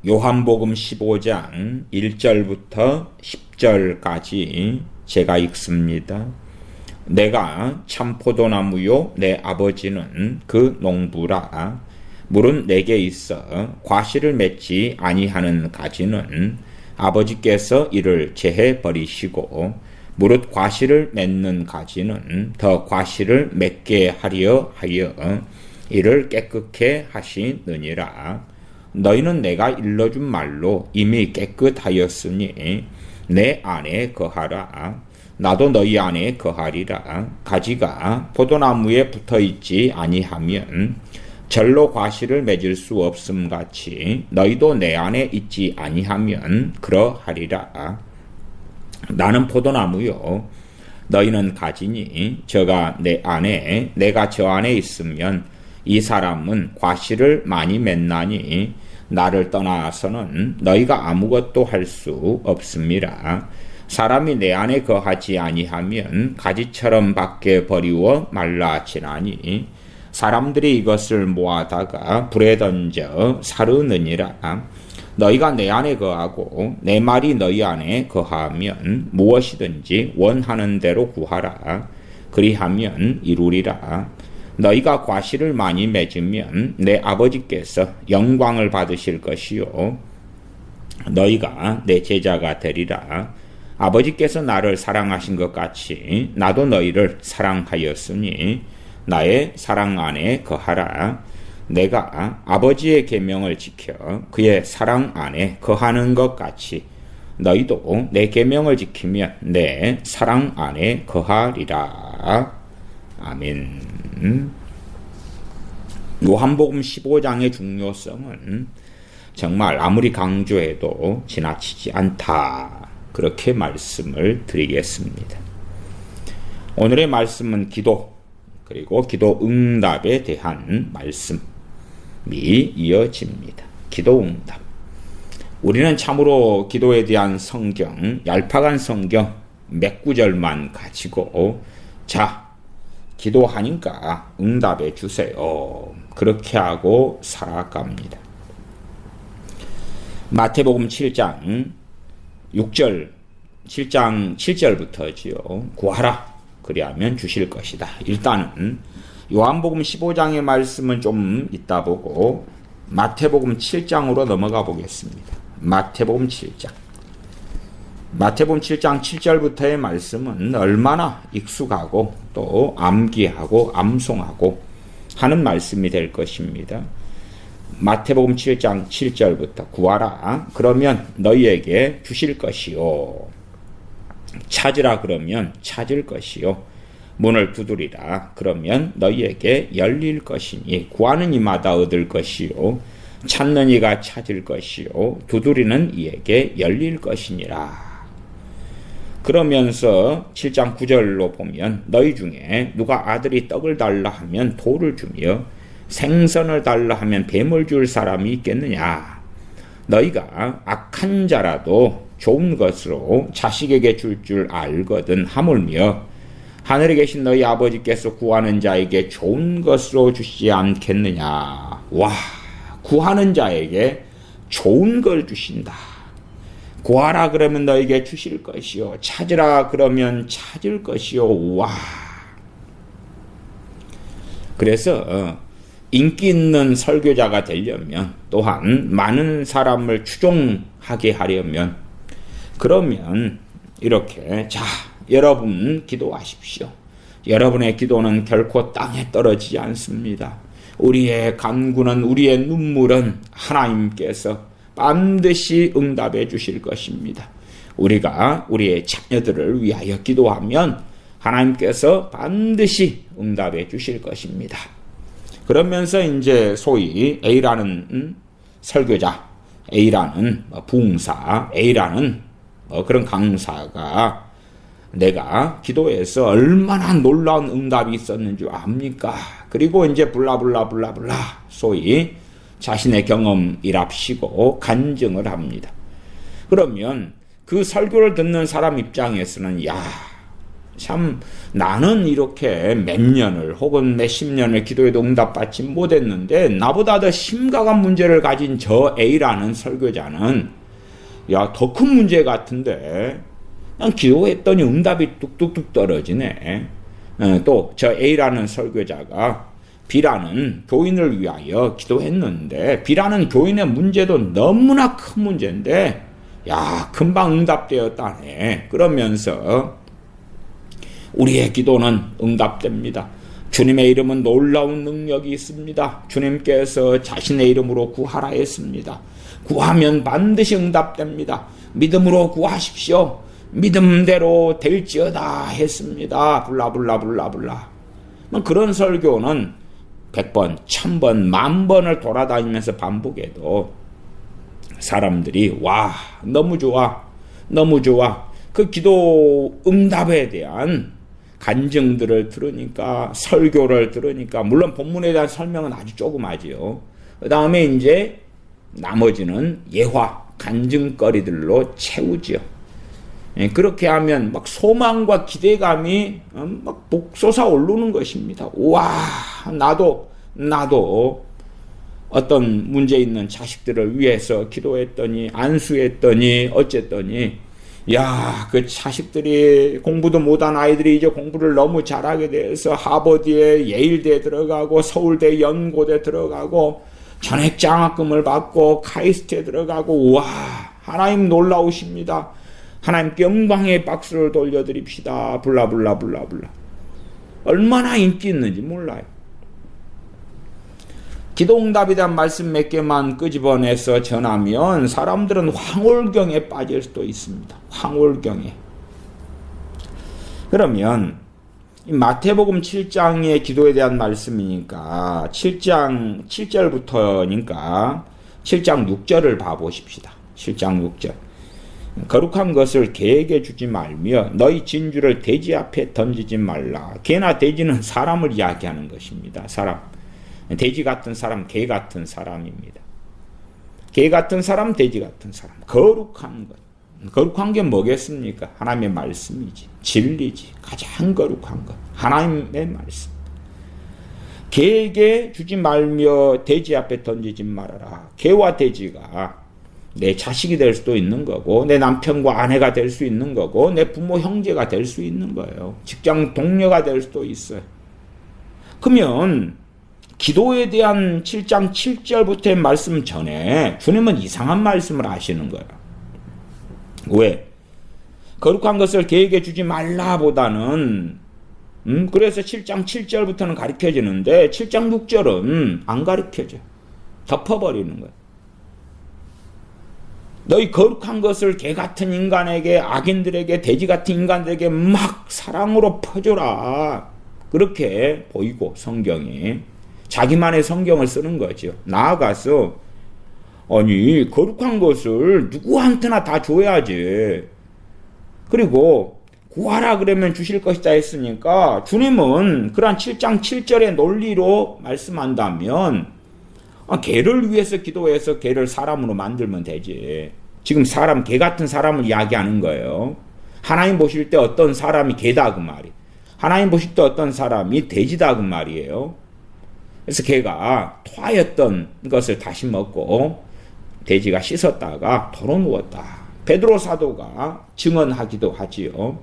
요한복음 15장 1절부터 10절까지 제가 읽습니다. 내가 참 포도나무요 내 아버지는 그 농부라. 물은 내게 있어 과실을 맺지 아니하는 가지는 아버지께서 이를 제해 버리시고 무릇 과실을 맺는 가지는 더 과실을 맺게 하려 하여 이를 깨끗게 하시느니라. 너희는 내가 일러준 말로 이미 깨끗하였으니 내 안에 거하라. 나도 너희 안에 거하리라. 가지가 포도나무에 붙어있지 아니하면 절로 과실을 맺을 수 없음 같이 너희도 내 안에 있지 아니하면 그러하리라. 나는 포도나무요 너희는 가지니 저가 내 안에 내가 저 안에 있으면 이 사람은 과실을 많이 맺나니 나를 떠나서는 너희가 아무것도 할 수 없습니다. 사람이 내 안에 거하지 아니하면 가지처럼 밖에 버리워 말라지나니 사람들이 이것을 모아다가 불에 던져 사르느니라. 너희가 내 안에 거하고 내 말이 너희 안에 거하면 무엇이든지 원하는 대로 구하라. 그리하면 이루리라. 너희가 과실을 많이 맺으면 내 아버지께서 영광을 받으실 것이요 너희가 내 제자가 되리라. 아버지께서 나를 사랑하신 것 같이 나도 너희를 사랑하였으니 나의 사랑 안에 거하라. 내가 아버지의 계명을 지켜 그의 사랑 안에 거하는 것 같이 너희도 내 계명을 지키면 내 사랑 안에 거하리라. 아멘. 요한복음 15장의 중요성은 정말 아무리 강조해도 지나치지 않다. 그렇게 말씀을 드리겠습니다. 오늘의 말씀은 기도, 그리고 기도 응답에 대한 말씀이 이어집니다. 기도 응답. 우리는 참으로 기도에 대한 성경, 얄팍한 성경 몇 구절만 가지고 자, 기도하니까 응답해 주세요. 그렇게 하고 살아갑니다. 마태복음 7장 6절, 7장 7절부터지요. 구하라. 그리하면 주실 것이다. 일단은 요한복음 15장의 말씀은 좀 이따 보고 마태복음 7장으로 넘어가 보겠습니다. 마태복음 7장 7절부터의 말씀은 얼마나 익숙하고 또 암기하고 암송하고 하는 말씀이 될 것입니다. 마태복음 7장 7절부터 구하라. 그러면 너희에게 주실 것이요. 찾으라. 그러면 찾을 것이요. 문을 두드리라. 그러면 너희에게 열릴 것이니 구하는 이마다 얻을 것이요. 찾는 이가 찾을 것이요. 두드리는 이에게 열릴 것이니라. 그러면서 7장 9절로 보면 너희 중에 누가 아들이 떡을 달라 하면 돌을 주며 생선을 달라 하면 뱀을 줄 사람이 있겠느냐. 너희가 악한 자라도 좋은 것으로 자식에게 줄 알거든 하물며 하늘에 계신 너희 아버지께서 구하는 자에게 좋은 것으로 주시지 않겠느냐. 와, 구하는 자에게 좋은 걸 주신다. 구하라 그러면 너에게 주실 것이요. 찾으라 그러면 찾을 것이요. 와. 그래서 인기 있는 설교자가 되려면 또한 많은 사람을 추종하게 하려면 그러면 이렇게 자, 여러분 기도하십시오. 여러분의 기도는 결코 땅에 떨어지지 않습니다. 우리의 간구는 우리의 눈물은 하나님께서 반드시 응답해 주실 것입니다. 우리가 우리의 자녀들을 위하여 기도하면 하나님께서 반드시 응답해 주실 것입니다. 그러면서 이제 소위 A라는 설교자, A라는 부흥사, A라는 그런 강사가 내가 기도해서 얼마나 놀라운 응답이 있었는 줄 압니까? 그리고 이제 블라블라블라블라 소위 자신의 경험이랍시고 간증을 합니다. 그러면 그 설교를 듣는 사람 입장에서는 야, 참 나는 이렇게 몇 년을 혹은 몇십 년을 기도해도 응답받지 못했는데 나보다 더 심각한 문제를 가진 저 A라는 설교자는 야, 더 큰 문제 같은데 그냥 기도했더니 응답이 뚝뚝뚝 떨어지네. 또 저 A라는 설교자가 B라는 교인을 위하여 기도했는데 B라는 교인의 문제도 너무나 큰 문제인데 야, 금방 응답되었다네. 그러면서 우리의 기도는 응답됩니다. 주님의 이름은 놀라운 능력이 있습니다. 주님께서 자신의 이름으로 구하라 했습니다. 구하면 반드시 응답됩니다. 믿음으로 구하십시오. 믿음대로 될지어다 했습니다. 블라블라블라블라. 그런 설교는 100번, 1000번, 10,000번을 돌아다니면서 반복해도 사람들이 와, 너무 좋아, 너무 좋아. 그 기도 응답에 대한 간증들을 들으니까, 설교를 들으니까, 물론 본문에 대한 설명은 아주 조그마지요. 그 다음에 이제 나머지는 예화, 간증거리들로 채우지요. 그렇게 하면 막 소망과 기대감이 막 복솟아 오르는 것입니다. 와, 나도 어떤 문제 있는 자식들을 위해서 기도했더니, 안수했더니, 어쨌더니, 야, 그 자식들이 공부도 못한 아이들이 이제 공부를 너무 잘하게 돼서 하버드에 예일대에 들어가고 서울대 연고대 들어가고 전액장학금을 받고 카이스트에 들어가고 와, 하나님 놀라우십니다. 하나님께 영광의 박수를 돌려드립시다. 블라블라블라블라. 얼마나 인기 있는지 몰라요. 기도응답에 대한 말씀 몇 개만 끄집어내서 전하면 사람들은 황홀경에 빠질 수도 있습니다. 황홀경에. 그러면 마태복음 7장의 기도에 대한 말씀이니까 7장 7절부터니까 7장 6절을 봐보십시다. 7장 6절. 거룩한 것을 개에게 주지 말며 너희 진주를 돼지 앞에 던지지 말라. 개나 돼지는 사람을 이야기하는 것입니다. 사람. 돼지 같은 사람, 개 같은 사람입니다. 개 같은 사람, 돼지 같은 사람. 거룩한 것. 거룩한 게 뭐겠습니까? 하나님의 말씀이지. 진리지. 가장 거룩한 것. 하나님의 말씀. 개에게 주지 말며 돼지 앞에 던지지 말아라. 개와 돼지가 내 자식이 될 수도 있는 거고, 내 남편과 아내가 될 수 있는 거고, 내 부모 형제가 될 수 있는 거예요. 직장 동료가 될 수도 있어요. 그러면 기도에 대한 7장 7절부터의 말씀 전에 주님은 이상한 말씀을 하시는 거예요. 왜? 거룩한 것을 개에게 주지 말라보다는 그래서 7장 7절부터는 가르쳐지는데 7장 6절은 안 가르쳐져. 덮어버리는 거예요. 너희 거룩한 것을 개 같은 인간에게, 악인들에게, 돼지 같은 인간들에게 막 사랑으로 퍼줘라. 그렇게 보이고 성경이 자기만의 성경을 쓰는 거죠. 나아가서 아니 거룩한 것을 누구한테나 다 줘야지. 그리고 구하라 그러면 주실 것이다 했으니까 주님은 그러한 7장 7절의 논리로 말씀한다면 개를 위해서 기도해서 개를 사람으로 만들면 되지. 지금 사람, 개 같은 사람을 이야기하는 거예요. 하나님 보실 때 어떤 사람이 개다 그 말이. 하나님 보실 때 어떤 사람이 돼지다 그 말이에요. 그래서 개가 토하였던 것을 다시 먹고 돼지가 씻었다가 덜어누웠다. 베드로 사도가 증언하기도 하지요.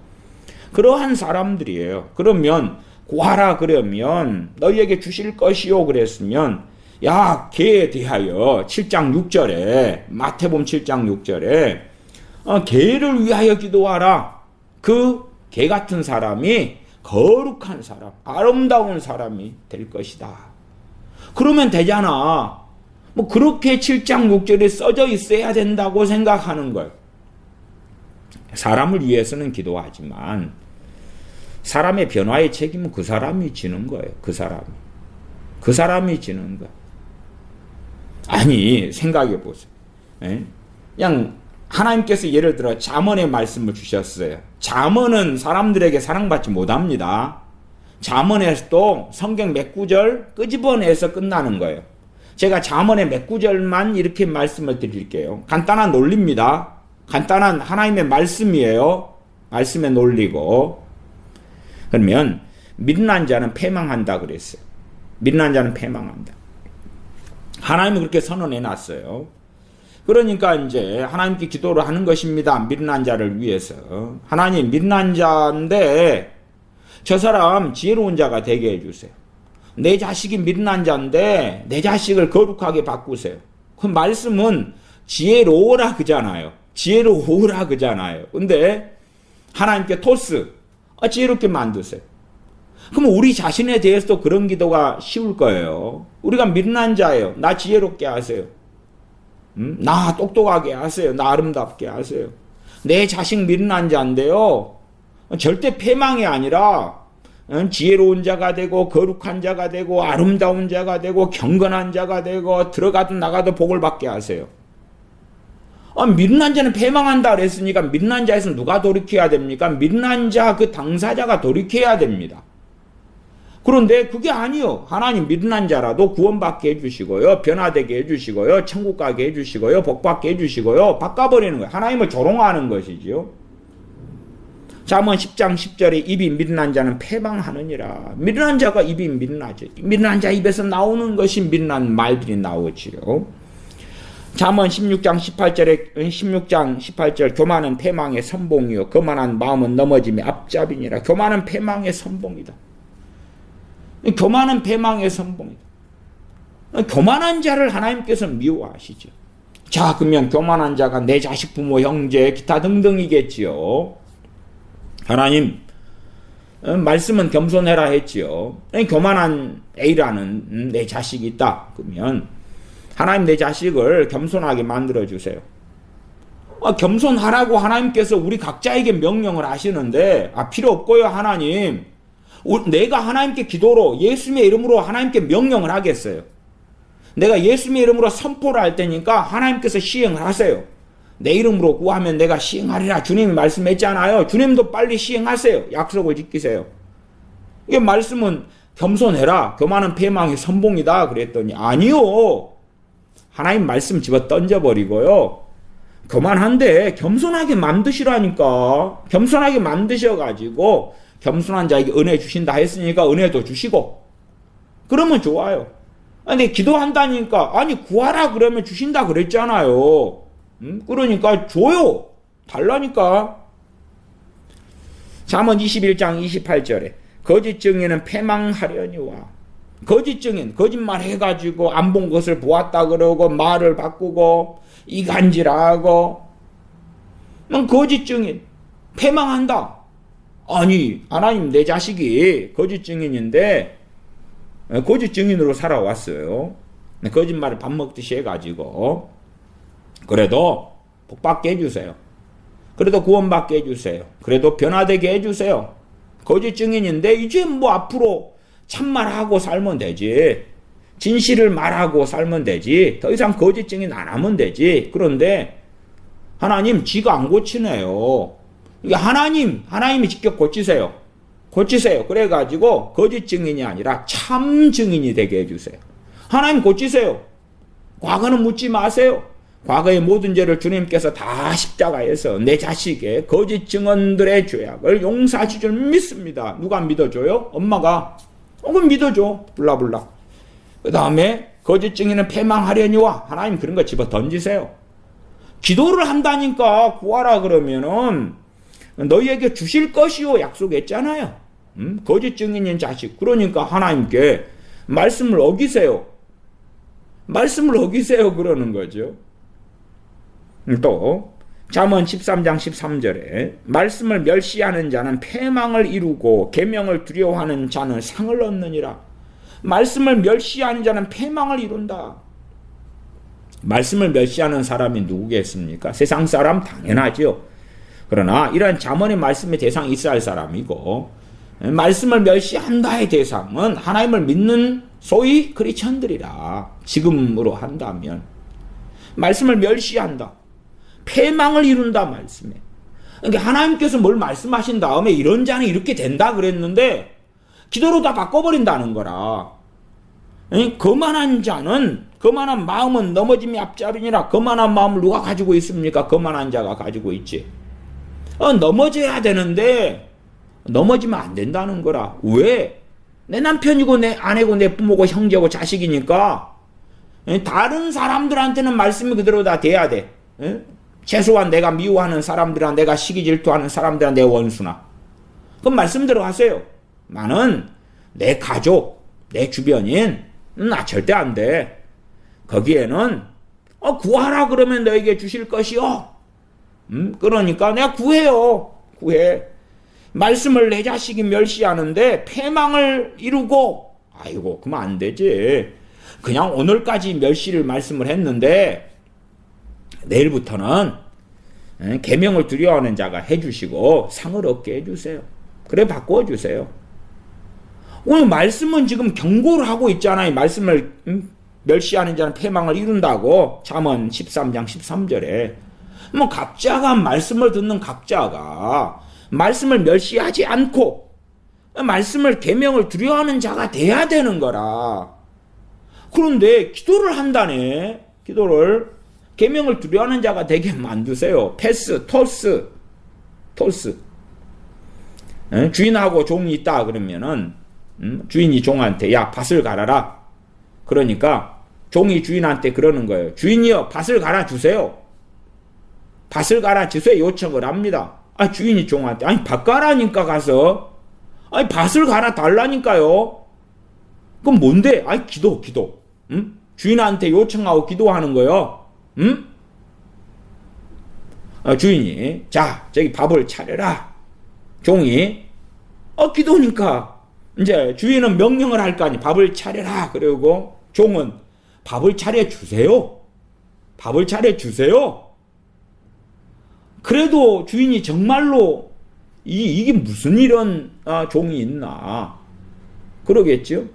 그러한 사람들이에요. 그러면 구하라 그러면 너희에게 주실 것이요 그랬으면 야, 개에 대하여 7장 6절에 마태복음 7장 6절에 개를 위하여 기도하라. 그 개 같은 사람이 거룩한 사람, 아름다운 사람이 될 것이다. 그러면 되잖아. 뭐 그렇게 7장 6절에 써져 있어야 된다고 생각하는 거예요. 사람을 위해서는 기도하지만 사람의 변화의 책임은 그 사람이 지는 거예요. 그 사람이 지는 거예요. 아니 생각해 보세요. 그냥 하나님께서 예를 들어 잠언의 말씀을 주셨어요. 잠언은 사람들에게 사랑받지 못합니다. 잠언에서도 성경 몇 구절 끄집어내서 끝나는 거예요. 제가 잠언의 몇 구절만 이렇게 말씀을 드릴게요. 간단한 논리입니다. 간단한 하나님의 말씀이에요. 말씀의 논리고 그러면 미련한 자는 패망한다 그랬어요. 미련한 자는 패망한다. 하나님이 그렇게 선언해 놨어요. 그러니까 이제 하나님께 기도를 하는 것입니다. 미련한 자를 위해서. 하나님, 미련한 자인데 저 사람 지혜로운 자가 되게 해주세요. 내 자식이 미련한 자인데 내 자식을 거룩하게 바꾸세요. 그 말씀은 지혜로우라 그잖아요. 지혜로우라 그잖아요. 근데 하나님께 토스, 지혜롭게 만드세요. 그럼 우리 자신에 대해서도 그런 기도가 쉬울 거예요. 우리가 미련한 자예요. 나 지혜롭게 하세요. 나 똑똑하게 하세요. 나 아름답게 하세요. 내 자식 미련한 자인데요. 절대 패망이 아니라 지혜로운 자가 되고 거룩한 자가 되고 아름다운 자가 되고 경건한 자가 되고 들어가도 나가도 복을 받게 하세요. 미련한 자는 패망한다 그랬으니까 미련한 자에서 누가 돌이켜야 됩니까? 미련한 자 그 당사자가 돌이켜야 됩니다. 그런데 그게 아니요. 하나님 미련한 자라도 구원받게 해주시고요. 변화되게 해주시고요. 천국 가게 해주시고요. 복받게 해주시고요. 바꿔버리는 거예요. 하나님을 조롱하는 것이지요. 잠언 10장 10절에 입이 미련한 자는 패망하느니라. 미련한 자가 입이 미련하죠. 미련한 자 입에서 나오는 것이 미련한 말들이 나오지요. 잠언 16장 18절 교만은 패망의 선봉이요 거만한 마음은 넘어짐의 앞잡이니라. 교만은 패망의 선봉이다. 교만은 패망의 선봉이다. 교만한 자를 하나님께서 미워하시죠. 자, 그러면 교만한 자가 내 자식, 부모, 형제, 기타 등등이겠지요. 하나님, 말씀은 겸손해라 했지요. 교만한 A라는 내 자식이 있다. 그러면 하나님 내 자식을 겸손하게 만들어주세요. 겸손하라고 하나님께서 우리 각자에게 명령을 하시는데 필요 없고요. 하나님, 내가 하나님께 기도로 예수님의 이름으로 하나님께 명령을 하겠어요. 내가 예수님의 이름으로 선포를 할 테니까 하나님께서 시행을 하세요. 내 이름으로 구하면 내가 시행하리라 주님이 말씀했잖아요. 주님도 빨리 시행하세요. 약속을 지키세요. 이게 말씀은 겸손해라. 교만은 패망의 선봉이다 그랬더니 아니요. 하나님 말씀 집어 던져버리고요. 교만한데 겸손하게 만드시라니까. 겸손하게 만드셔가지고 겸손한 자에게 은혜 주신다 했으니까 은혜도 주시고 그러면 좋아요. 근데 기도한다니까 구하라 그러면 주신다 그랬잖아요. 그러니까 줘요. 달라니까. 잠언 21장 28절에 거짓 증인은 패망하려니와. 거짓 증인, 거짓말 해가지고 안 본 것을 보았다 그러고 말을 바꾸고 이간질하고 거짓 증인 패망한다. 아니, 하나님 내 자식이 거짓 증인인데 거짓 증인으로 살아왔어요. 거짓말을 밥 먹듯이 해가지고 그래도 복받게 해주세요. 그래도 구원받게 해주세요. 그래도 변화되게 해주세요. 거짓 증인인데 이제 뭐 앞으로 참말하고 살면 되지. 진실을 말하고 살면 되지. 더 이상 거짓 증인 안 하면 되지. 그런데 하나님 지가 안 고치네요. 하나님이 직접 고치세요. 그래가지고 거짓 증인이 아니라 참 증인이 되게 해주세요. 하나님 고치세요. 과거는 묻지 마세요. 과거의 모든 죄를 주님께서 다 십자가에서 내 자식의 거짓 증언들의 죄악을 용서하실 줄 믿습니다. 누가 믿어줘요? 엄마가. 그럼 믿어줘. 불라불라. 그 다음에 거짓 증인은 패망하려니와. 하나님 그런 거 집어 던지세요. 기도를 한다니까 구하라 그러면은 너희에게 주실 것이요 약속했잖아요. 거짓 증인인 자식. 그러니까 하나님께 말씀을 어기세요. 그러는 거죠. 또 잠언 13장 13절에 말씀을 멸시하는 자는 패망을 이루고 계명을 두려워하는 자는 상을 얻느니라. 말씀을 멸시하는 자는 패망을 이룬다. 말씀을 멸시하는 사람이 누구겠습니까? 세상 사람 당연하죠. 그러나 이러한 잠언의 말씀의 대상이 있어야 할 사람이고 말씀을 멸시한다의 대상은 하나님을 믿는 소위 크리스천들이라. 지금으로 한다면 말씀을 멸시한다. 패망을 이룬다 말씀에. 그러니까 하나님께서 뭘 말씀하신 다음에 이런 자는 이렇게 된다 그랬는데 기도로 다 바꿔버린다는 거라. 거만한 자는 거만한 마음은 넘어짐이 앞잡이니라. 거만한 마음을 누가 가지고 있습니까? 거만한 자가 가지고 있지. 넘어져야 되는데 넘어지면 안 된다는 거라. 왜? 내 남편이고 내 아내고 내 부모고 형제고 자식이니까 다른 사람들한테는 말씀이 그대로 다 돼야 돼. 최소한 내가 미워하는 사람들이나 내가 시기 질투하는 사람들이나 내 원수나. 그럼 말씀대로 하세요. 나는 내 가족, 내 주변인 나 절대 안 돼. 거기에는 구하라 그러면 너에게 주실 것이요. 그러니까 내가 구해요. 구해. 말씀을 내 자식이 멸시하는데 패망을 이루고 아이고 그러면 안 되지. 그냥 오늘까지 멸시를 말씀을 했는데 내일부터는 계명을 두려워하는 자가 해주시고 상을 얻게 해주세요. 그래 바꾸어 주세요. 오늘 말씀은 지금 경고를 하고 있잖아요. 말씀을 멸시하는 자는 패망을 이룬다고 잠언 13장 13절에 뭐 각자가 말씀을 듣는 각자가 말씀을 멸시하지 않고 말씀을 계명을 두려워하는 자가 돼야 되는 거라. 그런데 기도를 한다네. 기도를 계명을 두려워하는 자가 되게 만드세요. 토스. 주인하고 종이 있다 그러면은 주인이 종한테 야 밭을 갈아라. 그러니까 종이 주인한테 그러는 거예요. 주인이요 밭을 갈아주세요. 밭을 갈아주세요 요청을 합니다. 주인이 종한테 밭 갈아니까 가서 밭을 갈아 달라니까요. 그럼 뭔데? 기도. 주인한테 요청하고 기도하는 거요. 주인이 자 저기 밥을 차려라. 종이 기도니까 이제 주인은 명령을 할 거 아니 밥을 차려라. 그리고 종은 밥을 차려주세요. 밥을 차려주세요. 그래도 주인이 정말로 이게 무슨 이런 종이 있나 그러겠죠.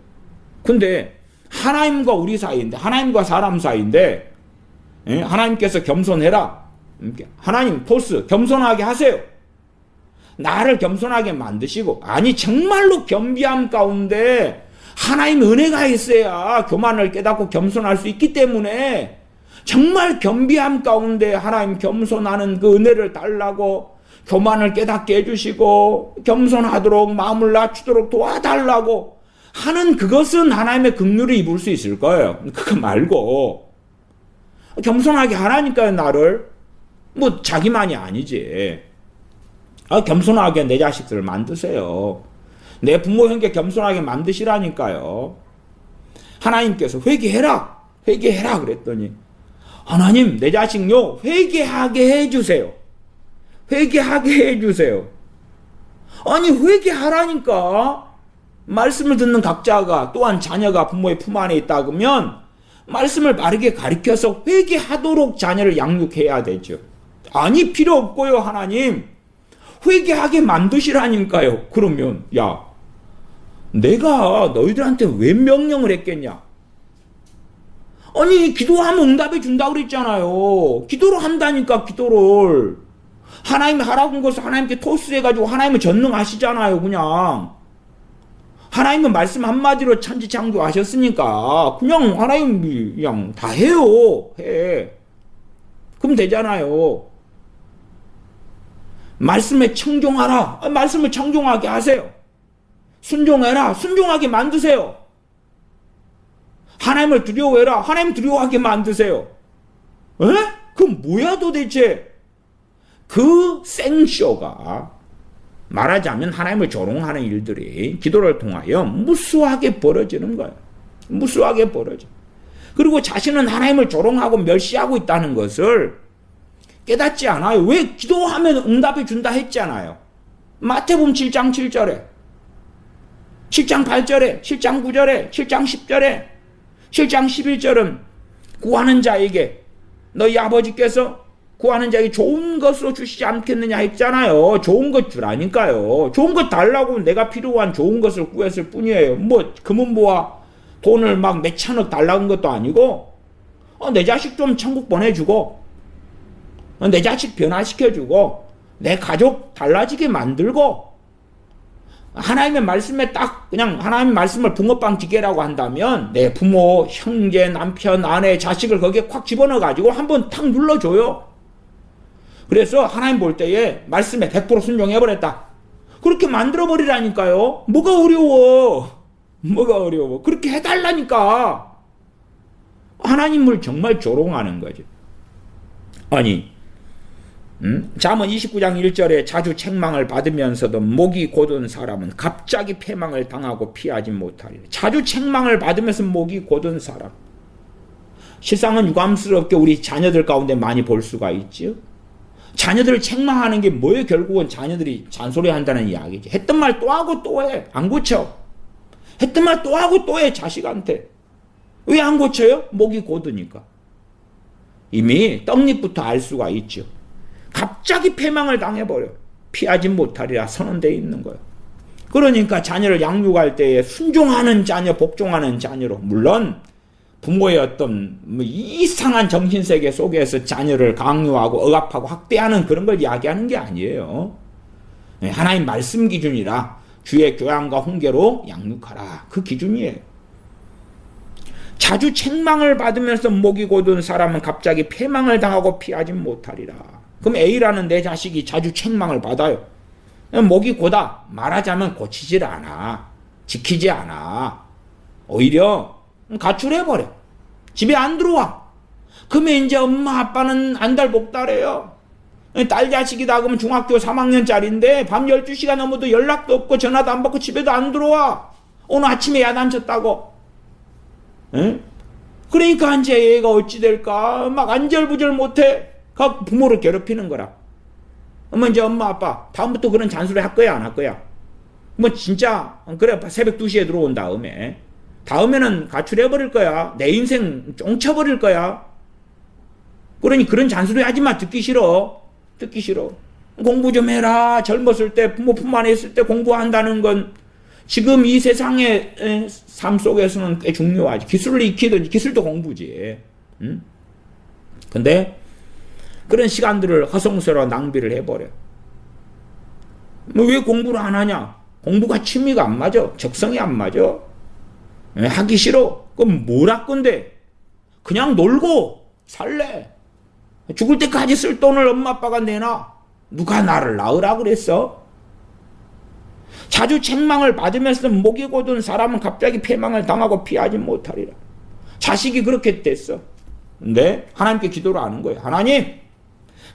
근데 하나님과 우리 사이인데 하나님과 사람 사이인데 하나님께서 겸손해라. 하나님 토스 겸손하게 하세요. 나를 겸손하게 만드시고 정말로 겸비함 가운데 하나님 은혜가 있어야 교만을 깨닫고 겸손할 수 있기 때문에 정말 겸비함 가운데 하나님 겸손하는 그 은혜를 달라고 교만을 깨닫게 해주시고 겸손하도록 마음을 낮추도록 도와달라고 하는 그것은 하나님의 긍휼을 입을 수 있을 거예요. 그거 말고 겸손하게 하라니까요. 나를 뭐 자기만이 아니지. 겸손하게 내 자식들을 만드세요. 내 부모 형제 겸손하게 만드시라니까요. 하나님께서 회개해라 그랬더니 하나님 내 자식요 회개하게 해주세요. 회개하라니까. 말씀을 듣는 각자가 또한 자녀가 부모의 품 안에 있다 그러면 말씀을 바르게 가르쳐서 회개하도록 자녀를 양육해야 되죠. 필요 없고요. 하나님 회개하게 만드시라니까요. 그러면 야 내가 너희들한테 왜 명령을 했겠냐. 기도하면 응답해 준다고 그랬잖아요. 기도를 한다니까. 기도를 하나님이 하라고 한 것을 하나님께 토스해가지고 하나님은 전능하시잖아요. 그냥 하나님은 말씀 한마디로 천지창조하셨으니까 그냥 하나님이 그냥 다 해요. 그럼 되잖아요. 말씀에 청종하라. 말씀을 청종하게 하세요. 순종해라. 순종하게 만드세요. 하나님을 두려워해라. 하나님 두려워하게 만드세요. 그럼 뭐야 도대체? 그 생쇼가 말하자면 하나님을 조롱하는 일들이 기도를 통하여 무수하게 벌어지는 거예요. 무수하게 벌어져. 그리고 자신은 하나님을 조롱하고 멸시하고 있다는 것을 깨닫지 않아요. 왜? 기도하면 응답해 준다 했잖아요. 마태복음 7장 7절에 7장 8절에 7장 9절에 7장 10절에 7장 11절은 구하는 자에게 너희 아버지께서 구하는 자에게 좋은 것으로 주시지 않겠느냐 했잖아요. 좋은 것 주라니까요. 좋은 것 달라고 내가 필요한 좋은 것을 구했을 뿐이에요. 뭐 금은보화 돈을 막 몇천억 달라는 것도 아니고 내 자식 좀 천국 보내주고 내 자식 변화시켜주고 내 가족 달라지게 만들고 하나님의 말씀에 딱 그냥 하나님의 말씀을 붕어빵 기계라고 한다면 내 부모, 형제, 남편, 아내, 자식을 거기에 콱 집어넣어가지고 한번 탁 눌러줘요. 그래서 하나님 볼 때에 말씀에 100% 순종해버렸다. 그렇게 만들어버리라니까요. 뭐가 어려워. 뭐가 어려워. 그렇게 해달라니까. 하나님을 정말 조롱하는 거죠. 아니, 잠언 29장 1절에 자주 책망을 받으면서도 목이 곧은 사람은 갑자기 패망을 당하고 피하지 못하리라. 자주 책망을 받으면서 목이 곧은 사람. 실상은 유감스럽게 우리 자녀들 가운데 많이 볼 수가 있죠. 자녀들을 책망하는 게 뭐예요? 결국은 자녀들이 잔소리한다는 이야기지. 했던 말 또 하고 또 해. 안 고쳐. 했던 말 또 하고 또 해. 자식한테. 왜 안 고쳐요? 목이 곧으니까. 이미 떡잎부터 알 수가 있죠. 갑자기 패망을 당해버려. 피하지 못하리라 선언되어 있는 거예요. 그러니까 자녀를 양육할 때에 순종하는 자녀, 복종하는 자녀로, 물론 부모의 어떤 이상한 정신세계 속에서 자녀를 강요하고 억압하고 학대하는 그런 걸 이야기하는 게 아니에요. 하나님 말씀 기준이라 주의 교양과 훈계로 양육하라. 그 기준이에요. 자주 책망을 받으면서 목이 곧은 사람은 갑자기 패망을 당하고 피하지 못하리라. 그럼 A라는 내 자식이 자주 책망을 받아요. 목이 고다. 말하자면 고치질 않아. 지키지 않아. 오히려 가출해버려. 집에 안 들어와. 그러면 이제 엄마 아빠는 안달복달해요. 딸 자식이다 그러면 중학교 3학년짜리인데 밤 12시가 넘어도 연락도 없고 전화도 안 받고 집에도 안 들어와. 오늘 아침에 야단쳤다고. 그러니까 이제 얘가 어찌 될까? 막 안절부절 못해. 그 부모를 괴롭히는 거라. 그러면 이제 엄마 아빠 다음부터 그런 잔소리 할 거야 안 할 거야? 뭐 진짜 그래 새벽 2시에 들어온 다음에는 가출해버릴 거야. 내 인생 쫑쳐버릴 거야. 그러니 그런 잔소리 하지마. 듣기 싫어. 공부 좀 해라. 젊었을 때 부모 품 안에 있을 때 공부한다는 건 지금 이 세상의 삶 속에서는 꽤 중요하지. 기술을 익히든지 기술도 공부지. 근데 그런 시간들을 허송세로 낭비를 해버려. 왜 공부를 안 하냐? 공부가 취미가 안 맞아. 적성이 안 맞아. 하기 싫어. 그럼 뭘 할 건데? 그냥 놀고 살래. 죽을 때까지 쓸 돈을 엄마 아빠가 내놔. 누가 나를 낳으라 그랬어? 자주 책망을 받으면서 목이 곧은 사람은 갑자기 패망을 당하고 피하지 못하리라. 자식이 그렇게 됐어. 근데 하나님께 기도를 하는 거예요. 하나님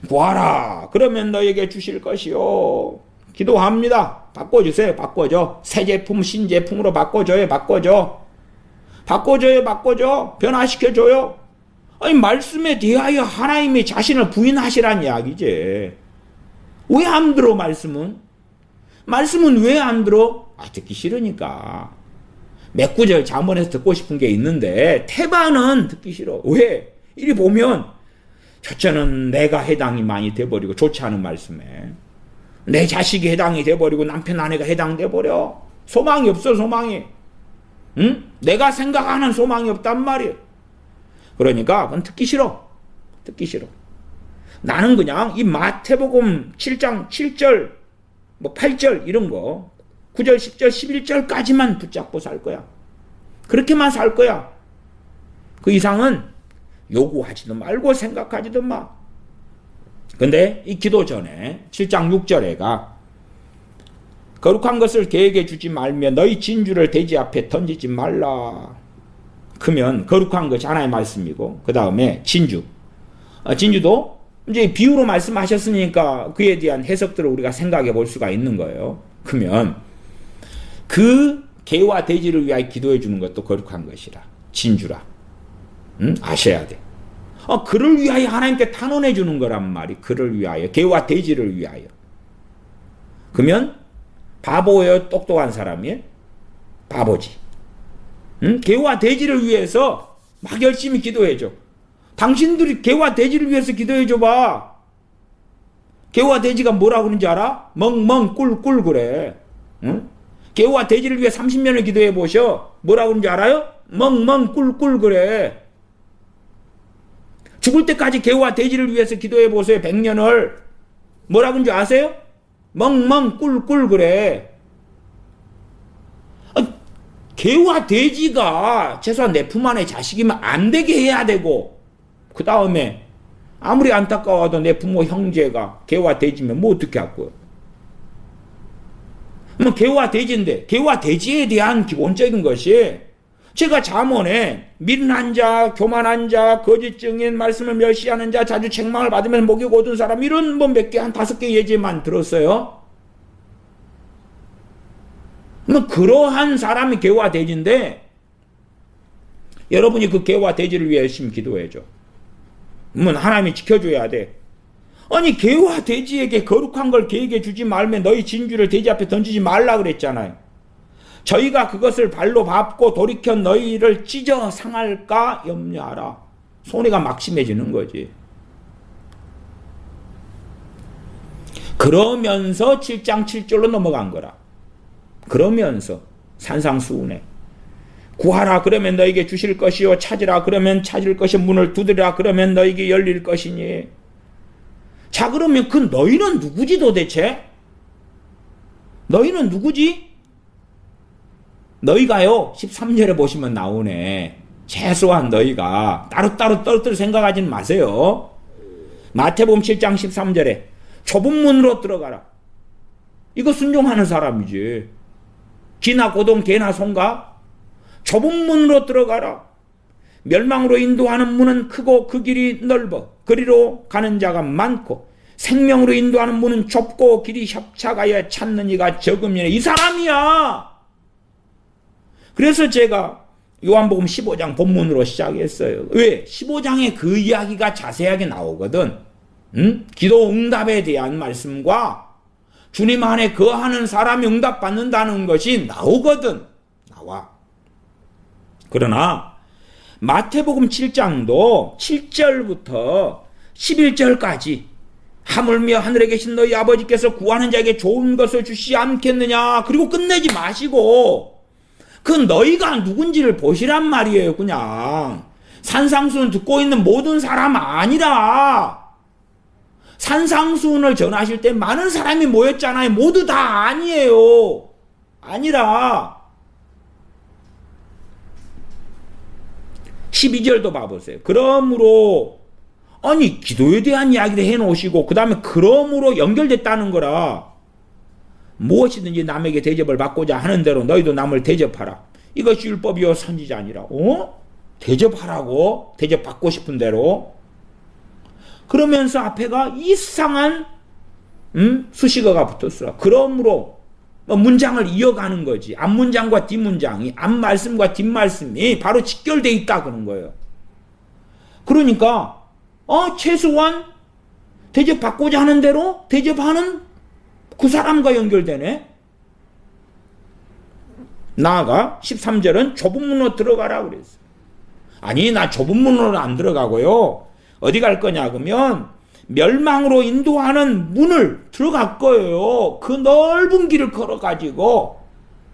구하라. 그러면 너에게 주실 것이요. 기도합니다. 바꿔주세요. 바꿔줘. 새 제품 신제품으로 바꿔줘요. 바꿔줘. 변화시켜줘요. 아니 말씀에 대하여 하나님이 자신을 부인하시란 이야기지. 왜 안 들어 말씀은 왜 안 들어? 듣기 싫으니까. 몇 구절 잠언에서 듣고 싶은 게 있는데 태반은 듣기 싫어. 왜? 이리 보면 첫째는 내가 해당이 많이 돼버리고 좋지 않은 말씀에 내 자식이 해당이 돼버리고 남편 아내가 해당돼버려. 소망이 없어. 응? 내가 생각하는 소망이 없단 말이에요. 그러니까 그건 듣기 싫어. 나는 그냥 이 마태복음 7장 7절 8절 이런 거 9절 10절 11절까지만 붙잡고 살 거야. 그렇게만 살 거야. 그 이상은 요구하지도 말고 생각하지도 마. 근데 이 기도 전에 7장 6절에가 거룩한 것을 계획해 주지 말며 너희 진주를 돼지 앞에 던지지 말라. 그러면 거룩한 것이 하나의 말씀이고 그 다음에 진주도 이제 비유로 말씀하셨으니까 그에 대한 해석들을 우리가 생각해 볼 수가 있는 거예요. 그러면 그 개와 돼지를 위하여 기도해 주는 것도 거룩한 것이라. 진주라. 아셔야 돼. 그를 위하여 하나님께 탄원해 주는 거란 말이. 그를 위하여. 개와 돼지를 위하여. 그러면 바보예요? 똑똑한 사람이에요? 바보지. 개와 돼지를 위해서 막 열심히 기도해줘. 당신들이 개와 돼지를 위해서 기도해줘봐. 개와 돼지가 뭐라고 그러는지 알아? 멍멍 꿀꿀 그래. 응? 개와 돼지를 위해 30년을 기도해보셔. 뭐라고 그러는지 알아요? 멍멍 꿀꿀 그래. 죽을 때까지 개와 돼지를 위해서 기도해보세요. 100년을. 뭐라고 그러는지 아세요? 멍멍 꿀꿀 그래. 개와 돼지가 최소한 내 품 안에 자식이면 안 되게 해야 되고 그 다음에 아무리 안타까워도 내 부모 형제가 개와 돼지면 뭐 어떻게 할 거야? 뭐 개와 돼지인데 개와 돼지에 대한 기본적인 것이 제가 잠언에 미련한 자, 교만한 자, 거짓 증인, 말씀을 멸시하는 자, 자주 책망을 받으면 목이 곧은 사람 이런 뭐 몇 개, 한 5개 예제만 들었어요. 뭐 그러한 사람이 개와 돼지인데 여러분이 그 개와 돼지를 위해 열심히 기도해줘. 뭐 하나님이 지켜줘야 돼. 아니 개와 돼지에게 거룩한 걸 개에게 주지 말면 너희 진주를 돼지 앞에 던지지 말라 그랬잖아요. 저희가 그것을 발로 밟고 돌이켜 너희를 찢어 상할까 염려하라. 손해가 막심해지는 거지. 그러면서 7장 7절로 넘어간 거라. 그러면서 산상수훈에 구하라 그러면 너에게 주실 것이요 찾으라 그러면 찾을 것이 문을 두드리라 그러면 너에게 열릴 것이니. 자 그러면 그 너희는 누구지 도대체? 너희는 누구지? 너희가요 13절에 보시면 나오네. 최소한 너희가 따로따로 떨어뜨려 생각하지는 마세요. 마태복음 7장 13절에 좁은 문으로 들어가라. 이거 순종하는 사람이지. 기나 고동 개나 송가 좁은 문으로 들어가라. 멸망으로 인도하는 문은 크고 그 길이 넓어 그리로 가는 자가 많고 생명으로 인도하는 문은 좁고 길이 협착하여 찾는 이가 적음이네. 이 사람이야. 그래서 제가 요한복음 15장 본문으로 시작했어요. 왜? 15장에 그 이야기가 자세하게 나오거든. 기도 응답에 대한 말씀과 주님 안에 거하는 사람이 응답받는다는 것이 나오거든. 나와. 그러나 마태복음 7장도 7절부터 11절까지 하물며 하늘에 계신 너희 아버지께서 구하는 자에게 좋은 것을 주시지 않겠느냐. 그리고 끝내지 마시고 그 너희가 누군지를 보시란 말이에요. 그냥 산상수훈 듣고 있는 모든 사람 아니라 산상수훈을 전하실 때 많은 사람이 모였잖아요. 모두 다 아니에요. 아니라 12절도 봐보세요. 그러므로 아니 기도에 대한 이야기를 해놓으시고 그 다음에 그러므로 연결됐다는 거라. 무엇이든지 남에게 대접을 받고자 하는 대로 너희도 남을 대접하라. 이것이 율법이요 선지자 아니라. 대접하라고? 대접받고 싶은 대로. 그러면서 앞에가 이상한 수식어가 붙었어. 그러므로 문장을 이어가는 거지. 앞문장과 뒷문장이 앞말씀과 뒷말씀이 바로 직결되어 있다 그런 거예요. 그러니까 최소한 대접받고자 하는 대로 대접하는 그 사람과 연결되네. 나아가 13절은 좁은 문으로 들어가라 그랬어. 아니 나 좁은 문으로는 안 들어가고요. 어디 갈 거냐 그러면 멸망으로 인도하는 문을 들어갈 거예요. 그 넓은 길을 걸어가지고.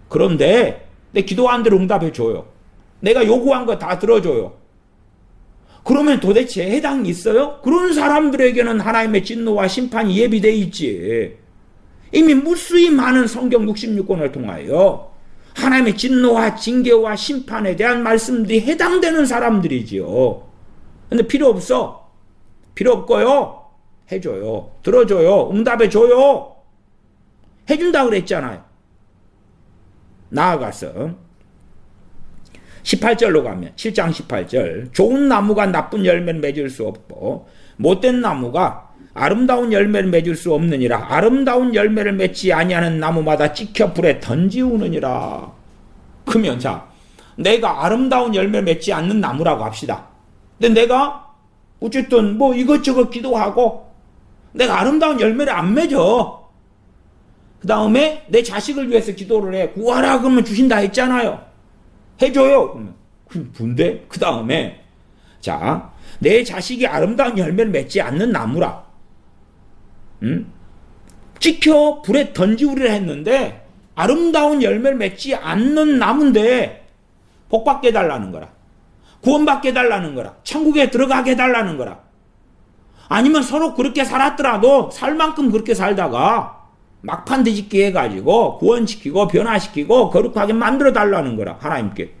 그런데 내 기도한 대로 응답해 줘요. 내가 요구한 거 다 들어줘요. 그러면 도대체 해당이 있어요? 그런 사람들에게는 하나님의 진노와 심판이 예비되어 있지. 이미 무수히 많은 성경 66권을 통하여 하나님의 진노와 징계와 심판에 대한 말씀들이 해당되는 사람들이지요. 근데 필요 없어. 필요 없고요. 해줘요. 들어줘요. 응답해줘요. 해준다 그랬잖아요. 나아가서 18절로 가면 7장 18절 좋은 나무가 나쁜 열매를 맺을 수 없고 못된 나무가 아름다운 열매를 맺을 수 없느니라. 아름다운 열매를 맺지 아니하는 나무마다 찍혀 불에 던지우느니라. 그러면 자 내가 아름다운 열매를 맺지 않는 나무라고 합시다. 근데 내가 어쨌든 뭐 이것저것 기도하고 내가 아름다운 열매를 안 맺어. 그 다음에 내 자식을 위해서 기도를 해. 구하라 그러면 주신다 했잖아요. 해줘요. 그러면 분데 그 다음에 자 내 자식이 아름다운 열매를 맺지 않는 나무라. 찍혀 불에 던지우리라 했는데 아름다운 열매를 맺지 않는 나무인데 복받게 해달라는 거라. 구원받게 해달라는 거라. 천국에 들어가게 해달라는 거라. 아니면 서로 그렇게 살았더라도 살 만큼 그렇게 살다가 막판 뒤집기 해가지고 구원시키고 변화시키고 거룩하게 만들어달라는 거라. 하나님께.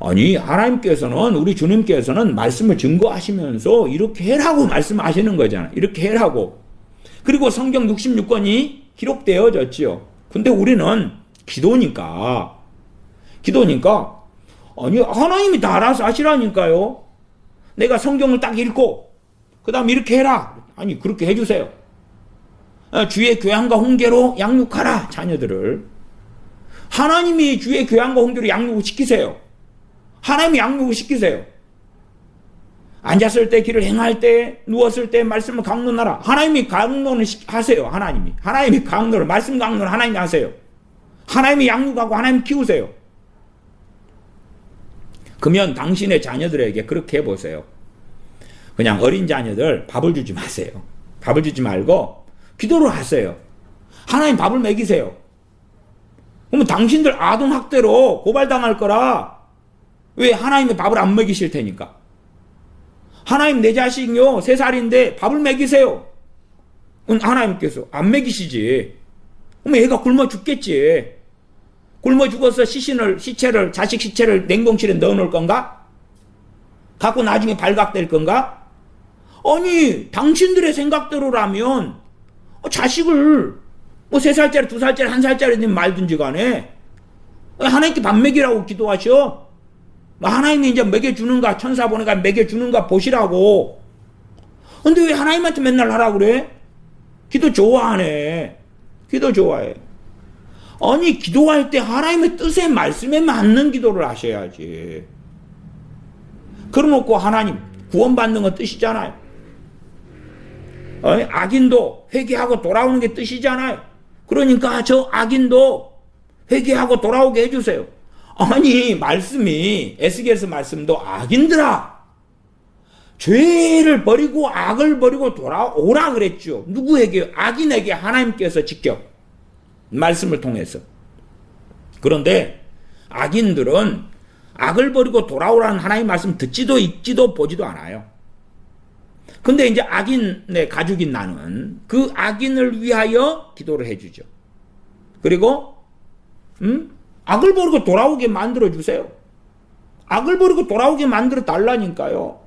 아니 하나님께서는 우리 주님께서는 말씀을 증거하시면서 이렇게 해라고 말씀하시는 거잖아. 이렇게 해라고. 그리고 성경 66권이 기록되어졌지요. 근데 우리는 기도니까, 아니, 하나님이 다 알아서 하시라니까요. 내가 성경을 딱 읽고, 그 다음 이렇게 해라. 아니, 그렇게 해주세요. 주의 교양과 훈계로 양육하라, 자녀들을. 하나님이 주의 교양과 훈계로 양육을 시키세요. 하나님이 양육을 시키세요. 앉았을 때, 길을 행할 때, 누웠을 때 말씀을 강론하라. 하나님이 강론을 하세요. 하나님이 강론을, 말씀 강론을 하나님이 하세요. 하나님이 양육하고 하나님이 키우세요. 그러면 당신의 자녀들에게 그렇게 해보세요. 그냥 어린 자녀들 밥을 주지 마세요. 밥을 주지 말고 기도를 하세요. 하나님 밥을 먹이세요. 그러면 당신들 아동학대로 고발당할 거라. 왜? 하나님의 밥을 안 먹이실 테니까. 하나님 내 자식이요 3살인데 밥을 먹이세요. 하나님께서 안 먹이시지. 그럼 얘가 굶어 죽겠지. 굶어 죽어서 시체를 자식 시체를 냉동실에 넣어놓을 건가? 갖고 나중에 발각될 건가? 아니, 당신들의 생각대로라면 자식을 3살짜리 2살짜리 1살짜리든 말든지 간에 하나님께 밥 먹이라고 기도하셔. 하나님이 이제 먹여주는가, 천사 보내가 먹여주는가 보시라고. 근데 왜 하나님한테 맨날 하라고 그래? 기도 좋아하네. 기도 좋아해. 아니, 기도할 때 하나님의 뜻의 말씀에 맞는 기도를 하셔야지. 그러놓고 하나님 구원받는 건 뜻이잖아요. 악인도 회개하고 돌아오는 게 뜻이잖아요. 그러니까 저 악인도 회개하고 돌아오게 해주세요. 아니, 말씀이 에스겔서 말씀도 악인들아 죄를 버리고 악을 버리고 돌아오라 그랬죠. 누구에게요? 악인에게 하나님께서 직접 말씀을 통해서. 그런데 악인들은 악을 버리고 돌아오라는 하나님의 말씀 듣지도 읽지도 보지도 않아요. 근데 이제 악인의 가족인 나는 그 악인을 위하여 기도를 해주죠. 그리고 악을 버리고 돌아오게 만들어주세요. 악을 버리고 돌아오게 만들어 달라니까요.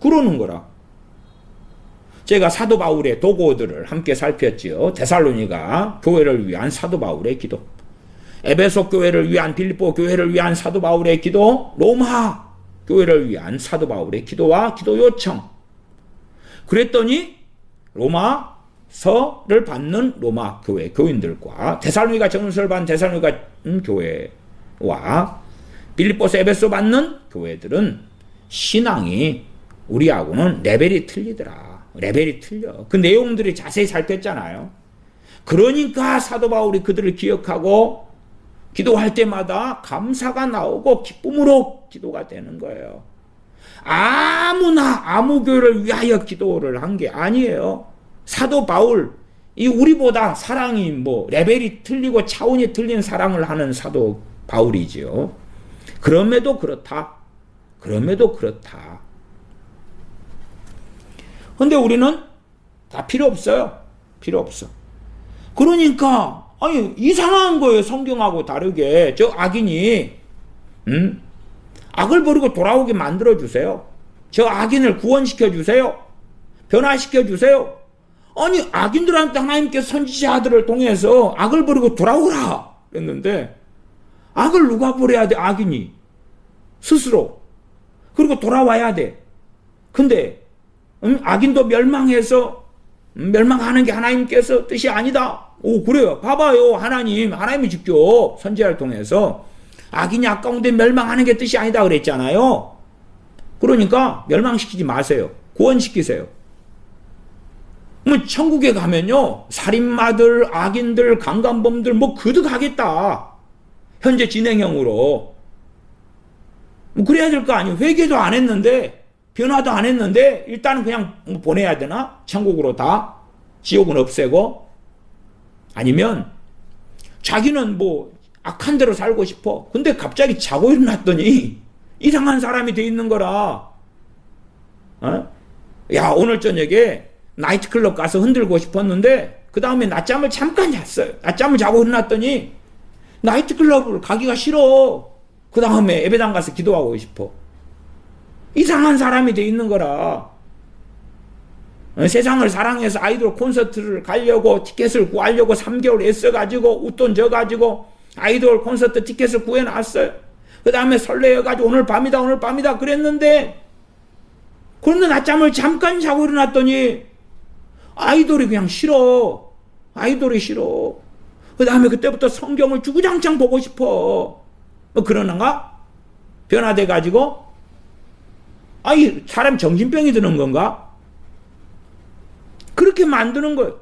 그러는 거라. 제가 사도 바울의 도구들을 함께 살폈지요. 데살로니가 교회를 위한 사도 바울의 기도, 에베소 교회를 위한, 빌립보 교회를 위한 사도 바울의 기도, 로마 교회를 위한 사도 바울의 기도와 기도 요청. 그랬더니 로마서를 받는 로마 교회 교인들과 데살로니가 전서를 받는 데살로니가 교회와 빌립보서 에베소 받는 교회들은 신앙이 우리하고는 레벨이 틀리더라. 레벨이 틀려. 그 내용들이 자세히 살폈잖아요. 그러니까 사도 바울이 그들을 기억하고 기도할 때마다 감사가 나오고 기쁨으로 기도가 되는 거예요. 아무나 아무 교회를 위하여 기도를 한 게 아니에요. 사도 바울, 이 우리보다 사랑이 레벨이 틀리고 차원이 틀린 사랑을 하는 사도 바울이지요. 그럼에도 그렇다. 근데 우리는 다 필요 없어요. 필요 없어. 그러니까 아니 이상한 거예요. 성경하고 다르게. 저 악인이 악을 버리고 돌아오게 만들어주세요. 저 악인을 구원시켜주세요. 변화시켜주세요. 아니 악인들한테 하나님께서 선지자들을 통해서 악을 버리고 돌아오라 그랬는데 악을 누가 버려야 돼? 악인이 스스로. 그리고 돌아와야 돼. 근데 악인도 멸망해서 멸망하는 게 하나님께서 뜻이 아니다. 오, 그래요. 봐봐요. 하나님이 직접 선지자를 통해서 악인이 아까운데 멸망하는 게 뜻이 아니다 그랬잖아요. 그러니까 멸망시키지 마세요. 구원시키세요. 천국에 가면요, 살인마들, 악인들, 강간범들 그득하겠다. 현재 진행형으로. 그래야 될 거 아니에요. 회개도 안 했는데, 변화도 안 했는데 일단은 그냥 보내야 되나? 천국으로 다? 지옥은 없애고? 아니면 자기는 악한 대로 살고 싶어. 근데 갑자기 자고 일어났더니 이상한 사람이 돼 있는 거라. 야, 오늘 저녁에 나이트클럽 가서 흔들고 싶었는데 그 다음에 낮잠을 잠깐 잤어요. 낮잠을 자고 일어났더니 나이트클럽을 가기가 싫어. 그 다음에 예배당 가서 기도하고 싶어. 이상한 사람이 돼 있는 거라. 세상을 사랑해서 아이돌 콘서트를 가려고 티켓을 구하려고 3개월 애써가지고 웃돈 져가지고 아이돌 콘서트 티켓을 구해놨어요. 그 다음에 설레어가지고 오늘 밤이다 그랬는데, 그런데 낮잠을 잠깐 자고 일어났더니 아이돌이 그냥 싫어. 아이돌이 싫어. 그 다음에 그때부터 성경을 주구장창 보고 싶어. 뭐 그러는가? 변화돼가지고 아니 사람 정신병이 드는 건가? 그렇게 만드는 거예요.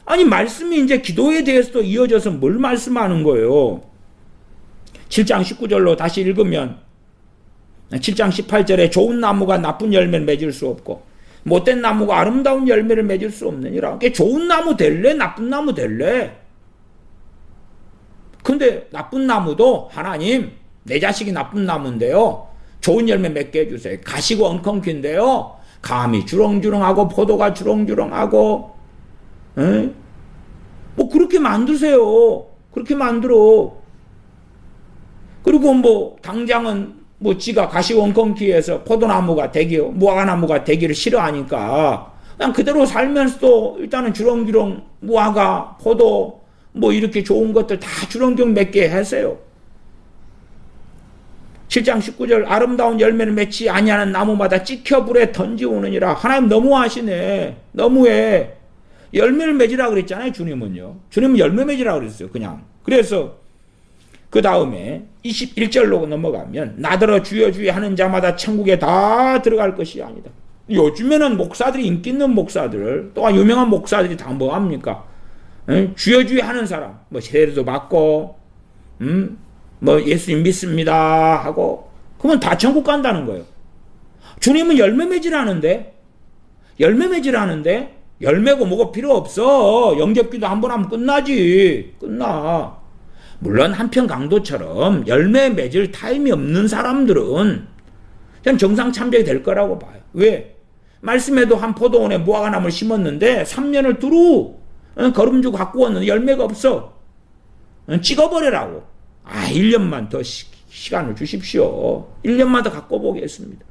아니 말씀이 이제 기도에 대해서도 이어져서 뭘 말씀하는 거예요? 7장 19절로 다시 읽으면 7장 18절에 좋은 나무가 나쁜 열매를 맺을 수 없고 못된 나무가 아름다운 열매를 맺을 수 없느니라. 그게 좋은 나무 될래? 나쁜 나무 될래? 근데 나쁜 나무도 하나님 내 자식이 나쁜 나무인데요. 좋은 열매 맺게 해주세요. 가시고 엉겅퀴인데요. 감이 주렁주렁하고 포도가 주렁주렁하고 뭐 그렇게 만드세요. 그렇게 만들어. 그리고 뭐 당장은 뭐 지가 가시고 엉겅퀴해서 포도나무가 되기 무화과나무가 되기를 싫어하니까 그냥 그대로 살면서도 일단은 주렁주렁 무화과 포도 뭐 이렇게 좋은 것들 다 주렁주렁 맺게 하세요. 7장 19절 아름다운 열매를 맺지 아니하는 나무마다 찍혀 불에 던지오느니라. 하나님 너무하시네. 너무해. 열매를 맺으라 그랬잖아요. 주님은요. 주님은 열매 맺으라 그랬어요. 그냥. 그래서 그 다음에 21절로 넘어가면 나더러 주여 주여 하는 자마다 천국에 다 들어갈 것이 아니다. 요즘에는 목사들이 인기 있는 목사들 또한 유명한 목사들이 다 뭐합니까? 주여 주여 하는 사람 뭐 세례도 받고 뭐 예수님 믿습니다 하고 그러면 다 천국 간다는 거예요. 주님은 열매 맺으라는데 열매고 뭐가 필요 없어. 영접기도 한 번 하면 끝나지. 끝나. 물론 한편 강도처럼 열매 맺을 타임이 없는 사람들은 그냥 정상 참작이 될 거라고 봐요. 왜? 말씀에도 한 포도원에 무화과나무를 심었는데 3년을 두루 거름주고 갖고 왔는데 열매가 없어. 찍어버리라고. 1년만 더 시간을 주십시오. 1년만 더 갖고 보겠습니다.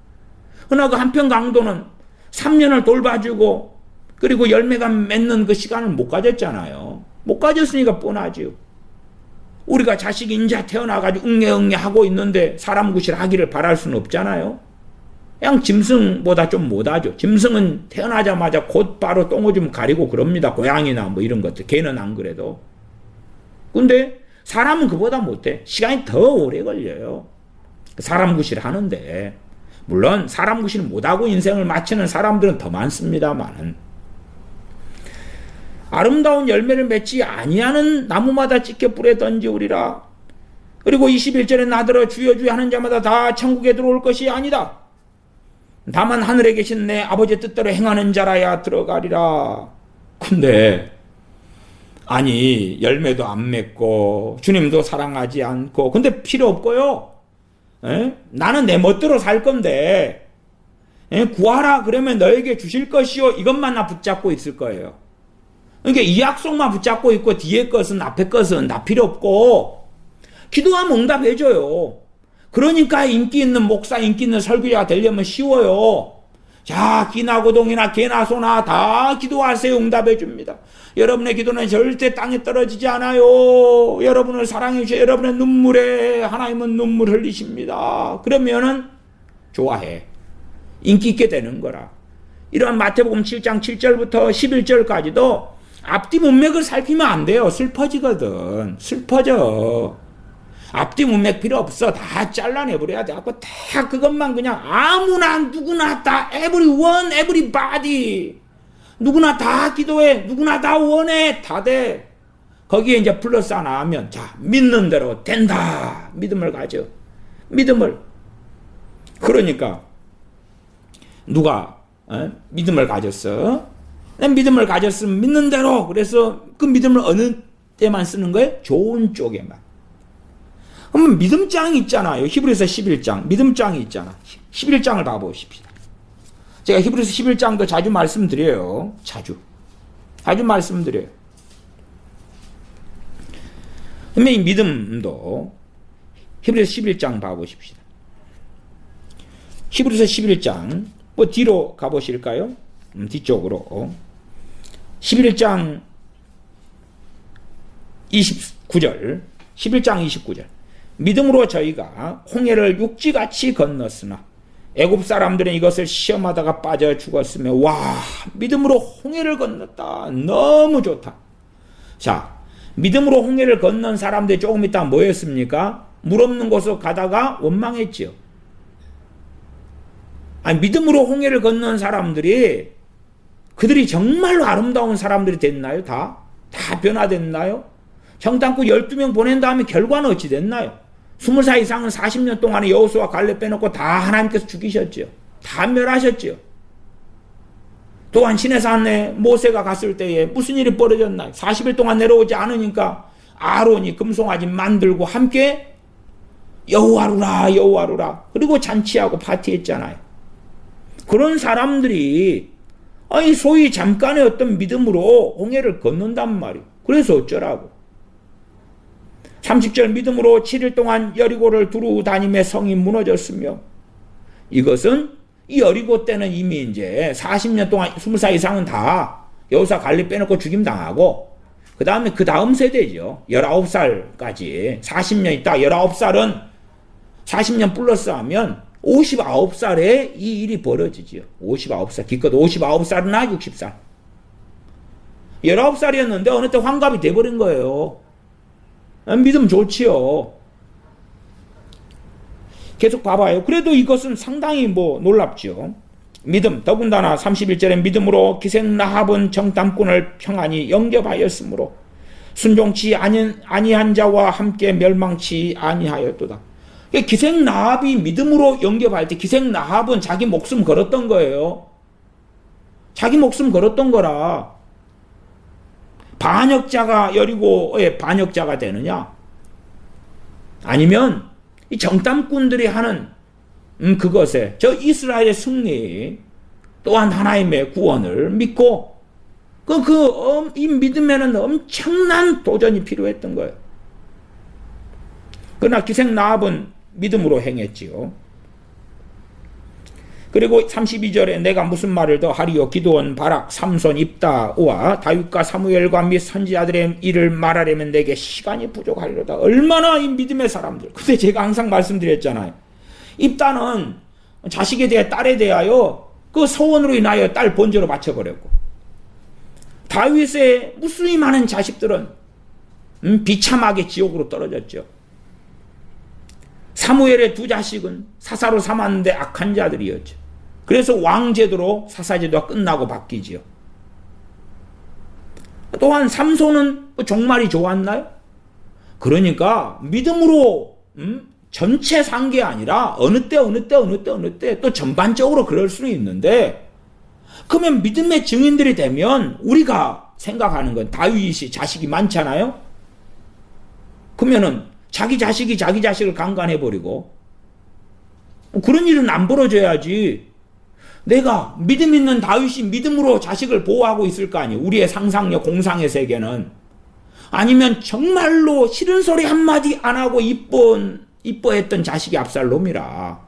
그러나 그 한편 강도는 3년을 돌봐주고 그리고 열매가 맺는 그 시간을 못 가졌잖아요. 못 가졌으니까 뻔하지요. 우리가 자식이 인자 태어나가지고 응애응애 하고 있는데 사람 구실 하기를 바랄 수는 없잖아요. 그냥 짐승보다 좀 못하죠. 짐승은 태어나자마자 곧바로 똥오줌 가리고 그럽니다. 고양이나 뭐 이런 것들. 개는 안 그래도. 근데 사람은 그보다 못해. 시간이 더 오래 걸려요. 사람 구실 하는데. 물론 사람 구실 못하고 인생을 마치는 사람들은 더 많습니다만은. 아름다운 열매를 맺지 아니하는 나무마다 찍혀 불에 던지우리라. 그리고 21절에 나더러 주여 주여 하는 자마다 다 천국에 들어올 것이 아니다. 다만 하늘에 계신 내 아버지의 뜻대로 행하는 자라야 들어가리라. 근데 아니 열매도 안 맺고 주님도 사랑하지 않고 근데 필요 없고요. 나는 내 멋대로 살 건데 구하라 그러면 너에게 주실 것이요. 이것만 나 붙잡고 있을 거예요. 그러니까 이 약속만 붙잡고 있고 뒤에 것은 앞에 것은 다 필요 없고 기도하면 응답해줘요. 그러니까 인기 있는 목사 인기 있는 설교자가 되려면 쉬워요. 자 기나고동이나 개나 소나 다 기도하세요. 응답해줍니다. 여러분의 기도는 절대 땅에 떨어지지 않아요. 여러분을 사랑해 주셔. 여러분의 눈물에 하나님은 눈물 흘리십니다. 그러면은 좋아해. 인기 있게 되는 거라. 이런 마태복음 7장 7절부터 11절까지도 앞뒤 문맥을 살피면 안 돼요. 슬퍼지거든. 슬퍼져. 앞뒤 문맥 필요 없어. 다 잘라내버려야 돼. 다 그것만 그냥 아무나 누구나 다 everyone, everybody 누구나 다 기도해. 누구나 다 원해. 다 돼. 거기에 이제 플러스 하나 하면 자 믿는 대로 된다. 믿음을 가져. 믿음을. 그러니까 누가 믿음을 가졌어? 난 믿음을 가졌으면 믿는 대로. 그래서 그 믿음을 어느 때만 쓰는 거예요? 좋은 쪽에만. 그러면 믿음장이 있잖아요. 히브리서 11장 믿음장이 있잖아. 11장을 봐보십시다. 제가 히브리서 11장도 자주 말씀드려요. 자주 말씀드려요. 그러면 이 믿음도 히브리서 11장 봐보십시다. 히브리서 11장 뭐 뒤로 가보실까요? 뒤쪽으로 11장 29절 11장 29절 믿음으로 저희가 홍해를 육지같이 건넜으나 애굽 사람들은 이것을 시험하다가 빠져 죽었으며 와 믿음으로 홍해를 건넜다. 너무 좋다. 자 믿음으로 홍해를 건넌 사람들이 조금 있다 뭐였습니까? 물 없는 곳으로 가다가 원망했지요. 아니 믿음으로 홍해를 건넌 사람들이 그들이 정말로 아름다운 사람들이 됐나요? 다 변화됐나요? 정탐꾼 12명 보낸 다음에 결과는 어찌 됐나요? 20살 이상은 40년 동안에 여호수아 갈렙 빼놓고 다 하나님께서 죽이셨죠. 다 멸하셨죠. 또한 시내산에 모세가 갔을 때에 무슨 일이 벌어졌나요? 40일 동안 내려오지 않으니까 아론이 금송아지 만들고 함께 여호와루라 여호와루라 그리고 잔치하고 파티했잖아요. 그런 사람들이 아니 소위 잠깐의 어떤 믿음으로 홍해를 건넌단 말이에요. 그래서 어쩌라고. 30절 믿음으로 7일 동안 여리고를 두루 다니며 성이 무너졌으며 이것은 이 여리고 때는 이미 이제 40년 동안 20살 이상은 다 여호수아 갈렙 빼놓고 죽임 당하고 그 다음에 그 다음 세대죠. 19살까지 40년 있다 19살은 40년 플러스 하면 59살에 이 일이 벌어지죠. 59살 기껏 59살이나 60살 19살이었는데 어느 때 환갑이 돼버린 거예요. 믿음 좋지요. 계속 봐봐요. 그래도 이것은 상당히 놀랍죠. 믿음, 더군다나 31절에 믿음으로 기생 라합은 정탐꾼을 평안히 영접하였으므로 순종치 아니한 자와 함께 멸망치 아니하였도다. 기생 라합이 믿음으로 영접할 때 기생 라합은 자기 목숨 걸었던 거예요. 자기 목숨 걸었던 거라. 반역자가 여리고의 반역자가 되느냐? 아니면 이 정탐꾼들이 하는 그것에 저 이스라엘의 승리 또한 하나님의 구원을 믿고 이 믿음에는 엄청난 도전이 필요했던 거예요. 그러나 기생 라합은 믿음으로 행했지요. 그리고 32절에 내가 무슨 말을 더 하리요 기드온 바락 삼손 입다와 다윗과 사무엘과 및 선지자들의 일을 말하려면 내게 시간이 부족하리로다. 얼마나 이 믿음의 사람들. 근데 제가 항상 말씀드렸잖아요. 입다는 자식에 대해 딸에 대하여 그 서원으로 인하여 딸 번제로 바쳐버렸고 다윗의 무수히 많은 자식들은 비참하게 지옥으로 떨어졌죠. 사무엘의 두 자식은 사사로 삼았는데 악한 자들이었죠. 그래서 왕제도로 사사제도가 끝나고 바뀌지요. 또한 삼손은 종말이 좋았나요? 그러니까 믿음으로 전체 산 게 아니라 어느 때 또 전반적으로 그럴 수는 있는데 그러면 믿음의 증인들이 되면 우리가 생각하는 건 다윗이 자식이 많잖아요. 그러면은 자기 자식이 자기 자식을 강간해버리고 그런 일은 안 벌어져야지. 내가 믿음 있는 다윗이 믿음으로 자식을 보호하고 있을 거 아니에요. 우리의 상상력 공상의 세계는. 아니면 정말로 싫은 소리 한마디 안 하고 이뻐했던 자식이 압살롬이라.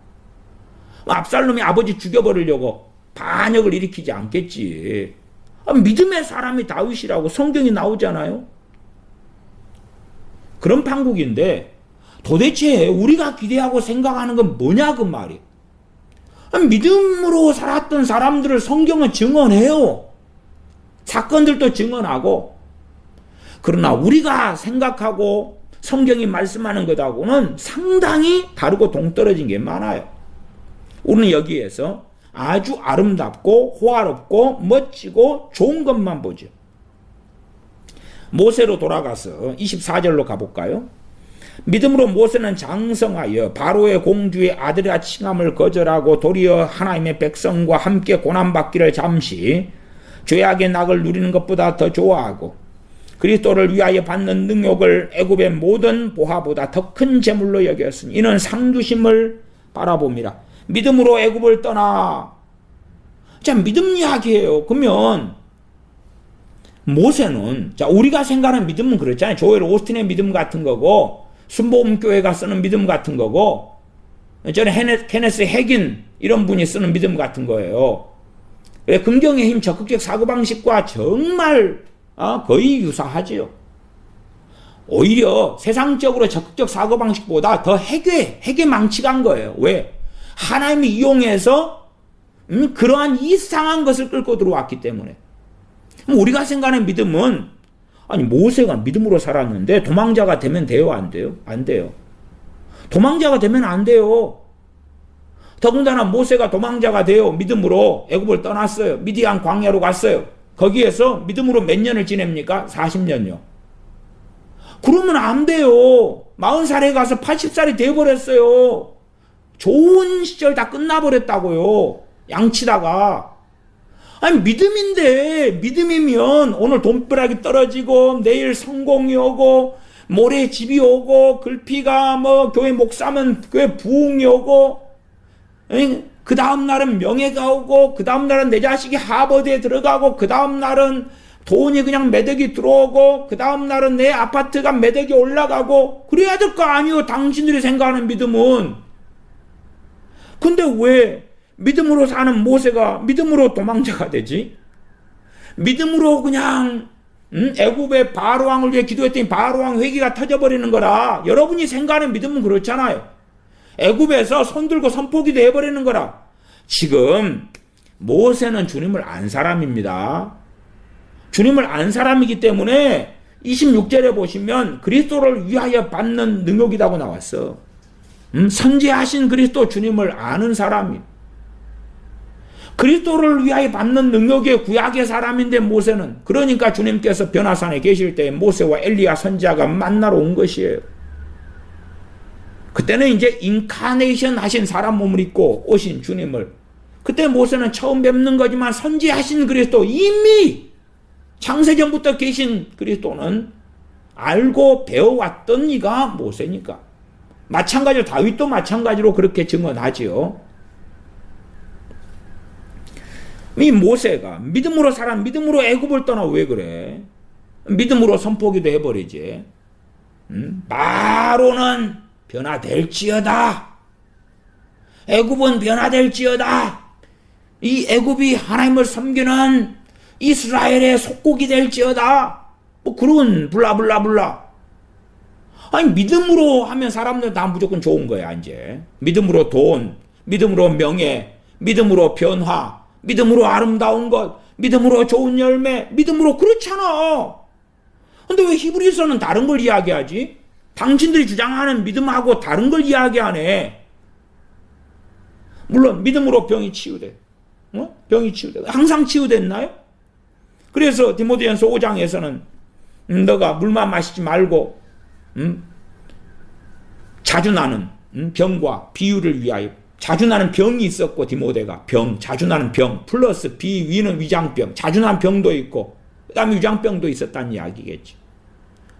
압살롬이 아버지 죽여버리려고 반역을 일으키지 않겠지. 믿음의 사람이 다윗이라고 성경이 나오잖아요. 그런 판국인데 도대체 우리가 기대하고 생각하는 건 뭐냐 그 말이에요. 믿음으로 살았던 사람들을 성경은 증언해요. 사건들도 증언하고. 그러나 우리가 생각하고 성경이 말씀하는 것하고는 상당히 다르고 동떨어진 게 많아요. 우리는 여기에서 아주 아름답고 호화롭고 멋지고 좋은 것만 보죠. 모세로 돌아가서 24절로 가볼까요? 믿음으로 모세는 장성하여 바로의 공주의 아들이라 칭함을 거절하고 도리어 하나님의 백성과 함께 고난받기를 잠시 죄악의 낙을 누리는 것보다 더 좋아하고 그리스도를 위하여 받는 능욕을 애굽의 모든 보화보다 더 큰 재물로 여겼으니 이는 상주심을 바라봅니다. 믿음으로 애굽을 떠나. 자, 믿음 이야기예요. 그러면 모세는 우리가 생각하는 믿음은 그렇잖아요. 조엘 오스틴의 믿음 같은 거고 순복음교회가 쓰는 믿음 같은 거고 저는 케네스 핵인 이런 분이 쓰는 믿음 같은 거예요. 긍정의 힘, 적극적 사고방식과 정말 거의 유사하지요. 오히려 세상적으로 적극적 사고방식보다 더 핵에 망치간 거예요. 왜? 하나님이 이용해서 그러한 이상한 것을 끌고 들어왔기 때문에. 우리가 생각하는 믿음은, 아니 모세가 믿음으로 살았는데 도망자가 되면 돼요? 안 돼요? 안 돼요. 도망자가 되면 안 돼요. 더군다나 모세가 도망자가 되어 믿음으로 애굽을 떠났어요. 미디안 광야로 갔어요. 거기에서 믿음으로 몇 년을 지냅니까? 40년요. 그러면 안 돼요. 40살에 가서 80살이 되어버렸어요. 좋은 시절 다 끝나버렸다고요. 양치다가. 아니 믿음인데, 믿음이면 오늘 돈벼락이 떨어지고 내일 성공이 오고 모레 집이 오고 글피가 교회 목사면 교회 부흥이 오고 그 다음 날은 명예가 오고 그 다음 날은 내 자식이 하버드에 들어가고 그 다음 날은 돈이 그냥 매덕이 들어오고 그 다음 날은 내 아파트가 매덕이 올라가고 그래야 될 거 아니요. 당신들이 생각하는 믿음은. 근데 왜 믿음으로 사는 모세가 믿음으로 도망자가 되지? 믿음으로 그냥 애굽의 바로왕을 위해 기도했더니 바로왕 회기가 터져버리는 거라. 여러분이 생각하는 믿음은 그렇잖아요. 애굽에서 손들고 선포기도 해버리는 거라. 지금 모세는 주님을 안 사람입니다. 주님을 안 사람이기 때문에 26절에 보시면 그리스도를 위하여 받는 능력이라고 나왔어. 선지하신 그리스도 주님을 아는 사람이. 그리스도를 위하여 받는 능력의 구약의 사람인데 모세는. 그러니까 주님께서 변화산에 계실 때 모세와 엘리야 선지자가 만나러 온 것이에요. 그때는 이제 인카네이션 하신 사람 몸을 입고 오신 주님을. 그때 모세는 처음 뵙는 거지만 선지하신 그리스도, 이미 창세전부터 계신 그리스도는 알고 배워왔던 이가 모세니까. 마찬가지로 다윗도 마찬가지로 그렇게 증언하지요. 이 모세가 믿음으로 살아, 믿음으로 애굽을 떠나. 왜 그래? 믿음으로 선포기도 해버리지. 바로는 변화될지어다. 애굽은 변화될지어다. 이 애굽이 하나님을 섬기는 이스라엘의 속국이 될지어다. 그런 블라블라블라. 아니 믿음으로 하면 사람들 다 무조건 좋은 거야 이제. 믿음으로 돈, 믿음으로 명예, 믿음으로 변화, 믿음으로 아름다운 것, 믿음으로 좋은 열매, 믿음으로. 그렇잖아. 근데 왜 히브리서는 다른 걸 이야기하지? 당신들이 주장하는 믿음하고 다른 걸 이야기하네. 물론 믿음으로 병이 치유돼. 병이 치유돼. 항상 치유됐나요? 그래서 디모데전서 5장에서는 너가 물만 마시지 말고 자주 나는 병과 비유를 위하여. 자주 나는 병이 있었고 디모데가 자주 나는 병 플러스 비위는 위장병, 자주 나는 병도 있고 그 다음에 위장병도 있었다는 이야기겠지.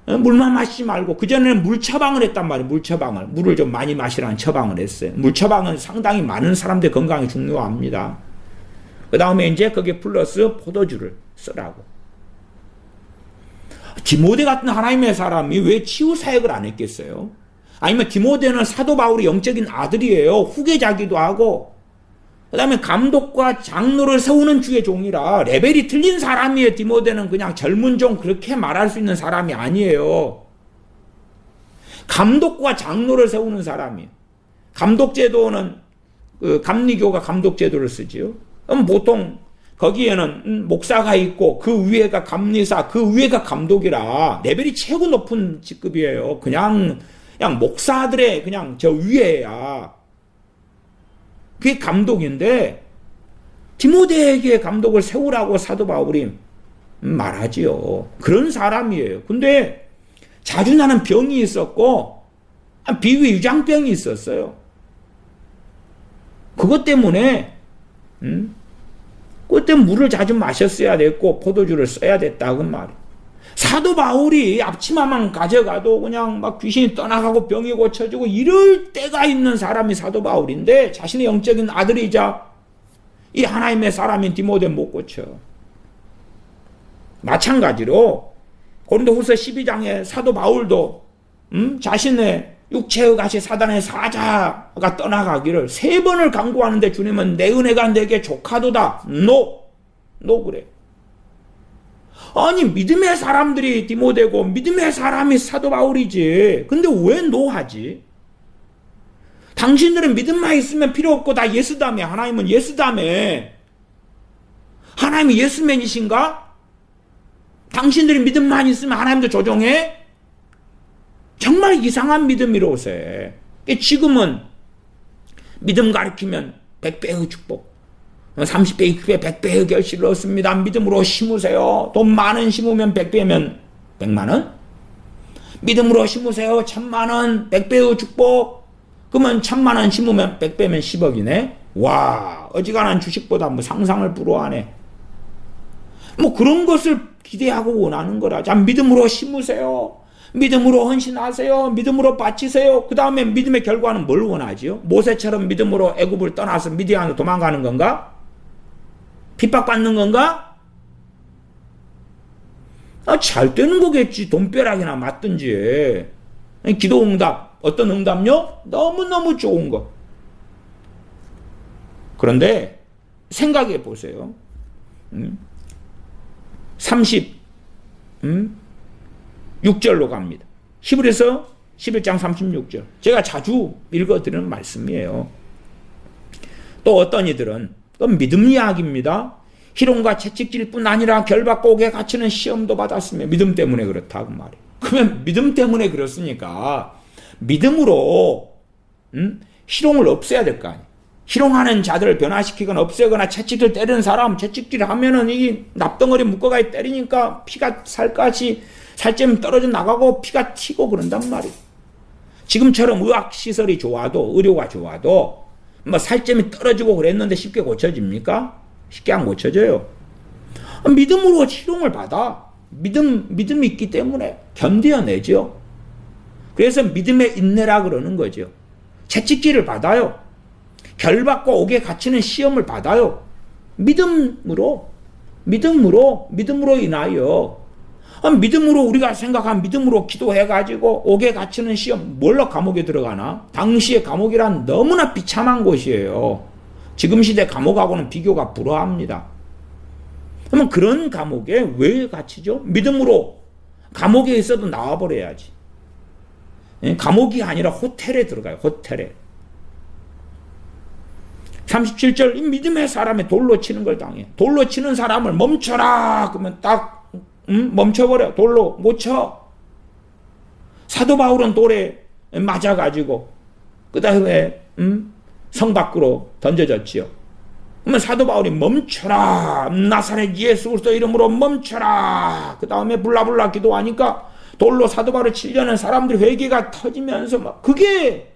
물만 마시지 말고. 그전에는 물 처방을 했단 말이에요. 물 처방을. 물을 좀 많이 마시라는 처방을 했어요. 물 처방은 상당히 많은 사람들 건강에 중요합니다. 그 다음에 이제 거기에 플러스 포도주를 쓰라고. 디모데 같은 하나님의 사람이 왜 치유 사역을 안 했겠어요? 아니면 디모데는 사도 바울의 영적인 아들이에요. 후계자기도 하고. 그 다음에 감독과 장로를 세우는 주의 종이라 레벨이 틀린 사람이에요. 디모데는 그냥 젊은 종 그렇게 말할 수 있는 사람이 아니에요. 감독과 장로를 세우는 사람이에요. 감독제도는 감리교가 감독제도를 쓰지요. 그럼 보통 거기에는 목사가 있고 그 위에가 감리사, 그 위에가 감독이라 레벨이 최고 높은 직급이에요. 그냥 목사들의 그냥 저 위에야. 그게 감독인데 디모데에게 감독을 세우라고 사도 바울이 말하지요. 그런 사람이에요. 근데 자주 나는 병이 있었고 비위 위장병이 있었어요. 그것 때문에 그때 물을 자주 마셨어야 됐고 포도주를 써야 됐다 그 말이에요. 사도 바울이 앞치마만 가져가도 그냥 막 귀신이 떠나가고 병이 고쳐지고 이럴 때가 있는 사람이 사도 바울인데 자신의 영적인 아들이자 이 하나님의 사람인 디모데 못 고쳐. 마찬가지로 고린도후서 12장에 사도 바울도 자신의 육체의 가시 사단의 사자가 떠나가기를 3번을 강구하는데 주님은 내 은혜가 내게 족하도다. No. 그래. 아니 믿음의 사람들이 디모데고 믿음의 사람이 사도 바울이지. 근데 왜 노하지? 당신들은 믿음만 있으면 필요 없고 다 예수다며. 하나님은 예수다며. 하나님이 예수맨이신가? 당신들이 믿음만 있으면 하나님도 조종해? 정말 이상한 믿음이로세. 지금은 믿음 가르치면 100배의 축복, 30배, 20배, 100배의 결실을 얻습니다. 믿음으로 심으세요. 돈 많은 심으면 100배면 100만원? 믿음으로 심으세요. 1000만원, 100배의 축복. 그러면 1000만원 심으면 100배면 10억이네. 와, 어지간한 주식보다 뭐 상상을 불허하네. 뭐 그런 것을 기대하고 원하는 거라. 자, 믿음으로 심으세요. 믿음으로 헌신하세요. 믿음으로 바치세요. 그 다음에 믿음의 결과는 뭘 원하지요? 모세처럼 믿음으로 애굽을 떠나서 미디안으로 도망가는 건가? 핍박받는 건가? 잘 되는 거겠지. 돈벼락이나 맞든지. 기도 응답. 어떤 응답요? 너무너무 좋은 거. 그런데 생각해 보세요. 36절로 갑니다. 히브리서 11장 36절. 제가 자주 읽어드리는 말씀이에요. 또 어떤 이들은 믿음 이야기입니다. 희롱과 채찍질 뿐 아니라 결박과 옥에 갇히는 시험도 받았으며 믿음 때문에 그렇다 그 말이에요. 그러면 믿음 때문에 그렇으니까 믿음으로 희롱을 없애야 될 거 아니에요. 희롱하는 자들을 변화시키거나 없애거나 채찍질 때리는 사람, 채찍질 하면은 이 납덩어리 묶어가 때리니까 피가 살갗이 살점이 떨어져 나가고 피가 튀고 그런단 말이에요. 지금처럼 의학시설이 좋아도, 의료가 좋아도 뭐 살점이 떨어지고 그랬는데 쉽게 고쳐집니까? 쉽게 안 고쳐져요. 믿음으로 희롱을 받아. 믿음이 있기 때문에 견뎌내죠. 그래서 믿음의 인내라 그러는 거죠. 채찍질을 받아요. 결박과 옥에 갇히는 시험을 받아요. 믿음으로 인하여. 믿음으로 우리가 생각한 믿음으로 기도해가지고 옥에 갇히는 시험, 뭘로 감옥에 들어가나? 당시의 감옥이란 너무나 비참한 곳이에요. 지금 시대 감옥하고는 비교가 불허합니다. 그러면 그런 감옥에 왜 갇히죠? 믿음으로 감옥에 있어도 나와버려야지. 감옥이 아니라 호텔에 들어가요. 호텔에. 37절 이 믿음의 사람의 돌로 치는 걸 당해. 돌로 치는 사람을 멈춰라 그러면 딱 멈춰버려. 돌로 못 쳐. 사도 바울은 돌에 맞아가지고 그 다음에 성 밖으로 던져졌지요. 그러면 사도 바울이 멈춰라. 나사렛 예수 그리스도 이름으로 멈춰라. 그 다음에 불라불라 기도하니까 돌로 사도 바울을 치려는 사람들이 회개가 터지면서 막 그게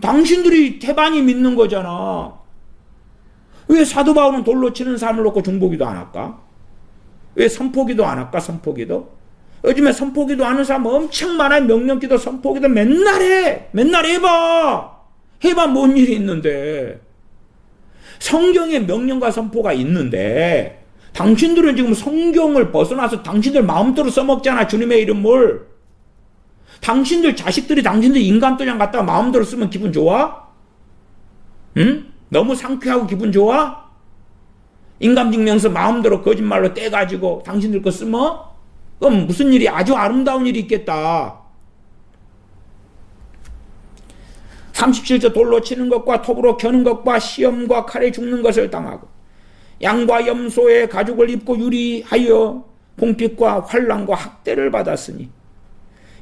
당신들이 태반이 믿는 거잖아. 왜 사도 바울은 돌로 치는 사람을 놓고 중보기도 안 할까? 왜 선포기도 안 할까? 선포기도? 요즘에 선포기도 하는 사람 엄청 많아요. 명령기도 선포기도 맨날 해. 맨날 해봐. 해봐 뭔 일이 있는데. 성경에 명령과 선포가 있는데 당신들은 지금 성경을 벗어나서 당신들 마음대로 써먹잖아. 주님의 이름을. 당신들 자식들이 당신들 인간도장 갖다가 마음대로 쓰면 기분 좋아? 응? 너무 상쾌하고 기분 좋아? 인감증명서 마음대로 거짓말로 떼가지고 당신들 거 쓰면? 그럼 무슨 일이 아주 아름다운 일이 있겠다. 37절 돌로 치는 것과 톱으로 켜는 것과 시험과 칼에 죽는 것을 당하고 양과 염소의 가죽을 입고 유리하여 궁핍과 환난과 학대를 받았으니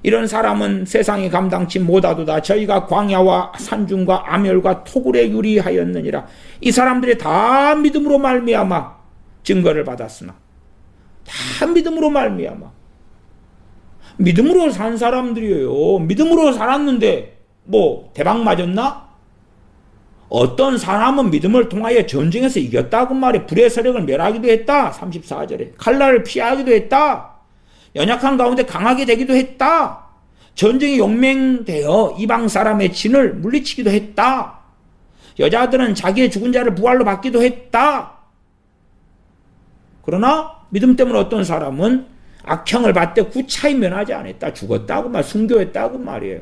이런 사람은 세상이 감당치 못하도다. 저희가 광야와 산중과 암열과 토굴에 유리하였느니라. 이 사람들이 다 믿음으로 말미암아 증거를 받았으나 다 믿음으로 말미암아. 믿음으로 산 사람들이에요. 믿음으로 살았는데 뭐 대박 맞았나? 어떤 사람은 믿음을 통하여 전쟁에서 이겼다 그 말에 불의 세력을 멸하기도 했다. 34절에 칼날을 피하기도 했다. 연약한 가운데 강하게 되기도 했다. 전쟁이 용맹되어 이방 사람의 진을 물리치기도 했다. 여자들은 자기의 죽은 자를 부활로 받기도 했다. 그러나 믿음 때문에 어떤 사람은 악형을 받되 구차히 면하지 않았다. 죽었다고 말, 순교했다고 말이에요.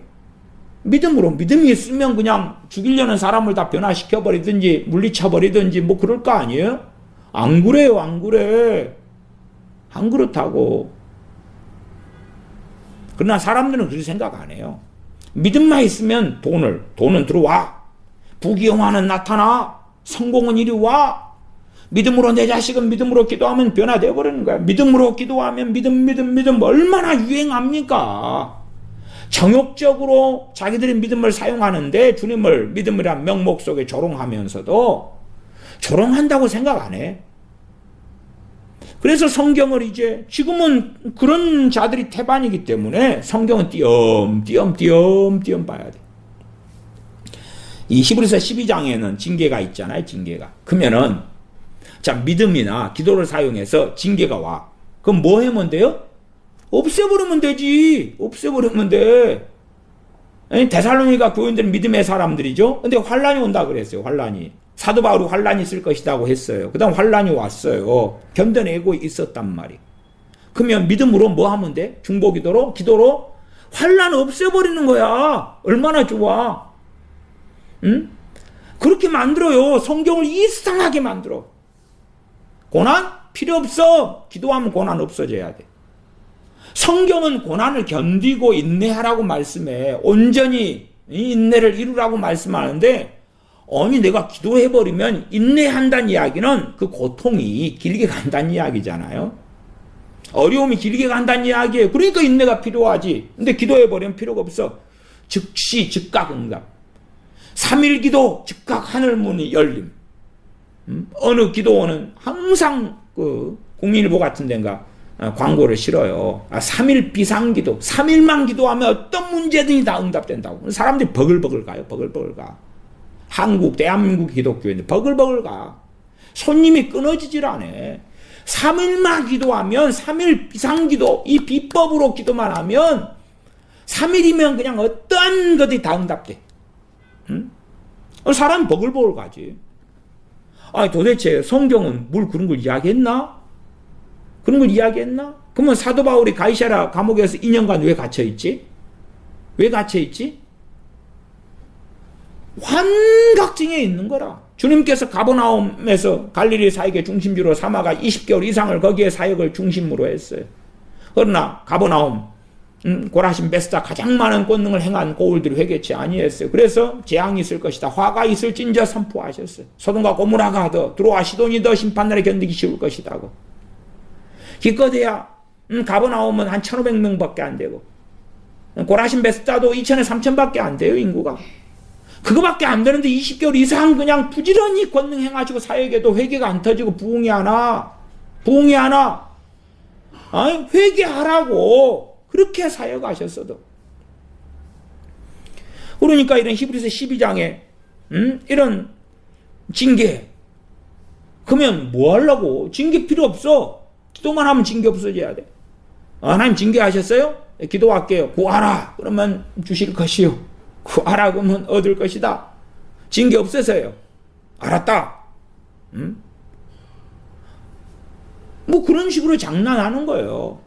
믿음으로, 믿음이 있으면 그냥 죽이려는 사람을 다 변화시켜버리든지 물리쳐버리든지 뭐 그럴 거 아니에요? 안 그래요, 안 그래. 안 그렇다고. 그러나 사람들은 그렇게 생각 안 해요. 믿음만 있으면 돈은 들어와. 부귀영화는 나타나. 성공은 이리 와. 믿음으로 내 자식은 믿음으로 기도하면 변화되어 버리는 거야. 믿음으로 기도하면 믿음 얼마나 유행합니까? 정욕적으로 자기들의 믿음을 사용하는데 주님을 믿음이란 명목 속에 조롱하면서도 조롱한다고 생각 안 해. 그래서 성경을 이제 지금은 그런 자들이 태반이기 때문에 성경은 띄엄띄엄 봐야 돼. 이 히브리서 12장에는 징계가 있잖아요. 징계가. 그러면은 자, 믿음이나 기도를 사용해서 징계가 와. 그럼 뭐 하면 돼요? 없애버리면 되지. 없애버리면 돼. 데살로니가 교인들은 믿음의 사람들이죠. 근데 환란이 온다 그랬어요. 환란이. 사도 바울이 환란이 있을 것이라고 했어요. 그 다음 환란이 왔어요. 견뎌내고 있었단 말이에요. 그러면 믿음으로 뭐 하면 돼? 중보기도로? 기도로? 환란 없애버리는 거야. 얼마나 좋아. 응? 그렇게 만들어요. 성경을 이상하게 만들어. 고난? 필요 없어. 기도하면 고난 없어져야 돼. 성경은 고난을 견디고 인내하라고 말씀해. 온전히 이 인내를 이루라고 말씀하는데, 아니 내가 기도해버리면 인내한다는 이야기는 그 고통이 길게 간다는 이야기잖아요. 어려움이 길게 간다는 이야기예요. 그러니까 인내가 필요하지. 근데 기도해버리면 필요가 없어. 즉시 즉각 응답. 3일 기도 즉각 하늘문이 열림. 어느 기도원은 항상 그 국민일보 같은 데인가 광고를 실어요. 3일 비상기도. 3일만 기도하면 어떤 문제든지 다 응답된다고. 사람들이 버글버글 가요. 버글버글 가. 대한민국 기독교인들 버글버글 가. 손님이 끊어지질 않아. 3일만 기도하면 3일 비상기도 이 비법으로 기도만 하면 3일이면 그냥 어떤 것이 다 응답돼. 응? 사람이 버글버글 가지. 아니 도대체 성경은 뭘 그런 걸 이야기했나? 그런 걸 이야기했나? 그러면 사도 바울이 가이사랴 감옥에서 2년간 왜 갇혀있지? 왜 갇혀있지? 환각증에 있는 거라. 주님께서 가버나움에서 갈릴리 사역의 중심지로 삼아가 20개월 이상을 거기에 사역을 중심으로 했어요. 그러나 가버나움 고라신 베스다 가장 많은 권능을 행한 고울들이 회개치 아니했어요. 그래서 재앙이 있을 것이다. 화가 있을진저 선포하셨어요. 소돔과 고모라가 더 들어와 시돈이 더 심판날에 견디기 쉬울 것이다고. 기껏해야 가버나움은 한 1,500명밖에 안 되고 고라신 베스다도 2,000에 3,000밖에 안 돼요. 인구가. 그거밖에 안 되는데 20개월 이상 그냥 부지런히 권능 행하시고 사역에도 회개가 안 터지고 부흥이 안 와. 아니 회개하라고. 그렇게 사역하셨어도. 그러니까 이런 히브리서 12장에 이런 징계. 그러면 뭐 하려고? 징계 필요 없어. 기도만 하면 징계 없어져야 돼. 하나님 징계하셨어요? 기도할게요. 구하라. 그러면 주실 것이요. 구하라 그러면 얻을 것이다. 징계 없애서요. 알았다. 뭐 그런 식으로 장난하는 거예요.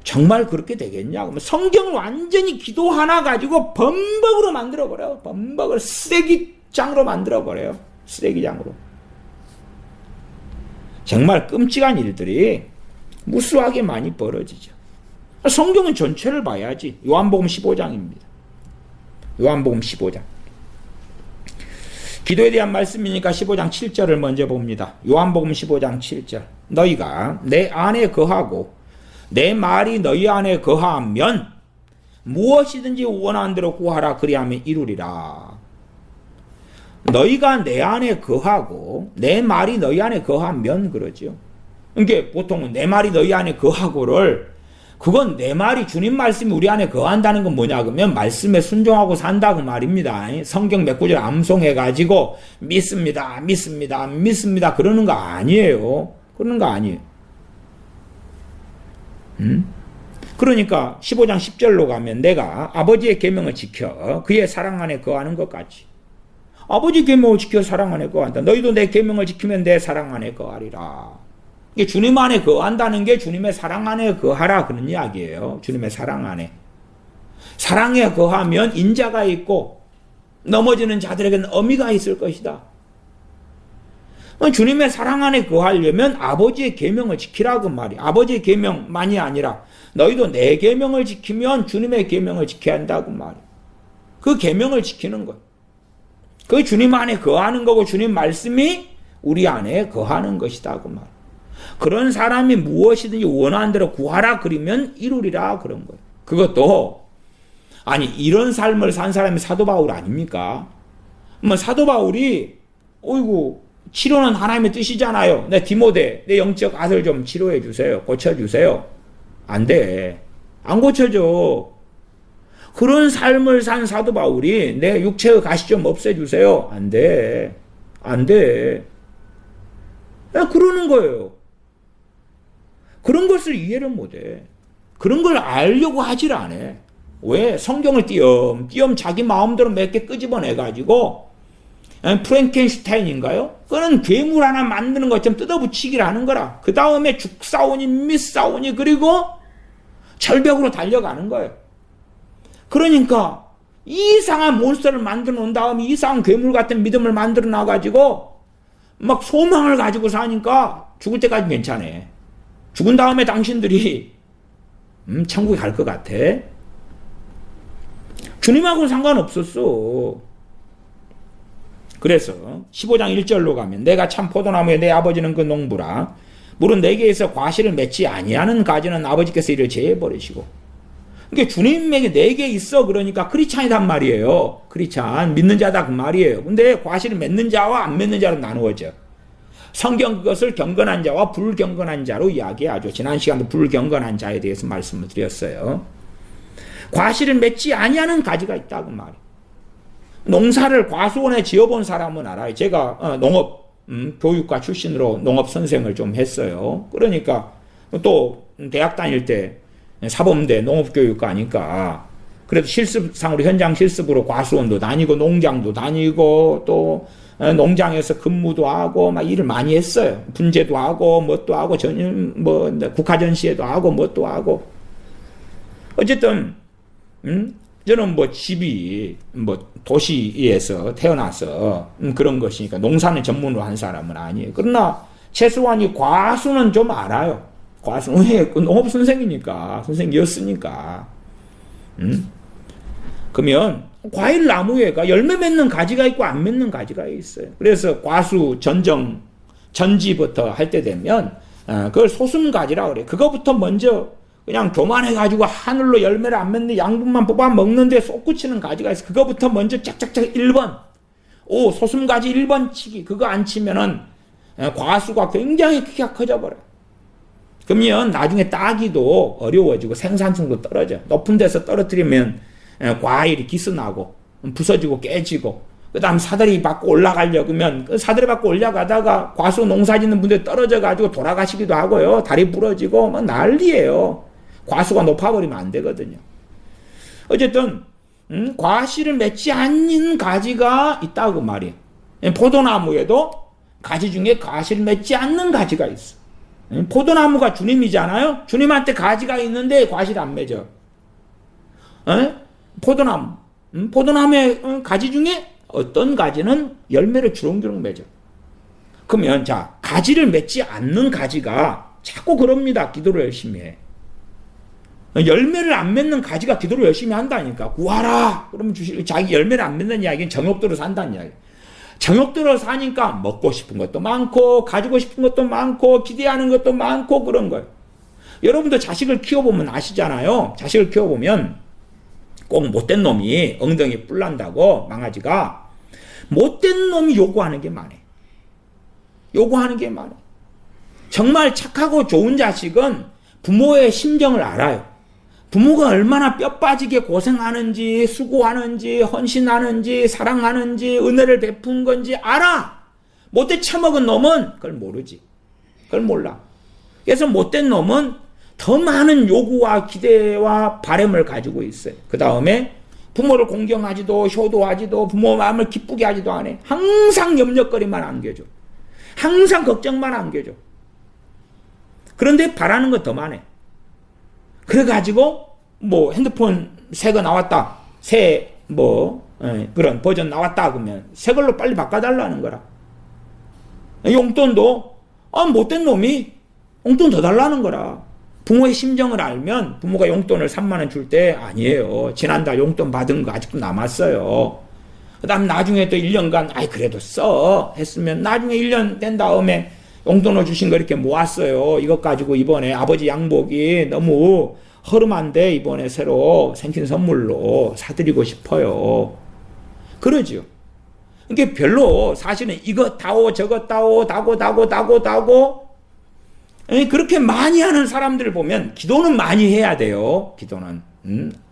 정말 그렇게 되겠냐? 그러면 성경을 완전히 기도 하나 가지고 범벅으로 만들어버려요. 범벅을 쓰레기장으로 만들어버려요. 쓰레기장으로. 정말 끔찍한 일들이 무수하게 많이 벌어지죠. 성경은 전체를 봐야지. 요한복음 15장입니다. 요한복음 15장. 기도에 대한 말씀이니까 15장 7절을 먼저 봅니다. 요한복음 15장 7절. 너희가 내 안에 거하고 내 말이 너희 안에 거하면 무엇이든지 원하는 대로 구하라. 그리하면 이루리라. 너희가 내 안에 거하고 내 말이 너희 안에 거하면 그러죠. 그러니까 보통은 내 말이 너희 안에 거하고를 그건 내 말이 주님 말씀이 우리 안에 거한다는 건 뭐냐 그러면 말씀에 순종하고 산다 그 말입니다. 성경 몇 구절 암송해가지고 믿습니다 그러는 거 아니에요. 그러는 거 아니에요. 그러니까 15장 10절로 가면 내가 아버지의 계명을 지켜 그의 사랑 안에 거하는 것 같이. 아버지 계명을 지켜 사랑 안에 거한다. 너희도 내 계명을 지키면 내 사랑 안에 거하리라. 이게 주님 안에 거한다는 게 주님의 사랑 안에 거하라 그런 이야기예요. 주님의 사랑 안에. 사랑에 거하면 인자가 있고 넘어지는 자들에게는 어미가 있을 것이다. 주님의 사랑 안에 거하려면 아버지의 계명을 지키라고 말이야. 아버지의 계명만이 아니라 너희도 내 계명을 지키면 주님의 계명을 지켜야 한다고 말이야. 그 계명을 지키는 것. 그 주님 안에 거하는 거고 주님 말씀이 우리 안에 거하는 것이다 그 말. 그런 사람이 무엇이든지 원하는 대로 구하라 그러면 이루리라 그런 거예요. 그것도 아니 이런 삶을 산 사람이 사도 바울 아닙니까? 뭐 사도 바울이 어이구 치료는 하나님의 뜻이잖아요. 내 디모데 내 영적 아들 좀 치료해 주세요. 고쳐 주세요. 안 돼. 안 고쳐져. 그런 삶을 산 사도 바울이 내 육체의 가시 좀 없애주세요. 안 돼. 안 돼. 그러는 거예요. 그런 것을 이해를 못해. 그런 걸 알려고 하질 않아. 왜? 성경을 띄엄띄엄 자기 마음대로 몇 개 끄집어내가지고 프랭켄슈타인인가요? 그런 괴물 하나 만드는 것처럼 뜯어붙이기를 하는 거라. 그 다음에 죽사오니 밑사오니 그리고 절벽으로 달려가는 거예요. 그러니까 이상한 몬스터를 만들어 놓은 다음에 이상한 괴물 같은 믿음을 만들어 놔가지고 막 소망을 가지고 사니까 죽을 때까지 괜찮아. 죽은 다음에 당신들이 천국에 갈 것 같아? 주님하고는 상관없었어. 그래서 15장 1절로 가면 내가 참 포도나무에 내 아버지는 그 농부라. 물은 내게에서 과실을 맺지 아니하는 가지는 아버지께서 이를 제해버리시고. 그러니까 주님에게 내게 있어 그러니까 크리스찬이란 말이에요. 크리스찬 믿는 자다 그 말이에요. 근데 과실을 맺는 자와 안 맺는 자로 나누어져. 성경 그것을 경건한 자와 불경건한 자로 이야기하죠. 지난 시간에 불경건한 자에 대해서 말씀을 드렸어요. 과실을 맺지 아니하는 가지가 있다고 말이에요. 농사를 과수원에 지어본 사람은 알아요. 제가 농업 교육과 출신으로 농업 선생을 좀 했어요. 그러니까 또 대학 다닐 때 사범대 농업교육과니까 그래도 실습상으로 현장 실습으로 과수원도 다니고 농장도 다니고 또 농장에서 근무도 하고 막 일을 많이 했어요. 분재도 하고 뭣도 하고 국가전시회도 하고 뭣도 하고 어쨌든 저는 집이 도시에서 태어나서 그런 것이니까 농사는 전문으로 한 사람은 아니에요. 그러나 최소한 과수는 좀 알아요. 과수는 왜? 농업 선생이니까 선생이었으니까. 그러면 과일 나무에가 열매 맺는 가지가 있고 안 맺는 가지가 있어요. 그래서 과수 전지부터 할 때 되면 그걸 소순가지라 그래. 그거부터 먼저 그냥 교만해가지고 하늘로 열매를 안 맺는 양분만 뽑아 먹는데 솟구치는 가지가 있어. 그거부터 먼저 짝짝짝 1번. 소순가지 1번 치기. 그거 안 치면은 과수가 굉장히 크게 커져버려. 그러면 나중에 따기도 어려워지고 생산성도 떨어져. 높은 데서 떨어뜨리면 과일이 기스나고 부서지고 깨지고 그 다음 사다리 받고 올라가려고 하면 사다리 받고 올라가다가 과수 농사 짓는 분들 떨어져가지고 돌아가시기도 하고요. 다리 부러지고 막 난리예요. 과수가 높아버리면 안 되거든요. 어쨌든 과실을 맺지 않는 가지가 있다고 말이에요. 포도나무에도 가지 중에 과실을 맺지 않는 가지가 있어. 포도나무가 주님이잖아요. 주님한테 가지가 있는데 과실 안 맺어. 포도나무의 가지 중에 어떤 가지는 열매를 주렁주렁 맺어. 그러면 자 가지를 맺지 않는 가지가 자꾸 그럽니다. 기도를 열심히 해. 열매를 안 맺는 가지가 기도를 열심히 한다니까. 구하라. 그러면 자기 열매를 안 맺는 이야기는 정욕대로 산다는 이야기. 정욕대로 사니까 먹고 싶은 것도 많고 가지고 싶은 것도 많고 기대하는 것도 많고 그런 거예요. 여러분도 자식을 키워보면 아시잖아요. 자식을 키워보면 꼭 못된 놈이 엉덩이 뿔난다고 망아지가 못된 놈이 요구하는 게 많아. 요구하는 게 많아. 정말 착하고 좋은 자식은 부모의 심정을 알아요. 부모가 얼마나 뼈 빠지게 고생하는지 수고하는지 헌신하는지 사랑하는지 은혜를 베푼 건지 알아. 못돼 처먹은 놈은 그걸 모르지. 그걸 몰라. 그래서 못된 놈은 더 많은 요구와 기대와 바람을 가지고 있어요. 그 다음에 부모를 공경하지도 효도하지도 부모 마음을 기쁘게 하지도 않아. 항상 염려거리만 안겨줘. 항상 걱정만 안겨줘. 그런데 바라는 건 더 많아. 그래가지고 핸드폰 새 거 나왔다. 그런 버전 나왔다 그러면 새 걸로 빨리 바꿔달라는 거라. 용돈도 못된 놈이 용돈 더 달라는 거라. 부모의 심정을 알면 부모가 용돈을 3만 원 줄 때 아니에요. 지난달 용돈 받은 거 아직도 남았어요. 그 다음 나중에 또 1년간 그래도 써 했으면 나중에 1년 된 다음에 용돈을 주신 거 이렇게 모았어요. 이것 가지고 이번에 아버지 양복이 너무 허름한데 이번에 새로 생긴 선물로 사드리고 싶어요. 그러죠. 이게 별로 사실은 이것 다오 저것 다오 다고 그렇게 많이 하는 사람들을 보면 기도는 많이 해야 돼요. 기도는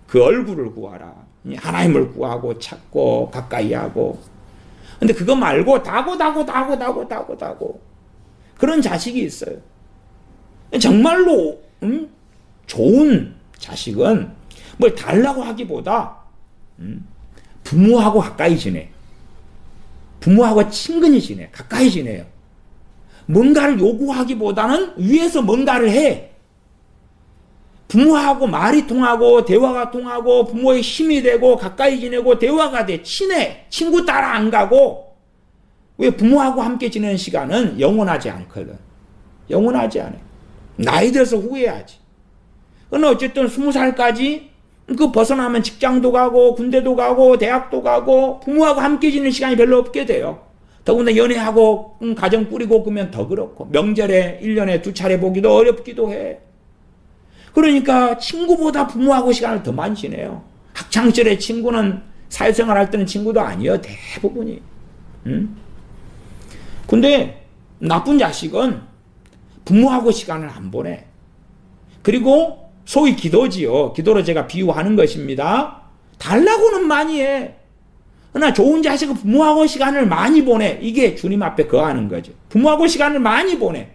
그 얼굴을 구하라. 하나님을 구하고 찾고 가까이 하고. 근데 그거 말고 다고 그런 자식이 있어요. 정말로 좋은 자식은 뭘 달라고 하기보다 부모하고 가까이 지내. 부모하고 친근히 지내. 가까이 지내요. 뭔가를 요구하기보다는 위에서 뭔가를 해. 부모하고 말이 통하고 대화가 통하고 부모의 힘이 되고 가까이 지내고 대화가 돼. 친해. 친구 따라 안 가고. 왜 부모하고 함께 지내는 시간은 영원하지 않거든. 영원하지 않아. 나이 들어서 후회하지. 그러나 어쨌든 20살까지 그 벗어나면 직장도 가고 군대도 가고 대학도 가고 부모하고 함께 지내는 시간이 별로 없게 돼요. 더군다나 연애하고 가정 꾸리고 그러면 더 그렇고 명절에 1년에 2차례 보기도 어렵기도 해. 그러니까 친구보다 부모하고 시간을 더 많이 지내요. 학창시절에 친구는 사회생활 할 때는 친구도 아니에요. 대부분이. 근데 나쁜 자식은 부모하고 시간을 안 보내. 그리고 소위 기도지요. 기도로 제가 비유하는 것입니다. 달라고는 많이 해. 그러나 좋은 자식은 부모하고 시간을 많이 보내. 이게 주님 앞에 거하는 거죠. 부모하고 시간을 많이 보내.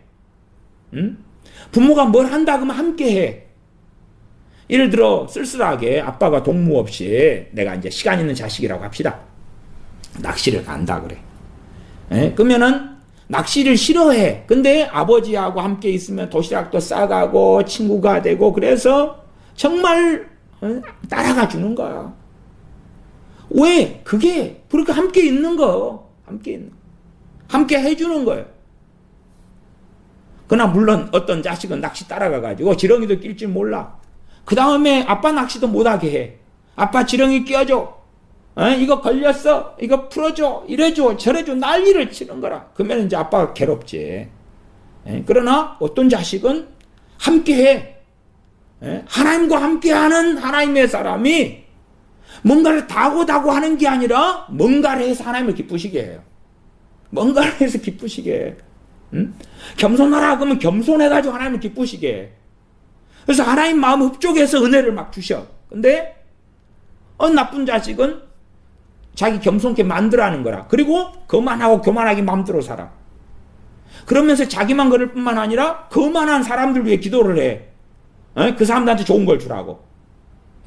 부모가 뭘 한다 그러면 함께 해. 예를 들어 쓸쓸하게 아빠가 동무 없이 내가 이제 시간 있는 자식이라고 합시다. 낚시를 간다 그래. 그러면은 낚시를 싫어해. 근데 아버지하고 함께 있으면 도시락도 싸가고 친구가 되고 그래서 정말 따라가 주는 거야. 왜? 그게 그렇게 함께 있는 거. 함께 해주는 거예요. 그러나 물론 어떤 자식은 낚시 따라가가지고 지렁이도 낄 줄 몰라. 그 다음에 아빠 낚시도 못하게 해. 아빠 지렁이 끼워줘. 이거 걸렸어. 이거 풀어줘. 이래줘. 저래줘. 난리를 치는 거라. 그러면 이제 아빠가 괴롭지. 그러나 어떤 자식은 함께 해. 하나님과 함께하는 하나님의 사람이 뭔가를 다고 하는 게 아니라 뭔가를 해서 하나님을 기쁘시게 해요. 뭔가를 해서 기쁘시게 해. 겸손하라 그러면 겸손해가지고 하나님을 기쁘시게 해. 그래서 하나님 마음 흡족해서 은혜를 막 주셔. 근데 나쁜 자식은 자기 겸손케 만들어하는 거라. 그리고 거만하고 교만하게 마음대로 살아. 그러면서 자기만 그럴 뿐만 아니라 거만한 사람들 위해 기도를 해. 그 사람들한테 좋은 걸 주라고.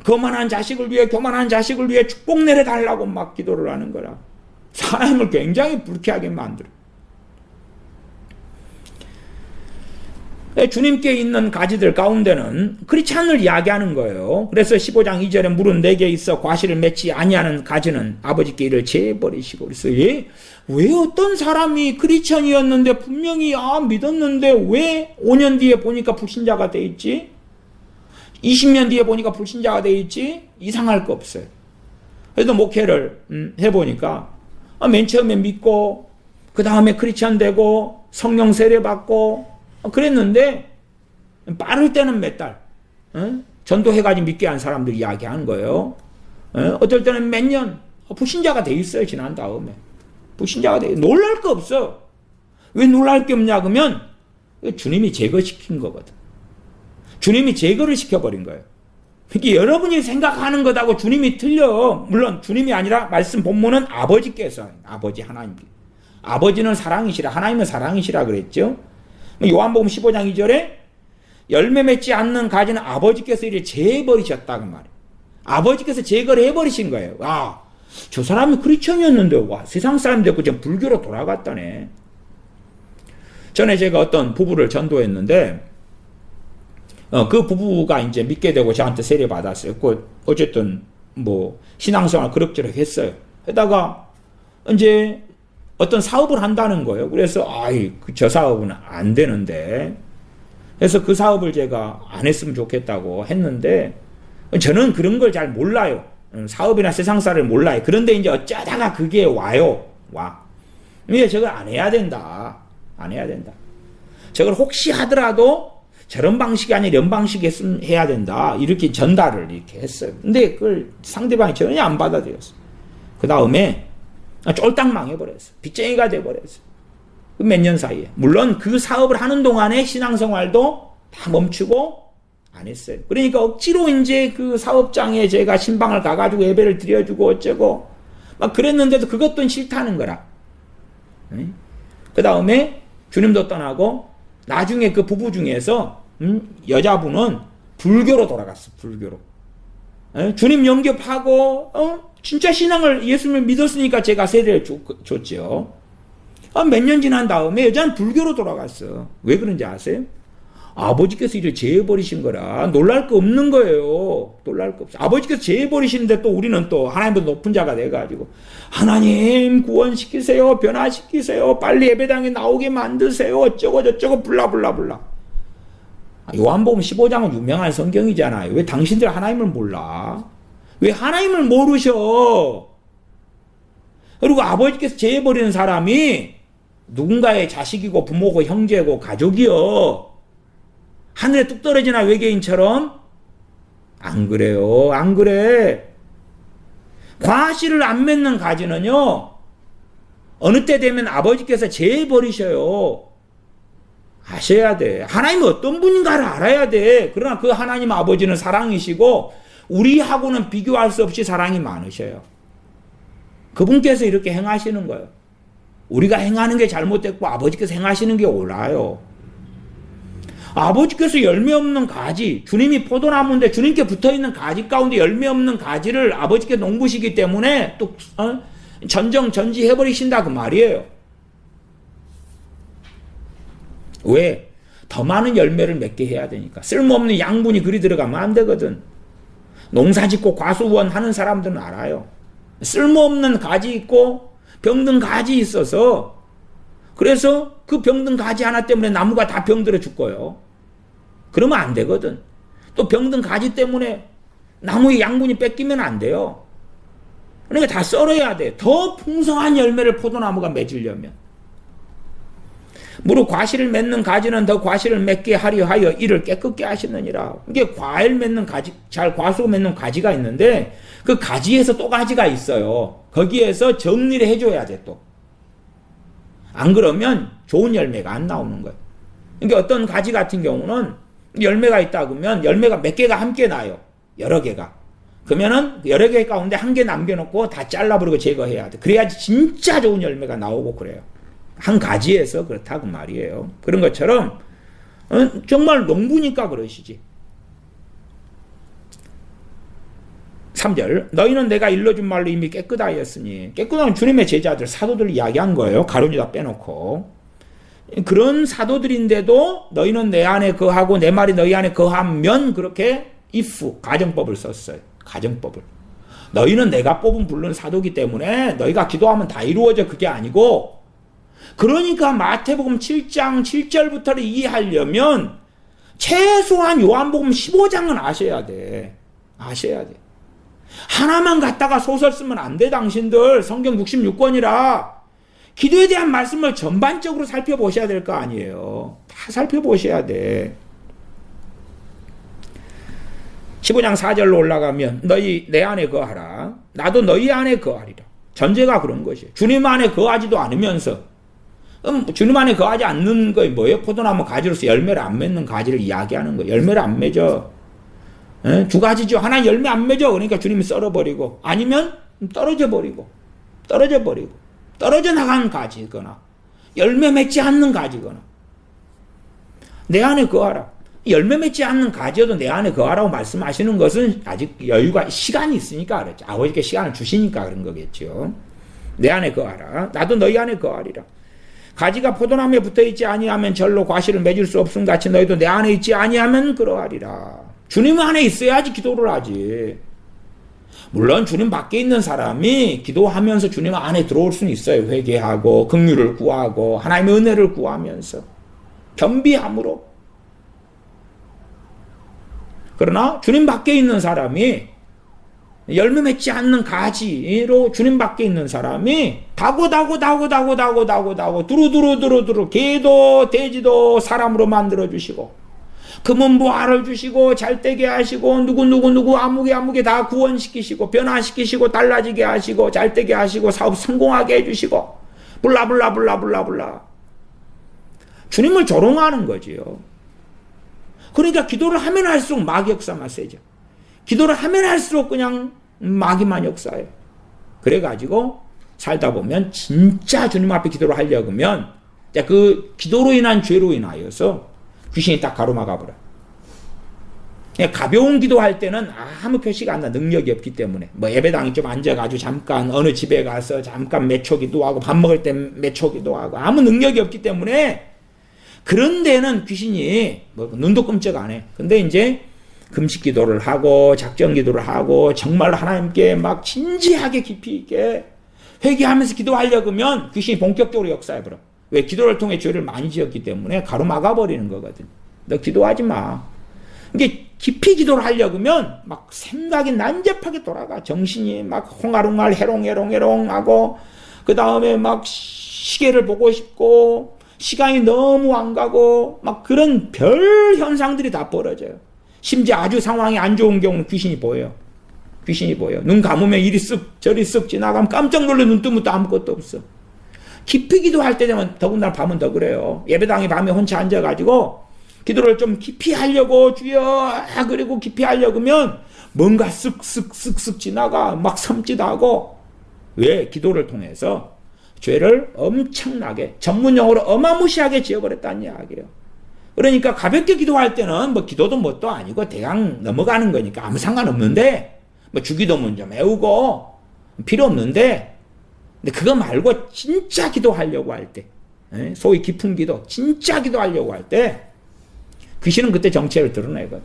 거만한 자식을 위해 교만한 자식을 위해 축복 내려달라고 막 기도를 하는 거라. 사람을 굉장히 불쾌하게 만들어. 주님께 있는 가지들 가운데는 크리스찬을 이야기하는 거예요. 그래서 15장 2절에 물은 내게 있어 과실을 맺지 아니하는 가지는 아버지께 이를 제버리시고. 그래서 왜 어떤 사람이 크리스찬이었는데 분명히 믿었는데 왜 5년 뒤에 보니까 불신자가 돼 있지? 20년 뒤에 보니까 불신자가 돼 있지? 이상할 거 없어요. 그래도 목회를 해보니까 맨 처음에 믿고 그 다음에 크리스찬 되고 성령 세례 받고 그랬는데 빠를 때는 몇 달 전도해가지고 믿게 한 사람들이 이야기하는 거예요. 어떨 때는 몇 년 불신자가 돼 있어요. 지난 다음에 불신자가 돼. 놀랄 거 없어. 왜 놀랄 게 없냐 그러면 주님이 제거시킨 거거든. 주님이 제거를 시켜버린 거예요. 그러니까 여러분이 생각하는 것하고 주님이 틀려. 물론 주님이 아니라 말씀 본문은 아버지께서, 아버지 하나님, 아버지는 사랑이시라, 하나님은 사랑이시라 그랬죠. 요한복음 15장 2절에 열매 맺지 않는 가지는 아버지께서 이를 제버리셨다 그 말이에요. 아버지께서 제거를 해버리신 거예요. 저 사람이 크리스천이었는데 세상 사람 됐고 지금 불교로 돌아갔다네. 전에 제가 어떤 부부를 전도했는데 그 부부가 이제 믿게 되고 저한테 세례 받았어요. 어쨌든 신앙생활 그럭저럭 했어요. 하다가 이제 어떤 사업을 한다는 거예요. 그래서 저 사업은 안 되는데, 그래서 그 사업을 제가 안 했으면 좋겠다고 했는데, 저는 그런 걸 잘 몰라요. 사업이나 세상사를 몰라요. 그런데 이제 어쩌다가 그게 와요. 근데 저걸 안 해야 된다. 안 해야 된다. 저걸 혹시 하더라도 저런 방식이 아니라 이런 방식에 해야 된다. 이렇게 전달을 이렇게 했어요. 근데 그걸 상대방이 전혀 안 받아들였어요. 그 다음에 쫄딱 망해버렸어요. 빚쟁이가 돼버렸어요. 몇 년 사이에. 물론 그 사업을 하는 동안에 신앙생활도 다 멈추고 안 했어요. 그러니까 억지로 이제 그 사업장에 제가 신방을 가가지고 예배를 드려주고 어쩌고 막 그랬는데도 그것도 싫다는 거라. 그 다음에 주님도 떠나고 나중에 그 부부 중에서 여자분은 불교로 돌아갔어. 불교로. 주님 영접하고 진짜 신앙을 예수님을 믿었으니까 제가 세례를 줬죠. 몇 년 지난 다음에 여자는 불교로 돌아갔어. 왜 그런지 아세요? 아버지께서 이를 제해버리신 거라 놀랄 거 없는 거예요. 놀랄 거 없어. 아버지께서 제해버리시는데 또 우리는 또 하나님보다 높은 자가 돼가지고 하나님 구원시키세요. 변화시키세요. 빨리 예배당에 나오게 만드세요. 어쩌고 저쩌고 블라블라블라. 요한복음 15장은 유명한 성경이잖아요. 왜 당신들 하나님을 몰라? 왜 하나님을 모르셔? 그리고 아버지께서 제해버리는 사람이 누군가의 자식이고 부모고 형제고 가족이요. 하늘에 뚝 떨어지나 외계인처럼? 안 그래요. 안 그래. 과실을 안 맺는 가지는요. 어느 때 되면 아버지께서 제해버리셔요. 아셔야 돼. 하나님은 어떤 분인가를 알아야 돼. 그러나 그 하나님 아버지는 사랑이시고 우리하고는 비교할 수 없이 사랑이 많으셔요. 그분께서 이렇게 행하시는 거예요. 우리가 행하는 게 잘못됐고 아버지께서 행하시는 게 옳아요. 아버지께서 열매 없는 가지, 주님이 포도나무인데 주님께 붙어있는 가지 가운데 열매 없는 가지를 아버지께 농부시기 때문에 또 전지해버리신다 그 말이에요. 왜? 더 많은 열매를 맺게 해야 되니까. 쓸모없는 양분이 그리 들어가면 안 되거든. 농사 짓고 과수원 하는 사람들은 알아요. 쓸모없는 가지 있고 병든 가지 있어서 그래서 그 병든 가지 하나 때문에 나무가 다 병들어 죽고요. 그러면 안 되거든. 또 병든 가지 때문에 나무의 양분이 뺏기면 안 돼요. 그러니까 다 썰어야 돼. 더 풍성한 열매를 포도나무가 맺으려면. 무릇 과실을 맺는 가지는 더 과실을 맺게 하려 하여 이를 깨끗게 하시느니라. 이게 과일 맺는 가지, 과수 맺는 가지가 있는데 그 가지에서 또 가지가 있어요. 거기에서 정리를 해줘야 돼 또. 안 그러면 좋은 열매가 안 나오는 거예요. 그러니까 어떤 가지 같은 경우는 열매가 있다 그러면 열매가 몇 개가 함께 나요. 여러 개가. 그러면은 여러 개 가운데 한 개 남겨놓고 다 잘라버리고 제거해야 돼. 그래야지 진짜 좋은 열매가 나오고 그래요. 한 가지에서 그렇다고 말이에요. 그런 것처럼 정말 농부니까 그러시지. 3절 너희는 내가 일러준 말로 이미 깨끗하였으니 깨끗한 주님의 제자들 사도들 이야기한 거예요. 가룟유다 빼놓고. 그런 사도들인데도 너희는 내 안에 거하고 내 말이 너희 안에 거하면 그렇게 if 가정법을 썼어요. 가정법을. 너희는 내가 뽑은 부른 사도기 때문에 너희가 기도하면 다 이루어져 그게 아니고 그러니까 마태복음 7장 7절부터를 이해하려면 최소한 요한복음 15장은 아셔야 돼. 아셔야 돼. 하나만 갖다가 소설 쓰면 안 돼 당신들. 성경 66권이라. 기도에 대한 말씀을 전반적으로 살펴보셔야 될 거 아니에요. 다 살펴보셔야 돼. 15장 4절로 올라가면 너희 내 안에 거하라. 나도 너희 안에 거하리라. 전제가 그런 것이에요. 주님 안에 거하지도 않으면서 주님 안에 거하지 않는 거 뭐예요? 포도나무 가지로서 열매를 안 맺는 가지를 이야기하는 거예요. 열매를 안 맺어. 두 가지죠. 하나 열매 안 맺어. 그러니까 주님이 썰어버리고 아니면 떨어져 버리고 떨어져 나간 가지거나 열매 맺지 않는 가지거나 내 안에 거하라. 열매 맺지 않는 가지여도 내 안에 거하라고 말씀하시는 것은 아직 여유가 시간이 있으니까 그렇죠. 아버지께 시간을 주시니까 그런 거겠죠. 내 안에 거하라. 나도 너희 안에 거하리라. 가지가 포도나무에 붙어있지 아니하면 절로 과실을 맺을 수 없음 같이 너희도 내 안에 있지 아니하면 그러하리라. 주님 안에 있어야지 기도를 하지. 물론 주님 밖에 있는 사람이 기도하면서 주님 안에 들어올 수는 있어요. 회개하고 긍휼을 구하고 하나님의 은혜를 구하면서 겸비함으로. 그러나 주님 밖에 있는 사람이 열매 맺지 않는 가지로 주님 밖에 있는 사람이 다고 두루두루 개도 돼지도 사람으로 만들어 주시고 금은 부활을 주시고 잘되게 하시고 누구 아무개 다 구원시키시고 변화시키시고 달라지게 하시고 잘되게 하시고 사업 성공하게 해주시고 블라블라 주님을 조롱하는 거지요. 그러니까 기도를 하면 할수록 마귀 역사만 세죠. 기도를 하면 할수록 그냥 마귀만 역사해요. 그래가지고 살다 보면 진짜 주님 앞에 기도를 하려고 하면 그 기도로 인한 죄로 인하여서 귀신이 딱 가로막아버려. 가벼운 기도할 때는 아무 표시가 안 나. 능력이 없기 때문에. 뭐 예배당에 좀 앉아가지고 잠깐 어느 집에 가서 잠깐 몇 초 기도하고 밥 먹을 때 몇 초 기도하고 아무 능력이 없기 때문에 그런 데는 귀신이 뭐 눈도 끔찍 안 해. 근데 이제 금식 기도를 하고 작정 기도를 하고 정말 하나님께 막 진지하게 깊이 있게 회개하면서 기도하려고 하면 귀신이 본격적으로 역사해버려. 왜? 기도를 통해 죄를 많이 지었기 때문에 가로막아버리는 거거든. 너 기도하지 마. 이게 깊이 기도를 하려고 하면 막 생각이 난잡하게 돌아가. 정신이 막 홍알홍알 해롱해롱 하고 그 다음에 막 시계를 보고 싶고 시간이 너무 안 가고 막 그런 별 현상들이 다 벌어져요. 심지어 아주 상황이 안 좋은 경우는 귀신이 보여요. 귀신이 보여. 눈 감으면 이리 쓱 저리 쓱 지나가면 깜짝 놀래 눈 뜨면 또 아무것도 없어. 깊이 기도할 때 되면 더군다나 밤은 더 그래요. 예배당에 밤에 혼자 앉아가지고 기도를 좀 깊이 하려고 주여 그리고 깊이 하려고 하면 뭔가 쓱쓱쓱쓱 지나가 막 섬짓하고. 왜? 기도를 통해서 죄를 엄청나게 전문용어로 어마무시하게 지어버렸다는 이야기예요. 그러니까 가볍게 기도할 때는 뭐 기도도 뭣도 아니고 대강 넘어가는 거니까 아무 상관없는데 뭐 주기도문 좀 외우고 필요 없는데 근데 그거 말고 진짜 기도하려고 할 때 소위 깊은 기도 진짜 기도하려고 할 때 귀신은 그때 정체를 드러내거든.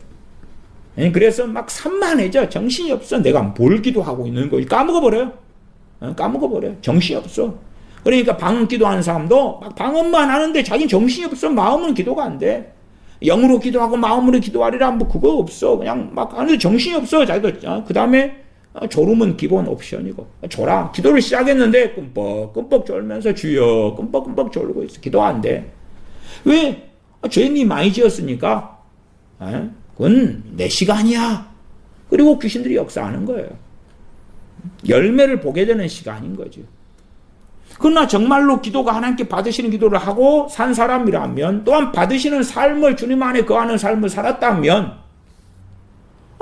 그래서 막 산만해져. 정신이 없어. 내가 뭘 기도하고 있는 거 까먹어버려요. 까먹어버려요. 정신이 없어. 그러니까 방언 기도하는 사람도 막 방언만 하는데 자기는 정신이 없어. 마음은 기도가 안 돼. 영으로 기도하고 마음으로 기도하리라 뭐 그거 없어. 그냥 막 하는데 정신이 없어. 자기도. 그 다음에 졸음은 기본 옵션이고. 졸아. 기도를 시작했는데 끔뻑 졸면서 주여 끔뻑 졸고 있어. 기도 안 돼. 왜? 죄인이 많이 지었으니까 그건 내 시간이야. 그리고 귀신들이 역사하는 거예요. 열매를 보게 되는 시간인 거죠. 그러나 정말로 기도가 하나님께 받으시는 기도를 하고 산 사람이라면 또한 받으시는 삶을 주님 안에 거하는 삶을 살았다면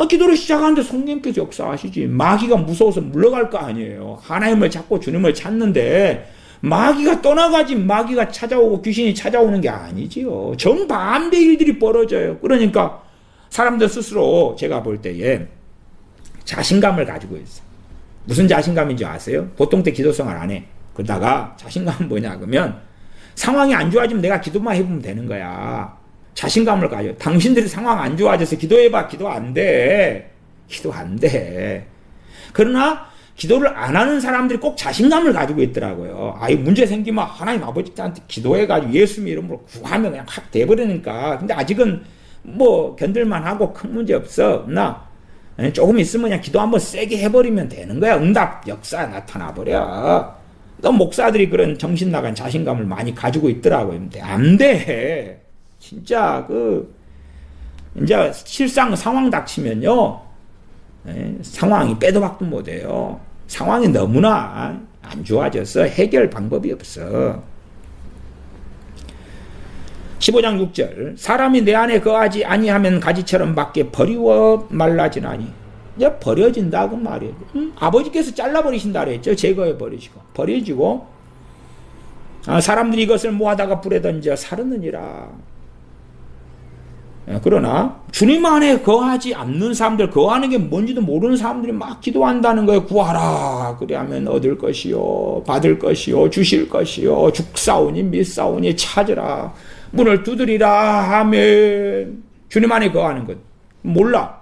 기도를 시작하는데 성령께서 역사하시지. 마귀가 무서워서 물러갈 거 아니에요. 하나님을 찾고 주님을 찾는데 마귀가 떠나가지 마귀가 찾아오고 귀신이 찾아오는 게 아니지요. 정반대 일들이 벌어져요. 그러니까 사람들 스스로 제가 볼 때에 자신감을 가지고 있어요. 무슨 자신감인지 아세요? 보통 때 기도생활 안 해. 그러다가 자신감은 뭐냐 그러면 상황이 안 좋아지면 내가 기도만 해보면 되는 거야. 자신감을 가져. 당신들이 상황 안 좋아져서 기도해봐. 기도 안 돼. 기도 안 돼. 그러나 기도를 안 하는 사람들이 꼭 자신감을 가지고 있더라고요. 문제 생기면 하나님 아버지한테 기도해가지고 예수 이름으로 구하면 그냥 확 돼버리니까. 근데 아직은 뭐 견딜만 하고 큰 문제 없어. 조금 있으면 그냥 기도 한번 세게 해버리면 되는 거야. 응답 역사 나타나버려. 또 목사들이 그런 정신 나간 자신감을 많이 가지고 있더라고요. 근데 안 돼. 진짜 이제 실상 상황 닥치면요. 상황이 빼도 박도 못해요. 상황이 너무나 안 좋아져서 해결 방법이 없어. 15장 6절 사람이 내 안에 거하지 아니하면 가지처럼 밖에 버리워 말라지나니. 이제 버려진다 그 말이에요. 아버지께서 잘라버리신다 그랬죠. 제거해버리시고 버려지고 사람들이 이것을 모아다가 불에 던져 사르느니라. 그러나 주님 안에 거하지 않는 사람들, 거하는 게 뭔지도 모르는 사람들이 막 기도한다는 거예요. 구하라 그리하면 얻을 것이요 받을 것이요 주실 것이요 죽사오니 밀사오니 찾으라 문을 두드리라 하면 주님 안에 거하는 것 몰라.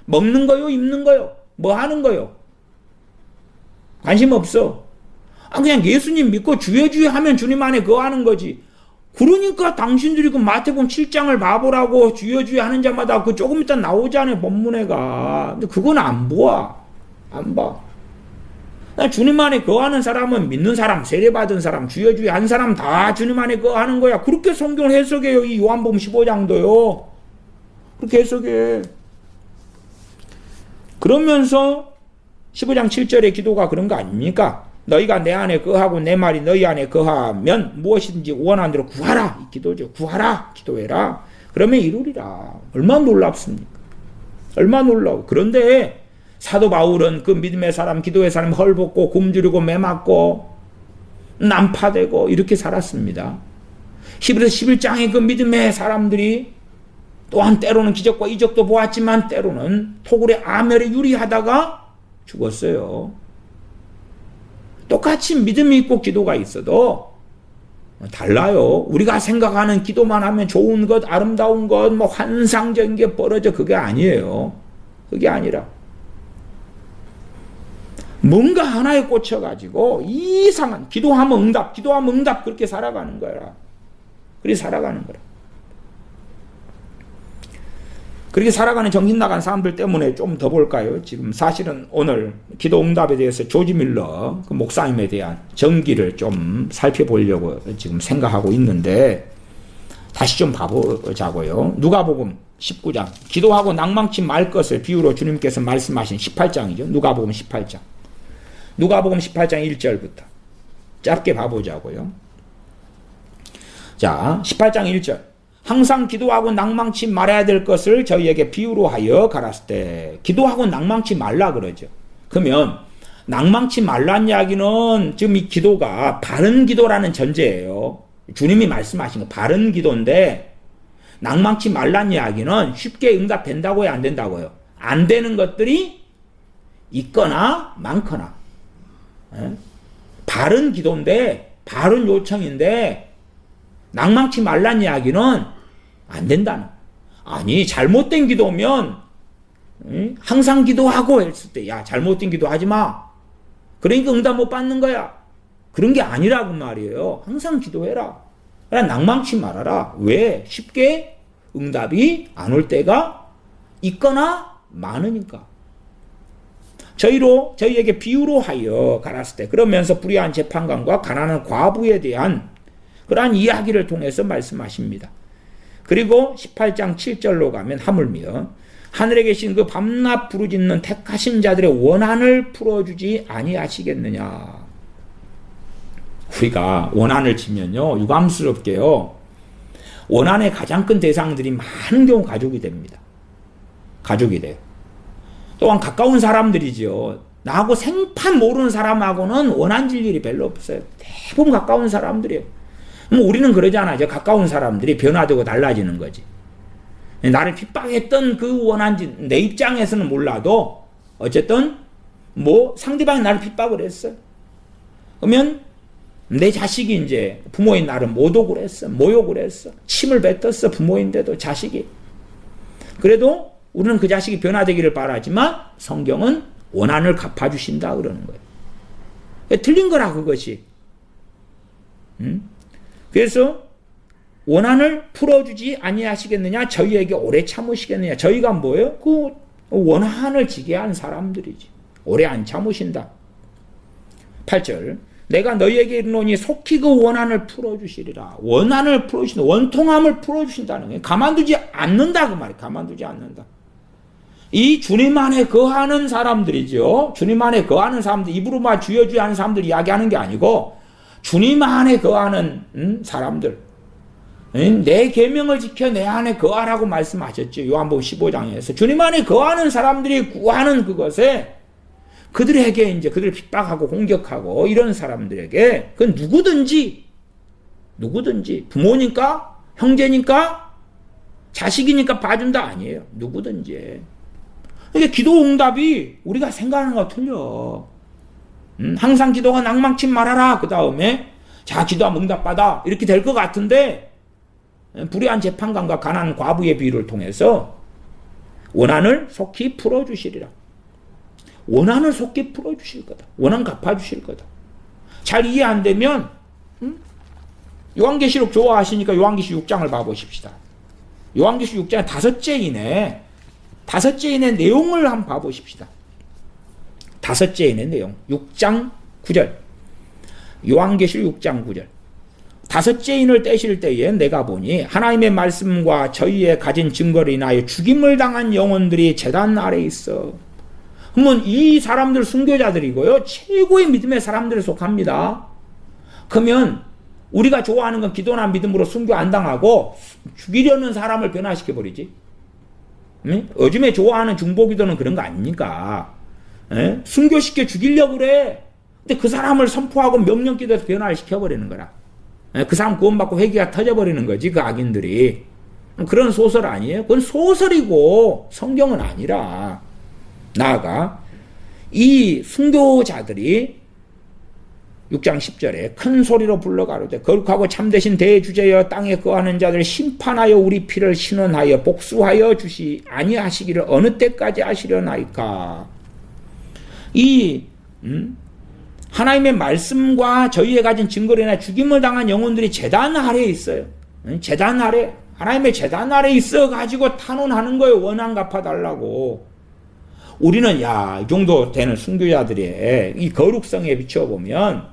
먹는 거요 입는 거요 뭐 하는 거요 관심 없어. 그냥 예수님 믿고 주여 주여 하면 주님 안에 거하는 거지. 그러니까 당신들이 그 마태복음 7장을 봐보라고 주여 주여 하는 자마다 그 조금 이따 나오잖아요, 본문에가. 근데 그건 안 보아. 안 봐. 주님 안에 거하는 사람은 믿는 사람, 세례받은 사람, 주여 주여 한 사람 다 주님 안에 거하는 거야. 그렇게 성경을 해석해요. 이 요한복음 15장도요. 그렇게 해석해. 그러면서 15장 7절의 기도가 그런 거 아닙니까? 너희가 내 안에 거하고 내 말이 너희 안에 거하면 무엇이든지 원하는 대로 구하라. 이 기도죠. 구하라. 기도해라. 그러면 이루리라. 얼마나 놀랍습니까? 얼마나 놀라워. 그런데 사도 바울은 그 믿음의 사람, 기도의 사람 헐벗고 굶주리고 매맞고 난파되고 이렇게 살았습니다. 히브리서 11장의 그 믿음의 사람들이 또한 때로는 기적과 이적도 보았지만 때로는 토굴의 아멸에 유리하다가 죽었어요. 똑같이 믿음이 있고 기도가 있어도 달라요. 우리가 생각하는 기도만 하면 좋은 것, 아름다운 것, 뭐 환상적인 게 벌어져. 그게 아니에요. 그게 아니라 뭔가 하나에 꽂혀가지고 이상한 기도하면 응답 그렇게 살아가는 거야. 그렇게 살아가는 거라. 그렇게 살아가는 정신 나간 사람들 때문에 좀 더 볼까요? 지금 사실은 오늘 기도 응답에 대해서 조지 밀러 그 목사님에 대한 전기를 좀 살펴보려고 지금 생각하고 있는데 다시 좀 봐보자고요. 누가복음 19장 기도하고 낭망치 말 것을 비유로 주님께서 말씀하신 18장이죠. 누가복음 18장 1절부터 짧게 봐보자고요. 자, 18장 1절 항상 기도하고 낭망치 말아야 될 것을 저희에게 비유로 하여 가라사대. 기도하고 낭망치 말라 그러죠. 그러면 낭망치 말란 이야기는 지금 이 기도가 바른 기도라는 전제예요. 주님이 말씀하신 거 바른 기도인데 낭망치 말란 이야기는 쉽게 응답된다고요, 안 된다고요? 안 되는 것들이 있거나 많거나. 바른 기도인데 바른 요청인데 낭망치 말란 이야기는 안 된다는. 아니 잘못된 기도면 항상 기도하고 했을 때 야 잘못된 기도하지 마. 그러니까 응답 못 받는 거야. 그런 게 아니라고 말이에요. 항상 기도해라. 낭망치 말아라. 왜? 쉽게 응답이 안 올 때가 있거나 많으니까. 저희에게 비유로 하여 가라사대. 그러면서 불의한 재판관과 가난한 과부에 대한 그러한 이야기를 통해서 말씀하십니다. 그리고 18장 7절로 가면 하물며 하늘에 계신 그 밤낮 부르짖는 택하신 자들의 원한을 풀어주지 아니하시겠느냐. 우리가 원한을 치면요 유감스럽게요 원한의 가장 큰 대상들이 많은 경우 가족이 됩니다. 가족이 돼요. 또한 가까운 사람들이죠. 나하고 생판 모르는 사람하고는 원한 질 일이 별로 없어요. 대부분 가까운 사람들이에요. 우리는 그러잖아요. 가까운 사람들이 변화되고 달라지는 거지. 나를 핍박했던 그 원한지 내 입장에서는 몰라도 어쨌든 뭐 상대방이 나를 핍박을 했어요. 그러면 내 자식이 이제 부모인 나를 모독을 했어. 모욕을 했어. 침을 뱉었어. 부모인데도 자식이. 그래도 우리는 그 자식이 변화되기를 바라지만 성경은 원한을 갚아주신다 그러는 거예요. 틀린 거라 그것이. 그래서 원한을 풀어주지 아니하시겠느냐? 저희에게 오래 참으시겠느냐? 저희가 뭐예요? 그 원한을 지게 한 사람들이지. 오래 안 참으신다. 8절 내가 너희에게 이르노니 속히 그 원한을 풀어주시리라. 원한을 풀어주신다. 원통함을 풀어주신다는 거예요. 가만두지 않는다 그 말이에요. 가만두지 않는다. 이 주님 안에 거하는 사람들이죠. 주님 안에 거하는 사람들, 입으로만 주여 주여 하는 사람들 이야기하는 게 아니고 주님 안에 거하는 사람들. 내 계명을 지켜 내 안에 거하라고 말씀하셨죠. 요한복음 15장에서. 주님 안에 거하는 사람들이 구하는 그것에 그들에게 이제 그들을 핍박하고 공격하고 이런 사람들에게 그건 누구든지 부모니까 형제니까 자식이니까 봐준다 아니에요. 누구든지. 그러니까 기도 응답이 우리가 생각하는 거와 틀려. 항상 기도가 낭망치 말아라. 그 다음에 자 기도하면 응답받아. 이렇게 될 것 같은데 불의한 재판관과 가난한 과부의 비유를 통해서 원한을 속히 풀어주시리라. 원한을 속히 풀어주실 거다. 원한 갚아주실 거다. 잘 이해 안 되면 요한계시록 좋아하시니까 요한계시록 6장을 봐보십시다. 요한계시록 6장 다섯째인의 내용을 한번 봐보십시다. 다섯째인의 내용 6장 9절 요한계시록 6장 9절 다섯째인을 떼실 때에 내가 보니 하나님의 말씀과 저희의 가진 증거로 인하여 죽임을 당한 영혼들이 제단 아래에 있어. 그러면 이 사람들 순교자들이고요. 최고의 믿음의 사람들에 속합니다. 그러면 우리가 좋아하는 건 기도나 믿음으로 순교 안 당하고 죽이려는 사람을 변화시켜버리지. 요즘에 좋아하는 중보기도는 그런 거 아닙니까? 순교시켜 죽이려고 그래. 근데 그 사람을 선포하고 명령기도에서 변화를 시켜버리는 거라. 그 사람 구원받고 회개가 터져버리는 거지, 그 악인들이. 그런 소설 아니에요? 그건 소설이고 성경은 아니라. 나아가 이 순교자들이 6장 10절에 큰 소리로 불러 가로되 거룩하고 참되신 대주제여 땅에 거하는 자들 심판하여 우리 피를 신원하여 복수하여 주시 아니하시기를 어느 때까지 하시려나이까. 이 하나님의 말씀과 저희의 가진 증거로 인해 죽임을 당한 영혼들이 제단 아래에 있어요. 제단 아래, 하나님의 제단 아래에 있어가지고 탄원하는 거예요. 원한 갚아달라고. 우리는 이 정도 되는 순교자들의 이 거룩성에 비춰보면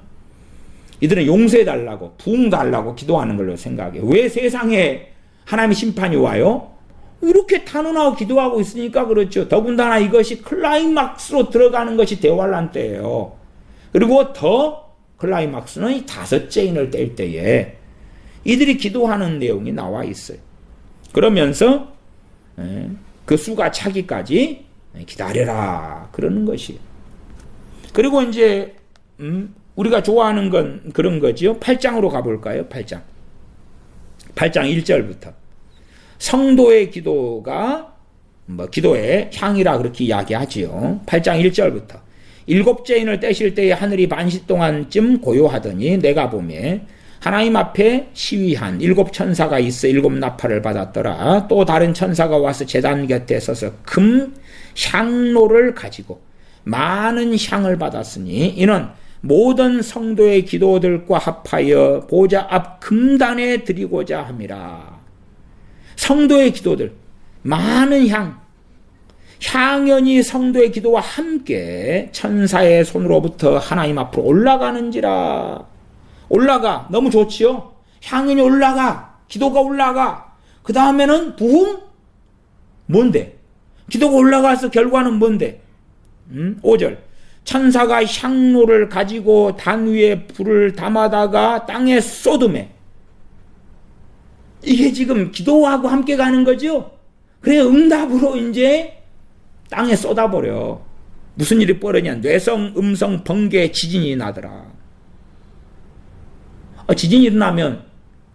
이들은 용서해달라고, 부흥 달라고 기도하는 걸로 생각해요. 왜 세상에 하나님의 심판이 와요? 이렇게 탄원하고 기도하고 있으니까 그렇죠. 더군다나 이것이 클라이막스로 들어가는 것이 대환란 때예요. 그리고 더 클라이막스는 이 다섯째인을 뗄 때에 이들이 기도하는 내용이 나와 있어요. 그러면서 그 수가 차기까지 기다려라 그러는 것이에요. 그리고 이제 우리가 좋아하는 건 그런 거지요. 8장으로 가볼까요? 8장 1절부터 성도의 기도가 기도의 향이라 그렇게 이야기하지요. 8장 1절부터 일곱째인을 떼실 때에 하늘이 반시 동안쯤 고요하더니 내가 보매 하나님 앞에 시위한 일곱 천사가 있어 일곱 나팔을 받았더라. 또 다른 천사가 와서 제단 곁에 서서 금 향로를 가지고 많은 향을 받았으니 이는 모든 성도의 기도들과 합하여 보좌 앞 금단에 드리고자 함이라. 성도의 기도들 많은 향연이 성도의 기도와 함께 천사의 손으로부터 하나님 앞으로 올라가는지라. 올라가. 너무 좋지요? 향연이 올라가. 기도가 올라가. 그 다음에는 부흥? 뭔데? 기도가 올라가서 결과는 뭔데? 5절 천사가 향로를 가지고 단 위에 불을 담아다가 땅에 쏟음에. 이게 지금 기도하고 함께 가는 거죠? 그래 응답으로 이제 땅에 쏟아버려. 무슨 일이 벌어지냐? 뇌성, 음성, 번개, 지진이 나더라. 지진이 일어나면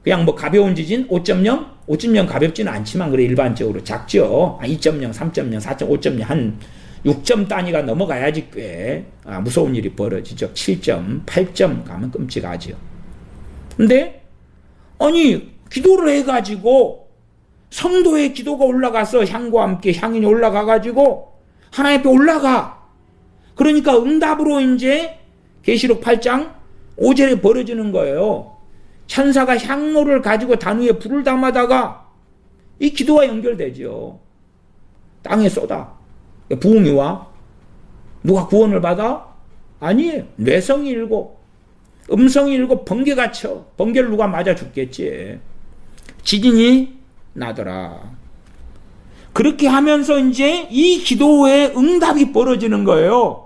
그냥 가벼운 지진 5.0? 5.0 가볍지는 않지만 그래 일반적으로 작죠. 2.0, 3.0, 4.0, 5.0 한 6점 단위가 넘어가야지 꽤 무서운 일이 벌어지죠. 7점, 8점 가면 끔찍하죠. 근데 아니 기도를 해가지고 성도의 기도가 올라가서 향과 함께 향이 올라가가지고 하나님 앞에 올라가. 그러니까 응답으로 이제 계시록 8장 5절에 벌어지는 거예요. 천사가 향로를 가지고 단 위에 불을 담아다가 이 기도와 연결되죠. 땅에 쏟아. 부흥이 와. 누가 구원을 받아? 아니에요. 뇌성이 일고 음성이 일고 번개가 쳐. 번개를 누가 맞아 죽겠지. 지진이 나더라. 그렇게 하면서 이제 이 기도에 응답이 벌어지는 거예요.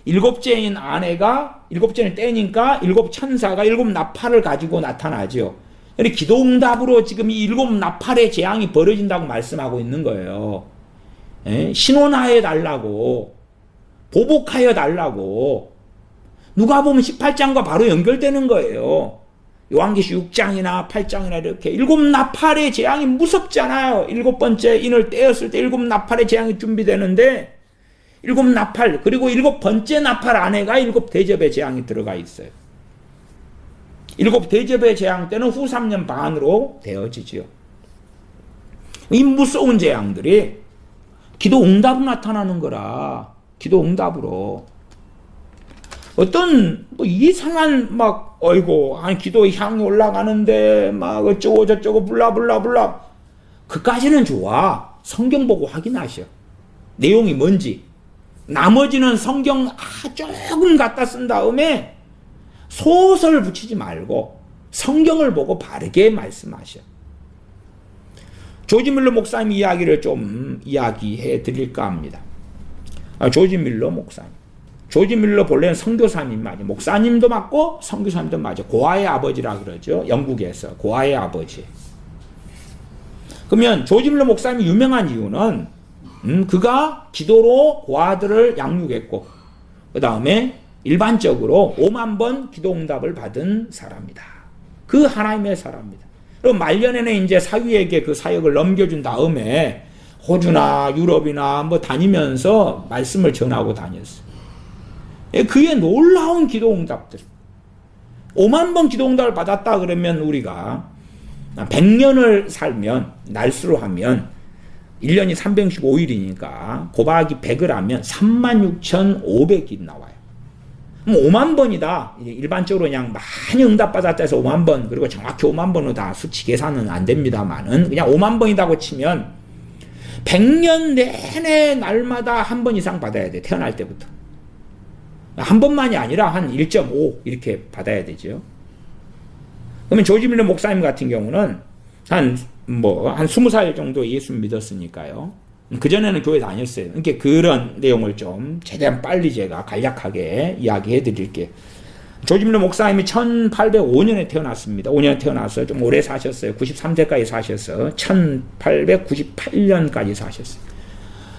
일곱째인 아내가 일곱째를 떼니까 일곱 천사가 일곱 나팔을 가지고 나타나죠. 기도 응답으로 지금 이 일곱 나팔의 재앙이 벌어진다고 말씀하고 있는 거예요. 신원하여 달라고, 보복하여 달라고. 누가 보면 18장과 바로 연결되는 거예요. 요한계시록 6장이나 8장이나 이렇게 일곱 나팔의 재앙이 무섭잖아요. 일곱 번째 인을 떼었을 때 일곱 나팔의 재앙이 준비되는데 일곱 나팔 그리고 일곱 번째 나팔 안에가 일곱 대접의 재앙이 들어가 있어요. 일곱 대접의 재앙 때는 후 3년 반으로 되어지죠. 이 무서운 재앙들이 기도 응답으로 나타나는 거라. 기도 응답으로. 어떤 뭐 이상한 막 어이고 한 기도 향이 올라가는데 막 어쩌고 저쩌고 블라블라블라 그까지는 좋아. 성경 보고 확인하셔. 내용이 뭔지. 나머지는 성경 조금 갖다 쓴 다음에 소설 붙이지 말고 성경을 보고 바르게 말씀하셔. 조지 밀러 목사님 이야기를 좀 이야기해 드릴까 합니다. 조지 밀러 목사님. 조지 밀러 본래는 선교사님 맞아요. 목사님도 맞고 선교사님도 맞아요. 고아의 아버지라 그러죠. 영국에서 고아의 아버지. 그러면 조지 밀러 목사님이 유명한 이유는 그가 기도로 고아들을 양육했고 그 다음에 일반적으로 5만 번 기도 응답을 받은 사람이다. 그 하나님의 사람입니다. 그럼 말년에는 이제 사위에게 그 사역을 넘겨준 다음에 호주나 유럽이나 뭐 다니면서 말씀을 전하고 다녔어요. 그의 놀라운 기도 응답들. 5만 번 기도 응답을 받았다 그러면 우리가 100년을 살면 날수로 하면 1년이 365일이니까 곱하기 100을 하면 36,500이 나와요. 그럼 5만 번이다. 일반적으로 그냥 많이 응답받았다 해서 5만 번, 그리고 정확히 5만 번으로 다 수치 계산은 안 됩니다만은 그냥 5만 번이라고 치면 100년 내내 날마다 한 번 이상 받아야 돼. 태어날 때부터. 한 번만이 아니라 한 1.5 이렇게 받아야 되죠. 그러면 조지 밀러 목사님 같은 경우는 한 20살 정도 예수 믿었으니까요. 그전에는 교회 다녔어요. 그러니까 그런 내용을 좀 최대한 빨리 제가 간략하게 이야기해 드릴게요. 조지 밀러 목사님이 1805년에 태어났습니다. 5년에 태어나서 좀 오래 사셨어요. 93세까지 사셔서 1898년까지 사셨어요.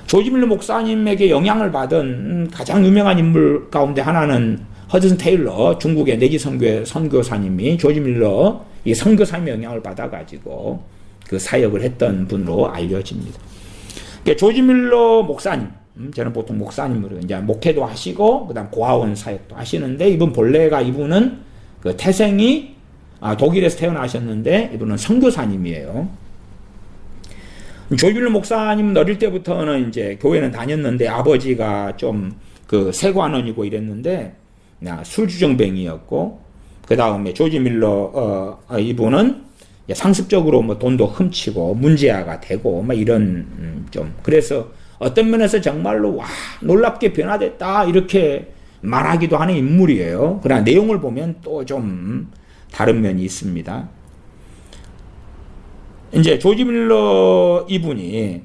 조지 밀러 목사님에게 영향을 받은 가장 유명한 인물 가운데 하나는 허드슨 테일러, 중국의 내지 선교의 선교사님이 조지 밀러 이 선교사님의 영향을 받아가지고 그 사역을 했던 분으로 알려집니다. 그러니까 조지 밀러 목사님, 저는 보통 목사님으로 이제 목회도 하시고 그다음 고아원 사역도 하시는데 이분은 그 태생이 독일에서 태어나셨는데 이분은 선교사님이에요. 조지 밀러 목사님은 어릴 때부터는 이제 교회는 다녔는데 아버지가 좀 그 세관원이고 이랬는데 술주정뱅이였고 그 다음에 조지 밀러 이분은 상습적으로 뭐 돈도 훔치고 문제아가 되고 막 이런 좀 그래서 어떤 면에서 정말로 와 놀랍게 변화됐다 이렇게 말하기도 하는 인물이에요. 그러나 내용을 보면 또 좀 다른 면이 있습니다. 이제 조지 밀러 이분이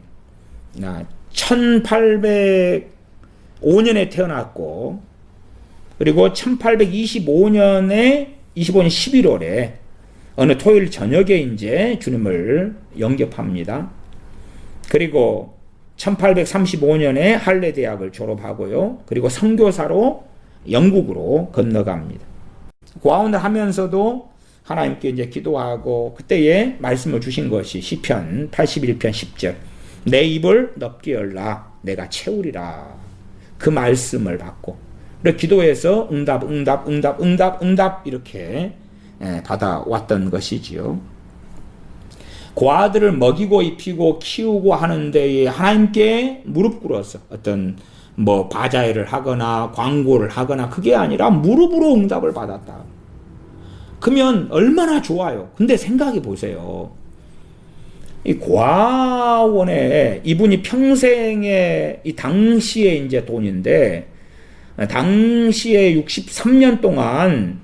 1805년에 태어났고 그리고 1825년 11월에 어느 토요일 저녁에 이제 주님을 영접합니다. 그리고 1835년에 할레 대학을 졸업하고요. 그리고 선교사로 영국으로 건너갑니다. 고아원을 하면서도 하나님께 이제 기도하고 그때에 말씀을 주신 것이 시편 81편 10절 내 입을 넓게 열라 내가 채우리라 그 말씀을 받고 그리고 기도해서 응답 이렇게 받아왔던 것이지요. 고아들을 먹이고 입히고 키우고 하는 데에 하나님께 무릎 꿇어서 어떤 뭐 바자회를 하거나 광고를 하거나 그게 아니라 무릎으로 응답을 받았다. 그러면 얼마나 좋아요. 근데 생각해 보세요. 이 고아원에 이분이 평생에 이 당시에 이제 돈인데 당시에 63년 동안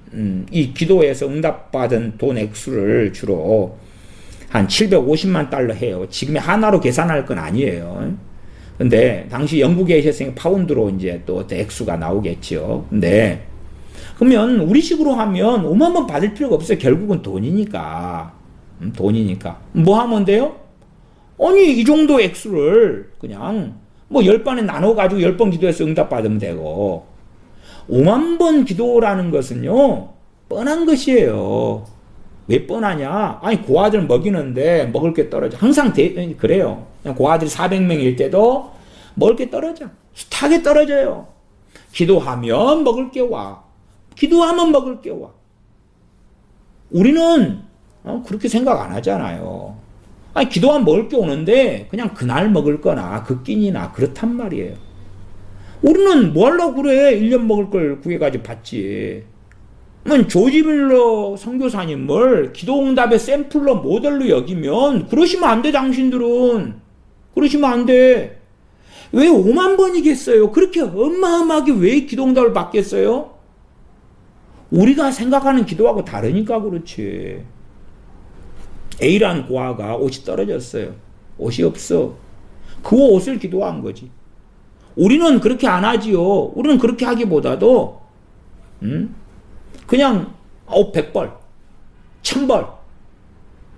이 기도에서 응답받은 돈 액수를 주로 한 750만 달러 해요. 지금의 하나로 계산할 건 아니에요. 근데 당시 영국에 계셨으니까 파운드로 이제 또 액수가 나오겠죠. 근데 그러면 우리식으로 하면 5만 원 받을 필요가 없어요. 결국은 돈이니까. 돈이니까. 뭐 하면 돼요? 아니 이 정도 액수를 그냥 뭐 10번에 나눠가지고 10번 기도해서 응답받으면 되고 5만 번 기도라는 것은요 뻔한 것이에요. 왜 뻔하냐? 아니 고아들 먹이는데 먹을 게 떨어져. 항상 그래요. 고아들이 400명일 때도 먹을 게 떨어져. 숱하게 떨어져요. 기도하면 먹을 게 와. 기도하면 먹을 게 와. 우리는 그렇게 생각 안 하잖아요. 아니 기도하면 먹을 게 오는데 그냥 그날 먹을 거나 그 끼니나 그렇단 말이에요. 우리는 뭐 하려고 그래? 1년 먹을 걸 구해가지고 받지. 조지 밀러 선교사님을 기도응답의 샘플로 모델로 여기면 그러시면 안 돼, 당신들은. 그러시면 안 돼. 왜 5만 번이겠어요? 그렇게 어마어마하게 왜 기도응답을 받겠어요? 우리가 생각하는 기도하고 다르니까 그렇지. A라는 고아가 옷이 떨어졌어요. 옷이 없어. 그 옷을 기도한 거지. 우리는 그렇게 안 하지요. 우리는 그렇게 하기보다도 그냥 100벌, 1000벌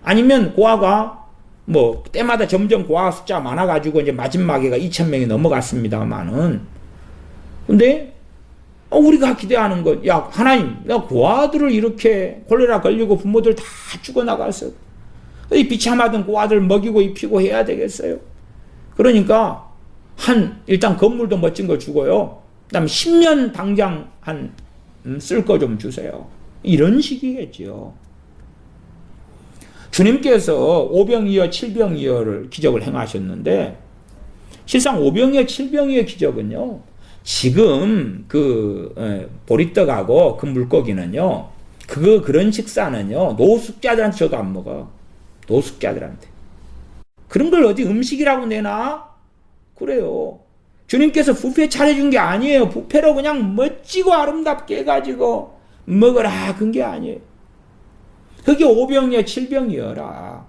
아니면 고아가 뭐 때마다 점점 고아 숫자가 많아가지고 이제 마지막에가 2000명이 넘어갔습니다만은 근데 우리가 기대하는 건 야 하나님 나 고아들을 이렇게 콜레라 걸리고 부모들 다 죽어나갔어. 이 비참하던 고아들 먹이고 입히고 해야 되겠어요. 그러니까 일단 건물도 멋진 거 주고요. 그다음에 10년 당장 쓸 거 좀 주세요. 이런 식이겠지요. 주님께서 오병이어 칠병이어를 기적을 행하셨는데 실상 오병이어 칠병이어 기적은요. 지금 보리떡하고 그 물고기는요. 그런 식사는요. 노숙자들한테 줘도 안 먹어. 노숙자들한테. 그런 걸 어디 음식이라고 내나? 그래요. 주님께서 뷔페 차려준 게 아니에요. 뷔페로 그냥 멋지고 아름답게 해가지고 먹어라. 그런 게 아니에요. 그게 오병이어 칠병이어라.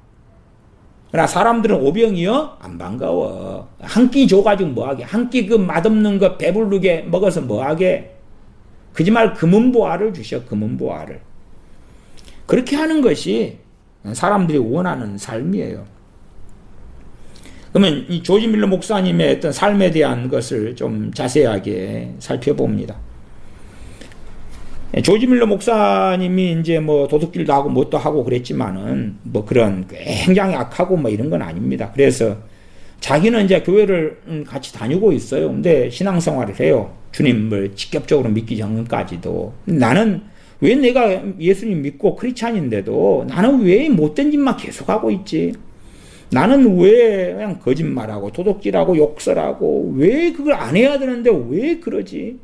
그러나 사람들은 오병이어 안 반가워. 한 끼 줘가지고 뭐하게. 한 끼 그 맛없는 거 배부르게 먹어서 뭐하게. 거짓말 금은보화를 주셔. 금은보화를. 그렇게 하는 것이 사람들이 원하는 삶이에요. 그러면 이 조지 밀러 목사님의 어떤 삶에 대한 것을 좀 자세하게 살펴봅니다. 조지 밀러 목사님이 이제 뭐 도둑질도 하고 뭣도 하고 그랬지만은 뭐 그런 굉장히 악하고 뭐 이런 건 아닙니다. 그래서 자기는 이제 교회를 같이 다니고 있어요. 근데 신앙생활을 해요. 주님을 직접적으로 믿기 전까지도. 나는 왜 내가 예수님 믿고 크리스찬인데도 나는 왜 못된 짓만 계속하고 있지? 나는 왜 그냥 거짓말하고 도둑질하고 욕설하고 왜 그걸 안 해야 되는데 왜 그러지?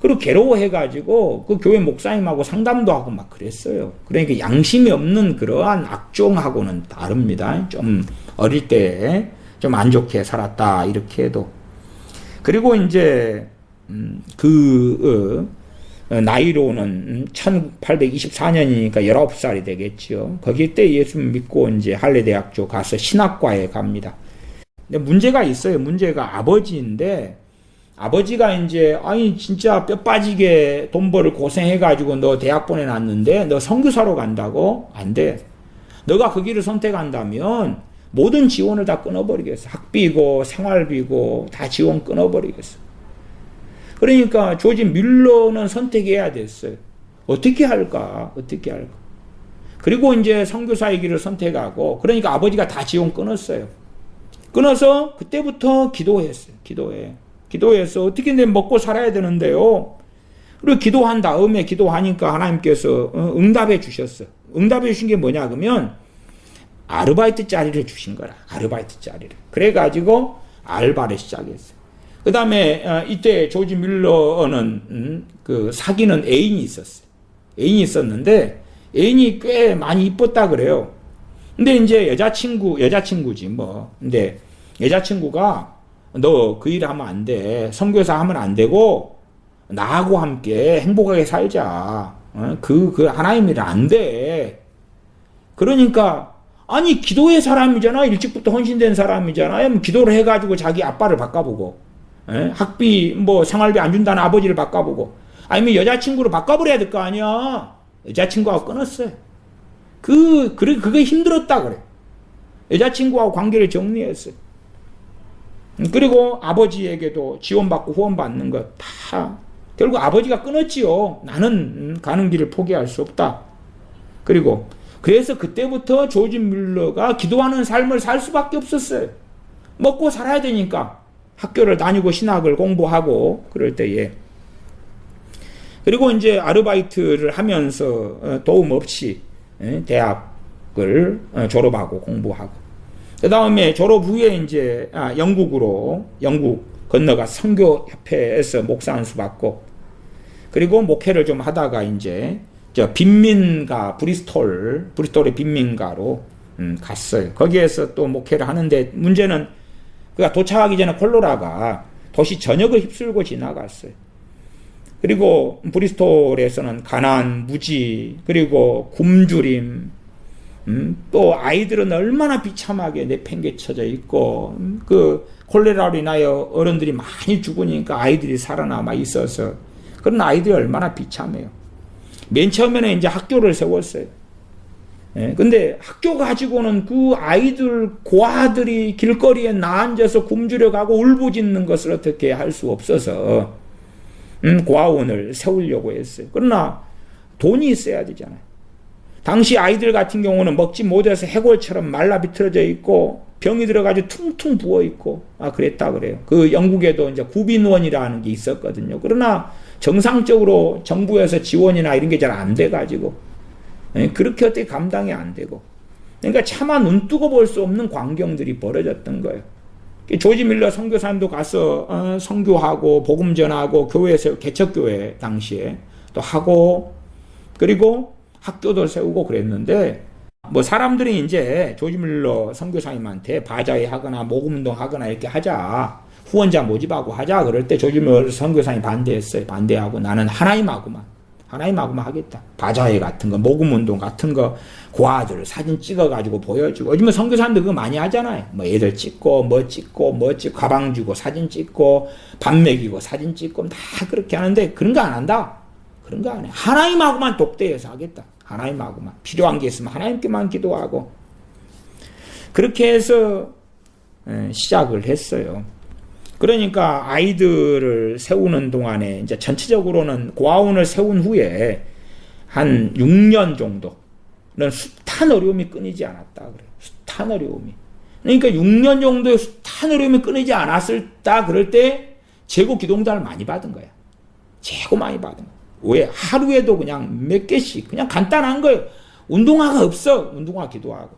그리고 괴로워해가지고 그 교회 목사님하고 상담도 하고 막 그랬어요. 그러니까 양심이 없는 그러한 악종하고는 다릅니다. 좀 어릴 때 좀 안 좋게 살았다 이렇게 해도. 그리고 이제 나이로는 1824년이니까 19살이 되겠죠. 거기 때 예수 믿고 이제 할레대학교 가서 신학과에 갑니다. 근데 문제가 있어요. 문제가 아버지인데 아버지가 이제 진짜 뼈 빠지게 돈 벌을 고생해가지고 너 대학 보내놨는데 너 선교사로 간다고? 안 돼. 너가 그 길을 선택한다면 모든 지원을 다 끊어버리겠어. 학비고 생활비고 다 지원 끊어버리겠어. 그러니까 조지 밀러는 선택해야 됐어요. 어떻게 할까? 그리고 이제 선교사의 길을 선택하고 그러니까 아버지가 다 지원 끊었어요. 끊어서 그때부터 기도했어요. 기도해서 어떻게 내 먹고 살아야 되는데요. 그리고 기도한 다음에 기도하니까 하나님께서 응답해 주셨어요. 응답해 주신 게 뭐냐 그러면 아르바이트 자리를 주신 거라. 아르바이트 자리를. 그래가지고 알바를 시작했어요. 그 다음에 이때 조지 밀러는 그 사귀는 애인이 있었어요. 애인이 있었는데 애인이 꽤 많이 이뻤다 그래요. 근데 이제 여자친구지 뭐. 근데 여자친구가 너 그 일 하면 안 돼. 선교사 하면 안 되고 나하고 함께 행복하게 살자. 그 하나님 일 안 돼. 그러니까 아니 기도의 사람이잖아. 일찍부터 헌신된 사람이잖아요. 기도를 해가지고 자기 아빠를 바꿔보고 학비 뭐 생활비 안 준다는 아버지를 바꿔보고 아니면 여자친구를 바꿔버려야 될 거 아니야. 여자친구하고 끊었어요. 그게 힘들었다 그래. 여자친구하고 관계를 정리했어요. 그리고 아버지에게도 지원받고 후원받는 거 다 결국 아버지가 끊었지요. 나는 가는 길을 포기할 수 없다. 그래서 그때부터 조지 밀러가 기도하는 삶을 살 수밖에 없었어요. 먹고 살아야 되니까 학교를 다니고 신학을 공부하고 그럴 때에. 그리고 이제 아르바이트를 하면서 도움 없이 대학을 졸업하고 공부하고 그 다음에 졸업 후에 이제 영국 건너가 선교협회에서 목사 안수 받고, 그리고 목회를 좀 하다가 이제 저 빈민가 브리스톨의 빈민가로 갔어요. 거기에서 또 목회를 하는데 문제는 그가 도착하기 전에 콜로라가 도시 전역을 휩쓸고 지나갔어요. 그리고 브리스톨에서는 가난, 무지, 그리고 굶주림, 또 아이들은 얼마나 비참하게 내팽개쳐져 있고, 그 콜레라로 인하여 어른들이 많이 죽으니까 아이들이 살아남아 있어서 그런 아이들이 얼마나 비참해요. 맨 처음에는 이제 학교를 세웠어요. 예, 근데 학교 가지고는 그 아이들, 고아들이 길거리에 나앉아서 굶주려 가고 울부짖는 것을 어떻게 할 수 없어서 고아원을 세우려고 했어요. 그러나 돈이 있어야 되잖아요. 당시 아이들 같은 경우는 먹지 못해서 해골처럼 말라 비틀어져 있고 병이 들어가지고 퉁퉁 부어 있고 그랬다 그래요. 그 영국에도 이제 구빈원이라는 게 있었거든요. 그러나 정상적으로 정부에서 지원이나 이런 게 잘 안 돼가지고 그렇게 어떻게 감당이 안 되고, 그러니까 차마 눈 뜨고 볼 수 없는 광경들이 벌어졌던 거예요. 조지 밀러 선교사님도 가서 선교하고 복음 전하고 교회에서 개척교회 당시에 또 하고, 그리고 학교도 세우고 그랬는데, 뭐 사람들이 이제 조지 밀러 선교사님한테 바자회 하거나 모금운동 하거나 이렇게 하자, 후원자 모집하고 하자 그럴 때 조지 밀러 선교사님이 반대했어요. 반대하고 나는 하나님하고만 하겠다. 바자회 같은 거, 모금운동 같은 거, 고아들 사진 찍어가지고 보여주고. 요즘에 선교사님들 그거 많이 하잖아요. 뭐 애들 찍고, 뭐 찍고, 가방 주고, 사진 찍고, 밥 먹이고, 사진 찍고, 다 그렇게 하는데, 그런 거 안 한다. 그런 거 안 해. 하나님하고만 독대해서 하겠다. 하나님하고만. 필요한 게 있으면 하나님께만 기도하고. 그렇게 해서 시작을 했어요. 그러니까 아이들을 세우는 동안에 이제 전체적으로는 고아원을 세운 후에 한 6년 정도는 숱한 어려움이 끊이지 않았다 그래요. 숱한 어려움이. 그러니까 6년 정도의 숱한 어려움이 끊이지 않았을다 그럴 때 재고 기도응답을 많이 받은 거야. 재고 많이 받은 거야. 왜? 하루에도 그냥 몇 개씩 그냥 간단한 거예요. 운동화가 없어. 운동화 기도하고.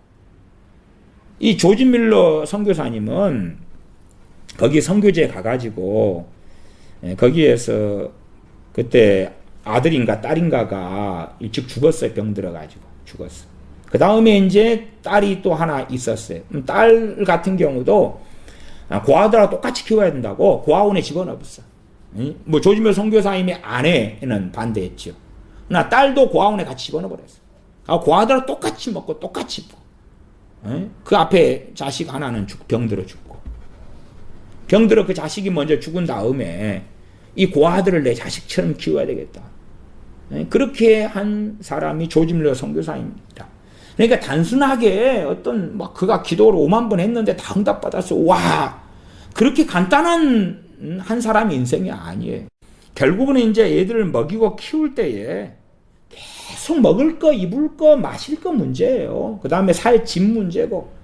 이 조지 밀러 선교사님은 거기 선교지에 가가지고 거기에서 그때 아들인가 딸인가가 일찍 죽었어요. 병 들어가지고 죽었어. 그 다음에 이제 딸이 또 하나 있었어요. 딸 같은 경우도 고아들하고 똑같이 키워야 된다고 고아원에 집어넣었어. 뭐 조지 밀러 선교사님의 아내는 반대했죠. 그러나 딸도 고아원에 같이 집어넣어버렸어. 고아들하고 똑같이 먹고 똑같이 먹고. 그 앞에 자식 하나는 병들어 죽고. 병들어 그 자식이 먼저 죽은 다음에 이 고아들을 내 자식처럼 키워야 되겠다. 그렇게 한 사람이 조지 밀러 선교사입니다. 그러니까 단순하게 어떤 막 그가 기도를 5만 번 했는데 다 응답받았어. 와, 그렇게 간단한 한 사람의 인생이 아니에요. 결국은 이제 애들을 먹이고 키울 때에 계속 먹을 거, 입을 거, 마실 거 문제예요. 그 다음에 살 집 문제고.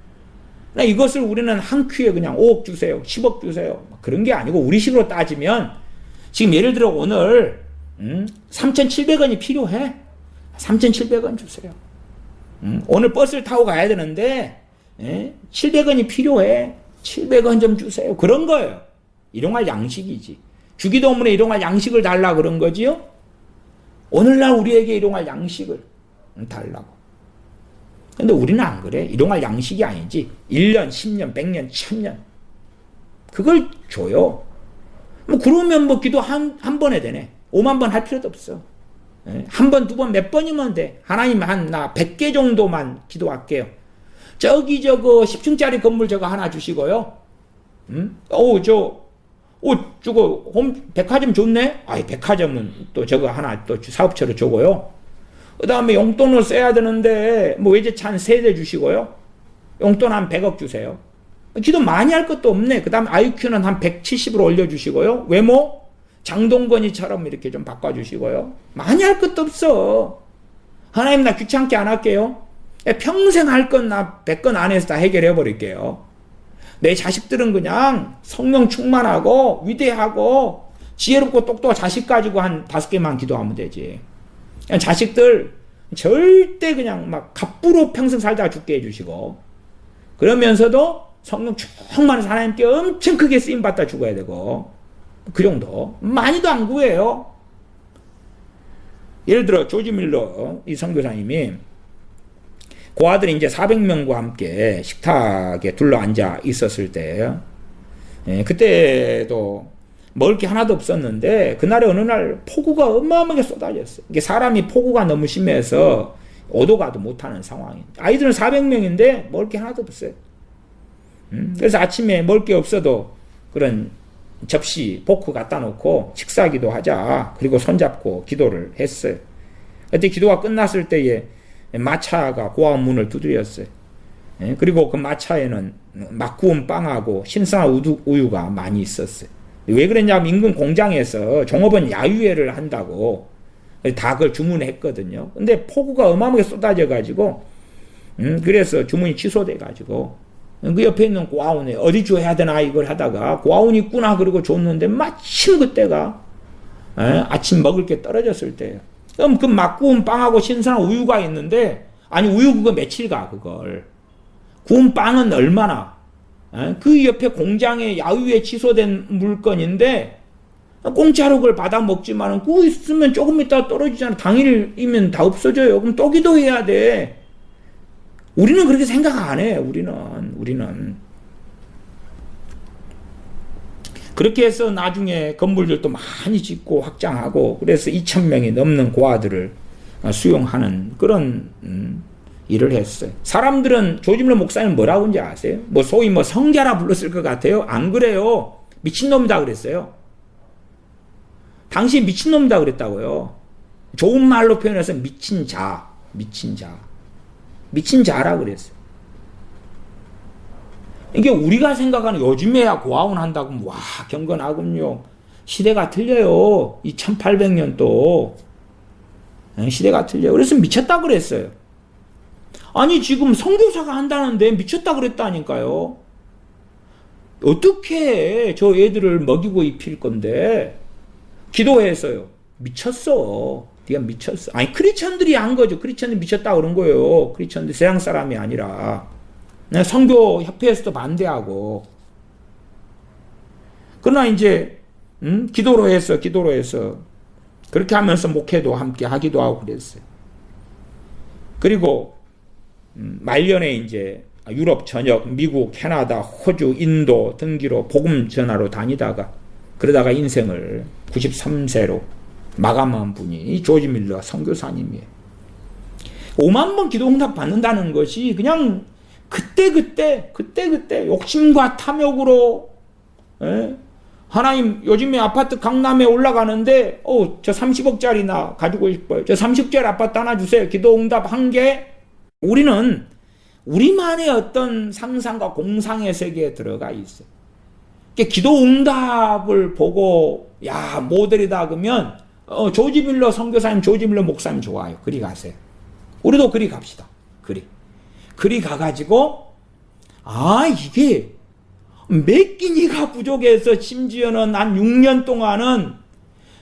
이것을 우리는 한 큐에 그냥 5억 주세요, 10억 주세요, 그런 게 아니고 우리 식으로 따지면 지금 예를 들어 오늘 3,700원이 필요해. 3,700원 주세요. 오늘 버스를 타고 가야 되는데 700원이 필요해. 700원 좀 주세요. 그런 거예요. 일용할 양식이지. 주기도문에 일용할 양식을 달라 그런 거지요. 오늘날 우리에게 일용할 양식을 달라고. 근데 우리는 안 그래. 일용할 양식이 아니지. 1년, 10년, 100년, 1000년. 그걸 줘요. 뭐, 그러면 뭐 기도 한 번에 되네. 5만 번 할 필요도 없어. 한 번, 두 번, 몇 번이면 돼. 하나님 나 100개 정도만 기도할게요. 저기 저거 10층짜리 건물 저거 하나 주시고요. 저거 백화점 좋네? 백화점은 또 저거 하나 또 사업처로 주고요. 그 다음에 용돈을 써야 되는데, 뭐 외제차 한 3대 주시고요. 용돈 한 100억 주세요. 기도 많이 할 것도 없네. 그 다음에 IQ는 한 170으로 올려주시고요. 외모? 장동건이처럼 이렇게 좀 바꿔주시고요. 많이 할 것도 없어. 하나님 나 귀찮게 안 할게요. 평생 할 건 나 100건 안에서 다 해결해 버릴게요. 내 자식들은 그냥 성령 충만하고 위대하고 지혜롭고 똑똑한 자식 가지고 한 5개만 기도하면 되지. 자식들 절대 그냥 막 갑부로 평생 살다가 죽게 해주시고, 그러면서도 성령 충만해서 하나님께 엄청 크게 쓰임받다 죽어야 되고, 그 정도. 많이도 안 구해요. 예를 들어 조지 밀러 이 선교사님이 고아들이 이제 400명과 함께 식탁에 둘러앉아 있었을 때예요. 그때도 먹을 게 하나도 없었는데 그날의 어느 날 폭우가 어마어마하게 쏟아졌어요. 이게 사람이 폭우가 너무 심해서 오도 가도 못하는 상황이에요. 아이들은 400명인데 먹을 게 하나도 없어요. 그래서 아침에 먹을 게 없어도 그런 접시, 포크 갖다 놓고 식사기도 하자. 그리고 손잡고 기도를 했어요. 그때 기도가 끝났을 때에 마차가 고아원 문을 두드렸어요. 그리고 그 마차에는 막 구운 빵하고 신선한 우유가 많이 있었어요. 왜 그랬냐면 인근 공장에서 종업원 야유회를 한다고 다 그걸 주문했거든요. 근데 폭우가 어마어마하게 쏟아져가지고 그래서 주문이 취소돼가지고 그 옆에 있는 고아원에 어디 줘야 되나 이걸 하다가 고아원 있구나 그러고 줬는데 마침 그때가 아침 먹을 게 떨어졌을 때예요. 그럼 그 막 구운 빵하고 신선한 우유가 있는데 아니 우유 그거 며칠 가 그걸 구운 빵은 얼마나 그 옆에 공장에 야유에 취소된 물건인데 공짜로 그걸 받아 먹지만은 그거 있으면 조금 있다 떨어지잖아. 당일이면 다 없어져요. 그럼 또 기도해야 돼. 우리는 그렇게 생각 안 해. 우리는 그렇게 해서 나중에 건물들도 많이 짓고 확장하고 그래서 2,000명이 넘는 고아들을 수용하는 그런 일을 했어요. 사람들은 조지 밀러 목사님 뭐라고 하는지 아세요? 뭐 소위 뭐 성자라 불렀을 것 같아요. 안 그래요. 미친놈이다 그랬어요. 당시 미친놈이다 그랬다고요. 좋은 말로 표현해서 미친 자라 그랬어요. 이게 우리가 생각하는 요즘에야 고아원 한다고 와 경건하군요. 시대가 틀려요. 2800년도 시대가 틀려요. 그래서 미쳤다 그랬어요. 아니 지금 선교사가 한다는데 미쳤다 그랬다니까요. 어떻게 저 애들을 먹이고 입힐 건데 기도해서요. 미쳤어. 네가 미쳤어. 아니 크리스천들이 한 거죠. 크리스천들이 미쳤다 그런 거예요. 크리스천들 세상 사람이 아니라 선교 협회에서도 반대하고. 그러나 이제 기도로 해서 그렇게 하면서 목회도 함께 하기도 하고 그랬어요. 그리고 말년에 이제 유럽 전역, 미국, 캐나다, 호주, 인도 등기로 복음 전하러 다니다가 그러다가 인생을 93세로 마감한 분이 조지 밀러 선교사님이에요. 5만 번 기도 응답 받는다는 것이 그냥 그때 욕심과 탐욕으로 하나님 요즘에 아파트 강남에 올라가는데 저 30억짜리나 가지고 싶어요. 저 30억짜리 아파트 하나 주세요. 기도 응답 한 게 우리는 우리만의 어떤 상상과 공상의 세계에 들어가 있어요. 기도 응답을 보고 야 모델이다 그러면 조지 밀러 선교사님, 조지 밀러 목사님 좋아요. 그리 가세요. 우리도 그리 갑시다. 그리 가가지고 이게 몇 끼니가 부족해서 심지어는 한 6년 동안은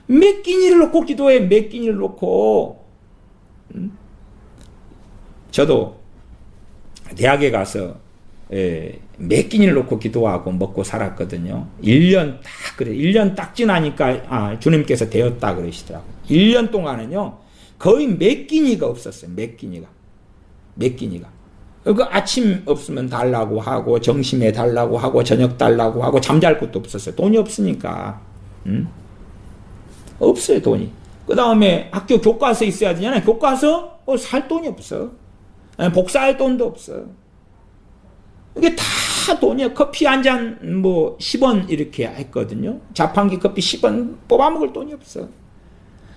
몇 끼니를 놓고 기도해. 몇 끼니를 놓고 저도 대학에 가서 몇 끼니를 놓고 기도하고 먹고 살았거든요. 1년 딱 그래. 1년 딱 지나니까 주님께서 되었다 그러시더라고요. 1년 동안은요. 거의 몇 끼니가 없었어요. 몇 끼니가. 그 아침 없으면 달라고 하고 점심에 달라고 하고 저녁 달라고 하고 잠잘 곳도 없었어요. 돈이 없으니까. 없어요 돈이. 그 다음에 학교 교과서 있어야 되잖아요. 교과서 살 돈이 없어. 복사할 돈도 없어. 이게 다 돈이야. 커피 한 잔 뭐 10원 이렇게 했거든요. 자판기 커피 10원 뽑아먹을 돈이 없어.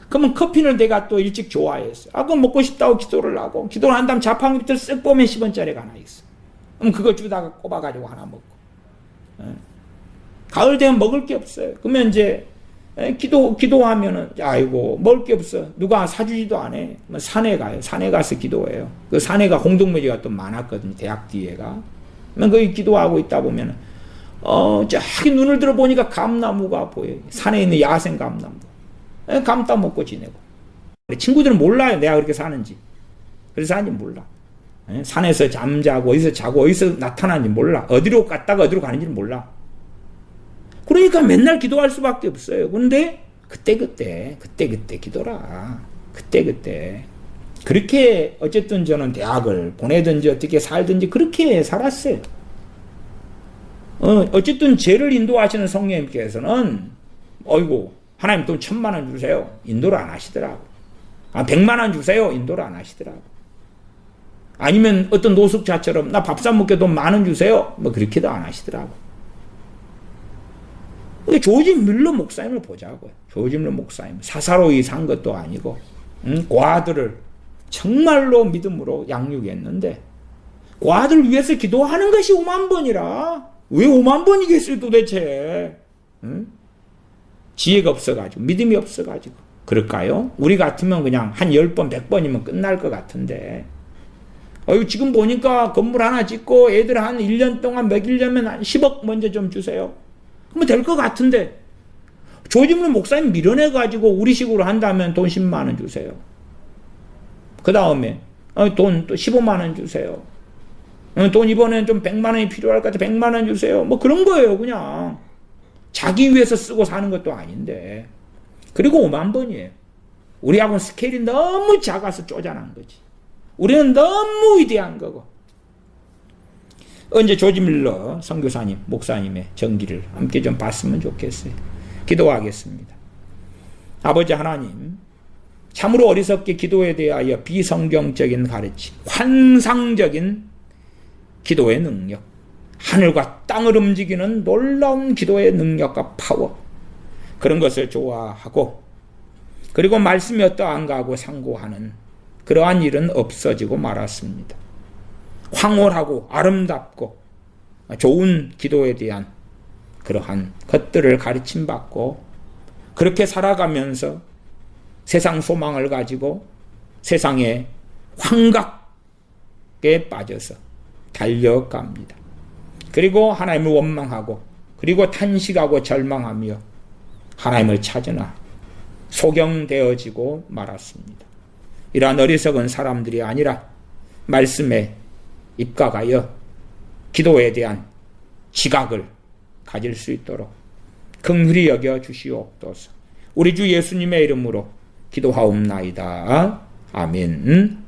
그러면 커피를 내가 또 일찍 좋아했어. 그럼 먹고 싶다고 기도를 하고 기도를 한 다음 자판기부터 쓱 보면 10원짜리가 하나 있어. 그럼 그거 주다가 꼽아가지고 하나 먹고. 가을 되면 먹을 게 없어요. 그러면 이제 기도하면은 아이고 먹을 게 없어. 누가 사주지도 안 해. 산에 가요. 산에 가서 기도해요. 그 산에가 공동묘지가 또 많았거든요. 대학 뒤에가. 그러면 거기 기도하고 있다 보면은 저기 눈을 들어 보니까 감나무가 보여요. 산에 있는 야생 감나무. 감 따먹고 지내고. 친구들은 몰라요. 내가 그렇게 사는지. 그래서 사는지 몰라. 산에서 잠자고 어디서 자고 어디서 나타나는지 몰라. 어디로 갔다가 어디로 가는지는 몰라. 그러니까 맨날 기도할 수밖에 없어요. 그런데 그때 기도라. 그때. 그렇게 어쨌든 저는 대학을 보내든지 어떻게 살든지 그렇게 살았어요. 어쨌든 죄를 인도하시는 성령님께서는 어이구 하나님 돈 1,000,000원 주세요. 인도를 안 하시더라고. 100만원 주세요. 인도를 안 하시더라고. 아니면 어떤 노숙자처럼 나 밥 사 먹게 돈 10,000원 주세요. 뭐 그렇게도 안 하시더라고. 근데 조지 밀러 목사님을 보자고요. 조지 밀러 목사님 사사로이 산 것도 아니고 그 아들을 정말로 믿음으로 양육했는데 그 아들 위해서 기도하는 것이 50,000번이라. 왜 50,000번이겠어요 도대체. 지혜가 없어가지고 믿음이 없어가지고 그럴까요? 우리 같으면 그냥 한 10번 100번이면 끝날 것 같은데 지금 보니까 건물 하나 짓고 애들 한 1년 동안 먹이려면 한 10억 먼저 좀 주세요. 그러면 될 것 같은데 조지문 목사님 밀어내가지고 우리식으로 한다면 돈 100,000원 주세요. 그 다음에 돈 또 150,000원 주세요. 돈 이번엔 좀 100,000원이 필요할 것 같아 100,000원 주세요. 뭐 그런 거예요. 그냥 자기 위해서 쓰고 사는 것도 아닌데. 그리고 50,000번이에요. 우리하고는 스케일이 너무 작아서 쪼잔한 거지. 우리는 너무 위대한 거고. 언제 조지 밀러 선교사님, 목사님의 전기를 함께 좀 봤으면 좋겠어요. 기도하겠습니다. 아버지 하나님, 참으로 어리석게 기도에 대하여 비성경적인 가르침, 환상적인 기도의 능력, 하늘과 땅을 움직이는 놀라운 기도의 능력과 파워, 그런 것을 좋아하고 그리고 말씀이 어떠한가 하고 상고하는 그러한 일은 없어지고 말았습니다. 황홀하고 아름답고 좋은 기도에 대한 그러한 것들을 가르침받고 그렇게 살아가면서 세상 소망을 가지고 세상의 환각에 빠져서 달려갑니다. 그리고 하나님을 원망하고 그리고 탄식하고 절망하며 하나님을 찾으나 소경되어지고 말았습니다. 이러한 어리석은 사람들이 아니라 말씀에 입각하여 기도에 대한 지각을 가질 수 있도록 긍휼히 여겨 주시옵소서. 우리 주 예수님의 이름으로 기도하옵나이다. 아멘.